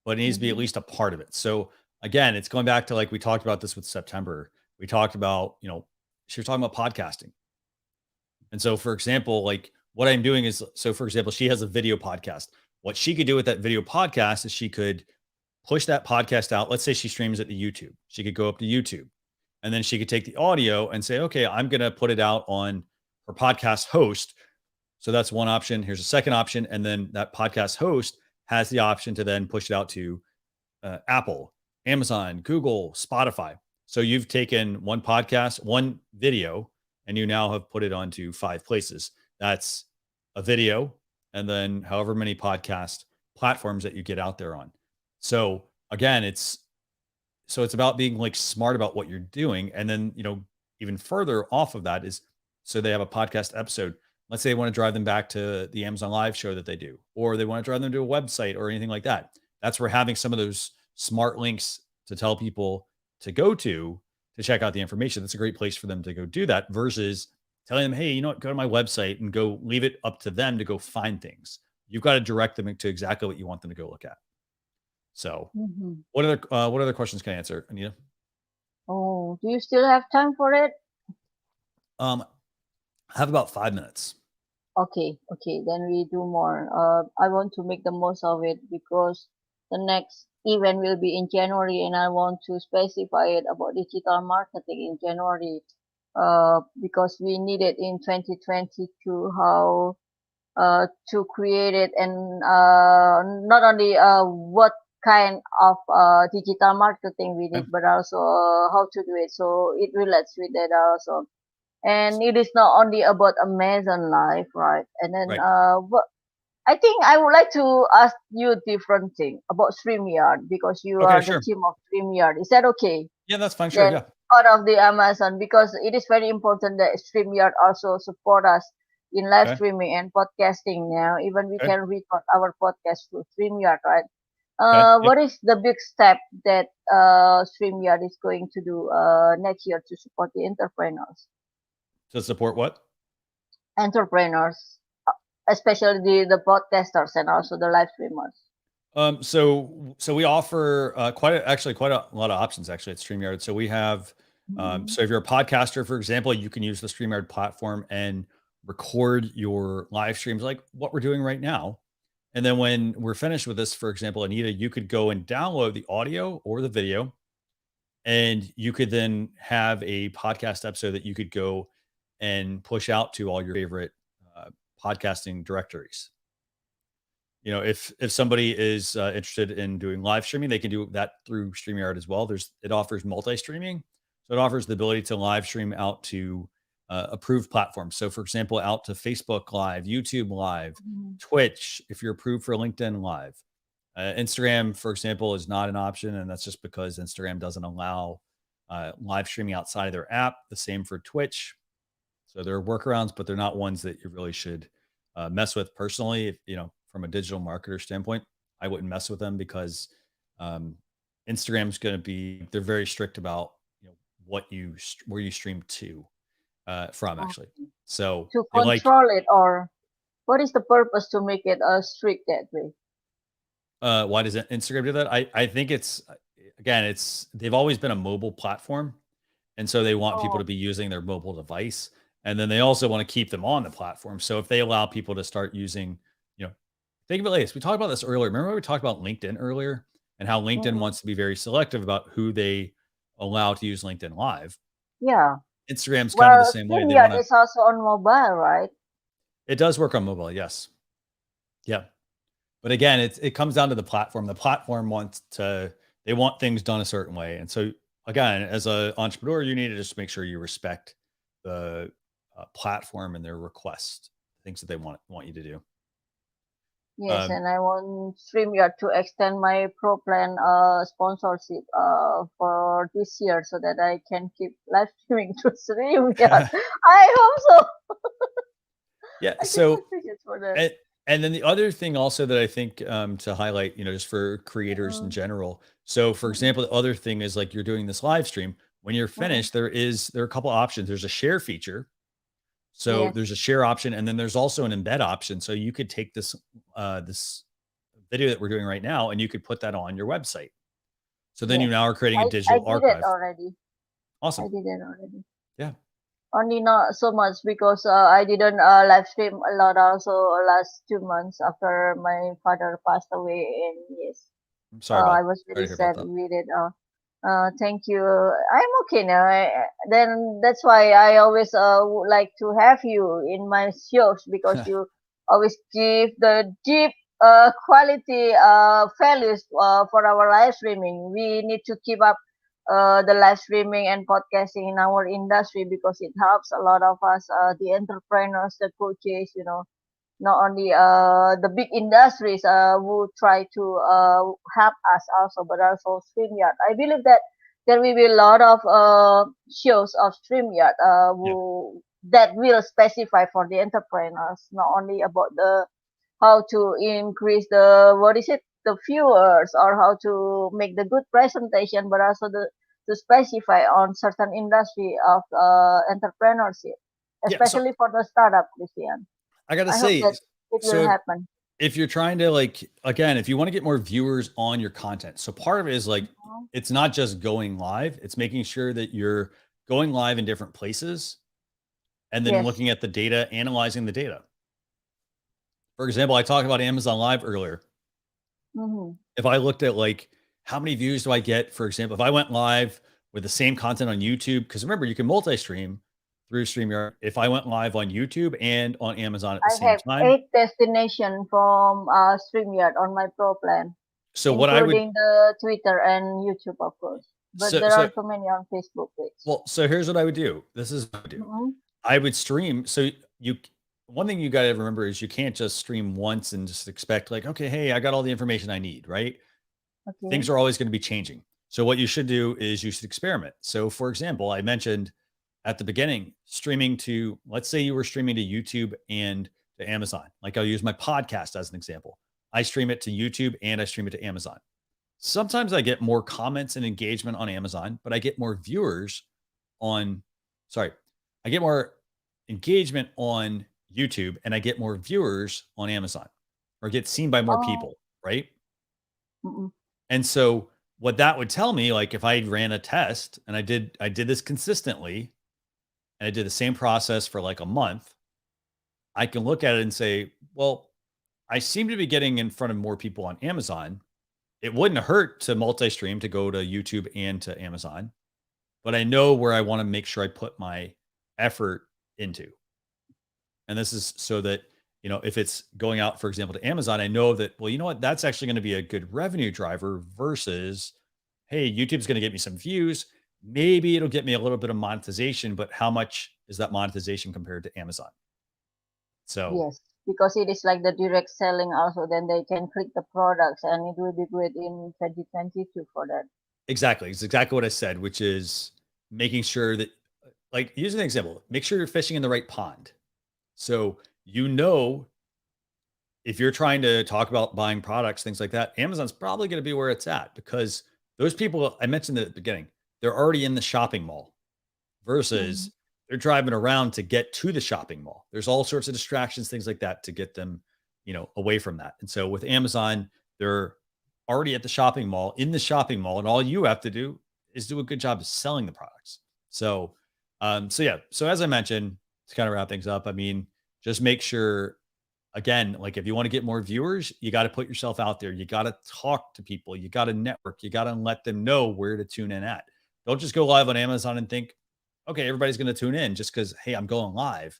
but it needs to be at Mm-hmm. least a part of it. So again, it's going back to like we talked about this with September. We talked about, you know, she was talking about podcasting. And so, for example, like what I'm doing is, so for example, she has a video podcast. What she could do with that video podcast is she could push that podcast out. Let's say she streams it to YouTube. She could go up to YouTube and then she could take the audio and say, okay, I'm going to put it out on her podcast host. So that's one option. Here's a second option. And then that podcast host has the option to then push it out to Apple, Amazon, Google, Spotify. So you've taken one podcast, one video, and you now have put it onto 5 places. That's a video, and then however many podcast platforms that you get out there on. So again, it's about being like smart about what you're doing. And then, you know, even further off of that is, so they have a podcast episode. Let's say they want to drive them back to the Amazon Live show that they do, or they want to drive them to a website or anything like that. That's where having some of those smart links to tell people to go to check out the information. That's a great place for them to go do that versus telling them, hey, you know what, go to my website and go leave it up to them to go find things. You've got to direct them to exactly what you want them to go look at. So Mm-hmm. what other questions can I answer, Anita? Oh, do you still have time for it? I have about 5 minutes. Okay, then we do more. I want to make the most of it because the next event will be in January, and I want to specify it about digital marketing in January. Because we need it in 2022, how to create it, and not only what kind of digital marketing we need, Okay. but also how to do it. So it relates with that also. And it is not only about Amazon Live, right? And then Right. I think I would like to ask you a different thing about StreamYard, because you Okay, are the sure. team of StreamYard. Is that okay? Yeah, that's fine. Sure. Then Yeah. out of the Amazon, because it is very important that StreamYard also support us in live Okay. streaming and podcasting now. Even we Okay. can record our podcast through StreamYard, right? Okay. Yeah. What is the big step that StreamYard is going to do next year to support the entrepreneurs? To support what? Entrepreneurs. especially the podcasters and also the live streamers? So we offer quite a lot of options actually at StreamYard. So we have so if you're a podcaster, for example, you can use the StreamYard platform and record your live streams like what we're doing right now. And then when we're finished with this, for example, Anita, you could go and download the audio or the video, and you could then have a podcast episode that you could go and push out to all your favorite podcasting directories. You know, if somebody is interested in doing live streaming, they can do that through StreamYard as well. It offers multi-streaming, so it offers the ability to live stream out to approved platforms. So, for example, out to Facebook Live, YouTube Live, Twitch, if you're approved for LinkedIn Live. Instagram, for example, is not an option, and that's just because Instagram doesn't allow live streaming outside of their app. The same for Twitch. So there are workarounds, but they're not ones that you really should mess with personally. If, you know, from a digital marketer standpoint, I wouldn't mess with them because Instagram's going to be, they're very strict about, you know, where you stream to from actually. So to control it, or what is the purpose to make it strict that way? Why does Instagram do that? I think they've always been a mobile platform. And so they want people to be using their mobile device. And then they also want to keep them on the platform. So if they allow people to start using, you know, think of it like this. We talked about this earlier. Remember we talked about LinkedIn earlier and how LinkedIn wants to be very selective about who they allow to use LinkedIn Live. Yeah. Instagram's kind of the same way. Yeah, it's also on mobile, right? It does work on mobile, yes. Yeah. But again, it comes down to the platform. The platform they want things done a certain way. And so again, as an entrepreneur, you need to just make sure you respect the platform and their request, things that they want you to do. Yes, and I want StreamYard to extend my pro plan sponsorship for this year so that I can keep live streaming to StreamYard. I hope so. Yeah. So, and then the other thing also that I think to highlight, you know, just for creators in general. So, for example, the other thing is like you're doing this live stream. When you're finished, there are a couple options. There's a share feature. So there's a share option, and then there's also an embed option. So you could take this this video that we're doing right now, and you could put that on your website. So then you now are creating a digital archive. I did it already. Awesome. I did it already. Yeah. Only not so much because I didn't live stream a lot also last 2 months after my father passed away. And yes, I'm sorry. I was very sad with it. Thank you. I'm okay now. Then that's why I always would like to have you in my shows because you always give the deep quality values for our live streaming. We need to keep up the live streaming and podcasting in our industry because it helps a lot of us, the entrepreneurs, the coaches, you know, not only the big industries who try to help us also, but also StreamYard. I believe that there will be a lot of shows of StreamYard that will specify for the entrepreneurs, not only about the how to increase the viewers or how to make the good presentation, but also to specify on certain industry of entrepreneurship, especially for the startup, Christian. I gotta say, it will happen. If you're trying to if you want to get more viewers on your content, so part of it is it's not just going live, it's making sure that you're going live in different places and then looking at the data, analyzing the data. For example, I talked about Amazon Live earlier. If I looked at how many views do I get, for example, if I went live with the same content on YouTube, because remember, you can multi-stream through StreamYard. If I went live on YouTube and on Amazon at the same time. I have 8 destinations from StreamYard on my pro plan. So including the Twitter and YouTube, of course. But there are so many on Facebook page. Well, so here's what I would do. This is what I would do. I would stream. So one thing you got to remember is you can't just stream once and just expect okay, hey, I got all the information I need, right? Okay. Things are always going to be changing. So what you should do is you should experiment. So for example, I mentioned at the beginning, streaming to, let's say you were streaming to YouTube and to Amazon. I'll use my podcast as an example. I stream it to YouTube and I stream it to Amazon. Sometimes I get more comments and engagement on Amazon, but I get more viewers I get more engagement on YouTube and I get more viewers on Amazon or get seen by more people, right? And so what that would tell me, like if I ran a test and I did this consistently and I did the same process for like a month, I can look at it and say, well, I seem to be getting in front of more people on Amazon. It wouldn't hurt to multi-stream, to go to YouTube and to Amazon, but I know where I want to make sure I put my effort into. And this is so that, you know, if it's going out, for example, to Amazon, I know that, well, you know what, that's actually going to be a good revenue driver versus, hey, YouTube's going to get me some views. Maybe it'll get me a little bit of monetization, but how much is that monetization compared to Amazon? So Yes, because it is like the direct selling also, then they can click the products and it will be great in 2022 for that. exactly. It's exactly what I said, which is making sure that, like, use an example, make sure you're fishing in the right pond. So, you know, if you're trying to talk about buying products, things like that, Amazon's probably going to be where it's at because those people I mentioned at the beginning, they're already in the shopping mall versus they're driving around to get to the shopping mall. There's all sorts of distractions, things like that to get them, you know, away from that. And so with Amazon, they're already at the shopping mall, in the shopping mall, and all you have to do is do a good job of selling the products. So, yeah. So as I mentioned, to kind of wrap things up, I mean, just make sure, again, like if you want to get more viewers, you got to put yourself out there. You got to talk to people. You got to network. You got to let them know where to tune in at. Don't just go live on Amazon and think, okay, everybody's going to tune in just because, hey, I'm going live.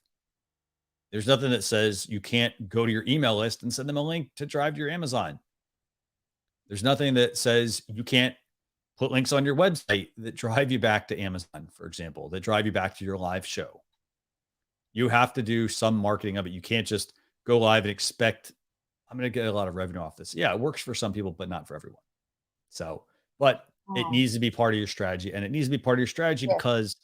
There's nothing that says you can't go to your email list and send them a link to drive to your Amazon. There's nothing that says you can't put links on your website that drive you back to Amazon, for example, that drive you back to your live show. You have to do some marketing of it. You can't just go live and expect, I'm going to get a lot of revenue off this. Yeah, it works for some people, but not for everyone. So, but it needs to be part of your strategy. And it needs to be part of your strategy because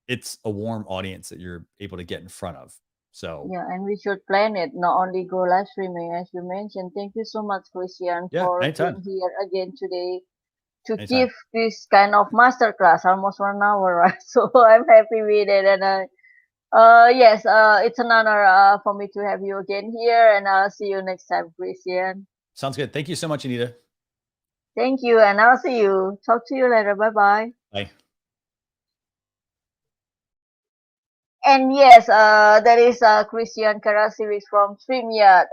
it's a warm audience that you're able to get in front of. So yeah, and we should plan it, not only go live streaming as you mentioned. Thank you so much, Christian, for anytime. being here again today to Anytime. give this kind of masterclass, almost 1 hour, right? So I'm happy with it, and yes, it's an honor for me to have you again here, and I'll see you next time, Christian. Sounds good. Thank you so much, Anita. Thank you, and I'll see you. Talk to you later. Bye-bye. Bye. And yes, there is Christian Karasiewicz from StreamYard.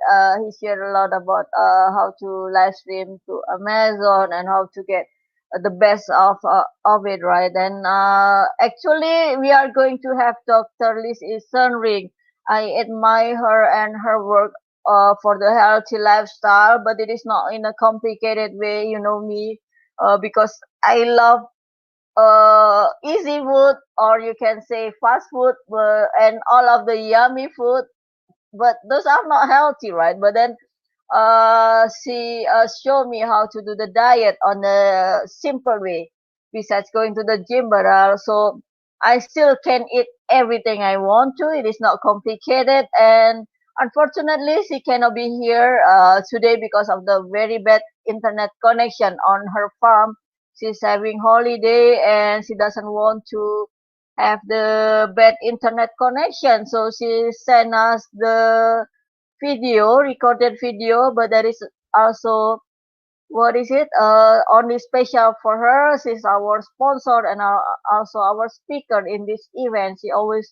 He shared a lot about how to live stream to Amazon and how to get the best of it, right? And actually, we are going to have Dr. Liz Isenring. I admire her and her work for the healthy lifestyle, but it is not in a complicated way, you know me, because I love easy food, or you can say fast food, and all of the yummy food, but those are not healthy, right? But then she showed me how to do the diet on a simple way, besides going to the gym, but also I still can eat everything I want to. It is not complicated, and unfortunately she cannot be here today because of the very bad internet connection on her farm. She's having holiday and she doesn't want to have the bad internet connection, so she sent us the recorded video, but there is also, what is it, only special for her. She's our sponsor and also our speaker in this event. She always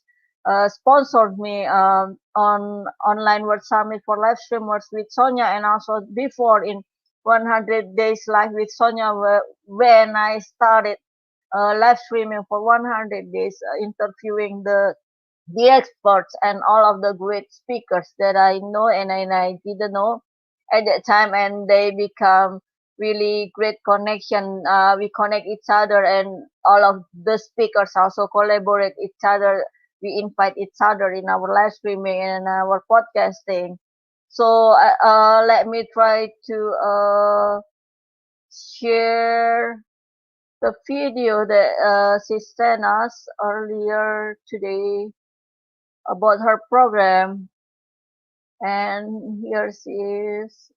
sponsored me on Online World Summit for live streamers with Sonia, and also before in 100 Days Live with Sonia, when I started live streaming for 100 days, interviewing the experts and all of the great speakers that I know and I didn't know at that time, and they become really great connection. We connect each other, and all of the speakers also collaborate each other. We invite each other in our live streaming and our podcasting. So let me try to share the video that she sent us earlier today about her program, and here she is.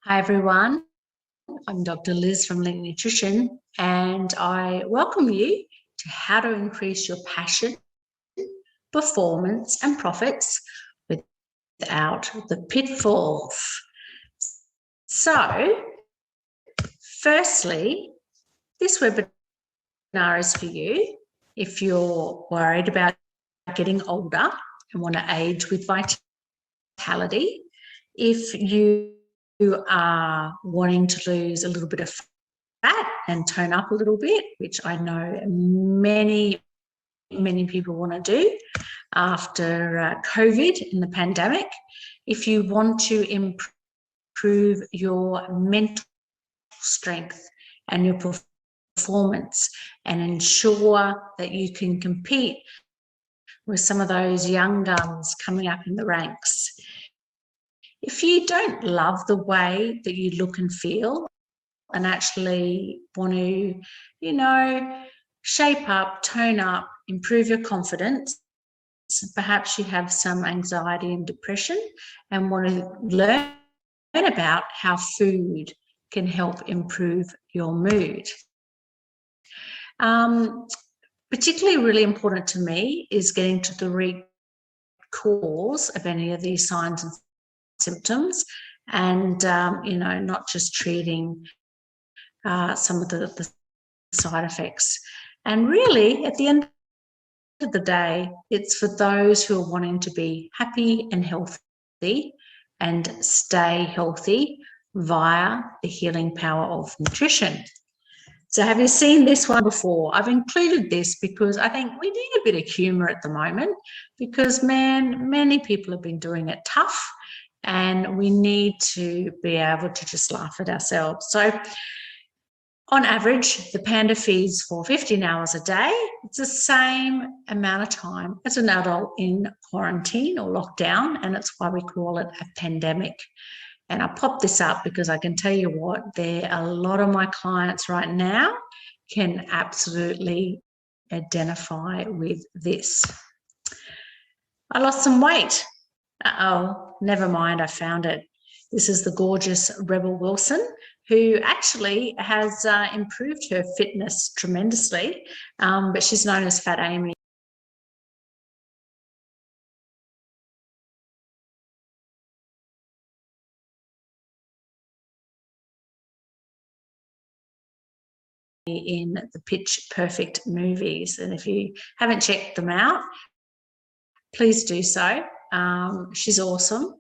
Hi everyone, I'm Dr. Liz from Lindy Nutrition, and I welcome you to how to increase your passion, performance, and profits without the pitfalls. So, firstly, this webinar is for you if you're worried about getting older and want to age with vitality. If you are wanting to lose a little bit of fat and tone up a little bit, which I know many people want to do after COVID in the pandemic. If you want to improve your mental strength and your performance and ensure that you can compete with some of those young guns coming up in the ranks. If you don't love the way that you look and feel and actually want to, shape up, tone up, improve your confidence, perhaps you have some anxiety and depression and want to learn about how food can help improve your mood. Particularly really important to me is getting to the root cause of any of these signs and symptoms and, not just treating some of the side effects. And really, at the end of the day, it's for those who are wanting to be happy and healthy and stay healthy via the healing power of nutrition. So have you seen this one before? I've included this because I think we need a bit of humour at the moment because, many people have been doing it tough and we need to be able to just laugh at ourselves. So on average, the panda feeds for 15 hours a day. It's the same amount of time as an adult in quarantine or lockdown, and it's why we call it a pandemic. And I pop this up because I can tell you what, a lot of my clients right now can absolutely identify with this. I lost some weight. Uh-oh, never mind, I found it. This is the gorgeous Rebel Wilson, who actually has improved her fitness tremendously, but she's known as Fat Amy. In the Pitch Perfect movies. And if you haven't checked them out, please do so. She's awesome.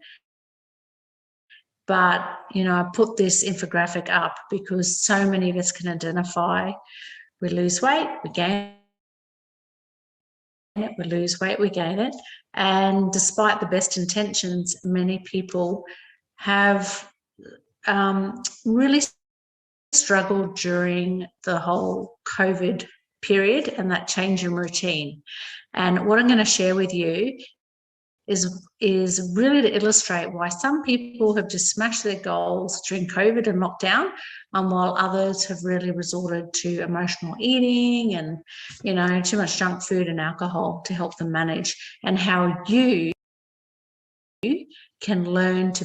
But, I put this infographic up because so many of us can identify. We lose weight, we gain it, we lose weight, we gain it. And despite the best intentions, many people have really struggled during the whole COVID period and that change in routine. And what I'm going to share with you is really to illustrate why some people have just smashed their goals during COVID and lockdown, while others have really resorted to emotional eating and, too much junk food and alcohol to help them manage, and how you can learn to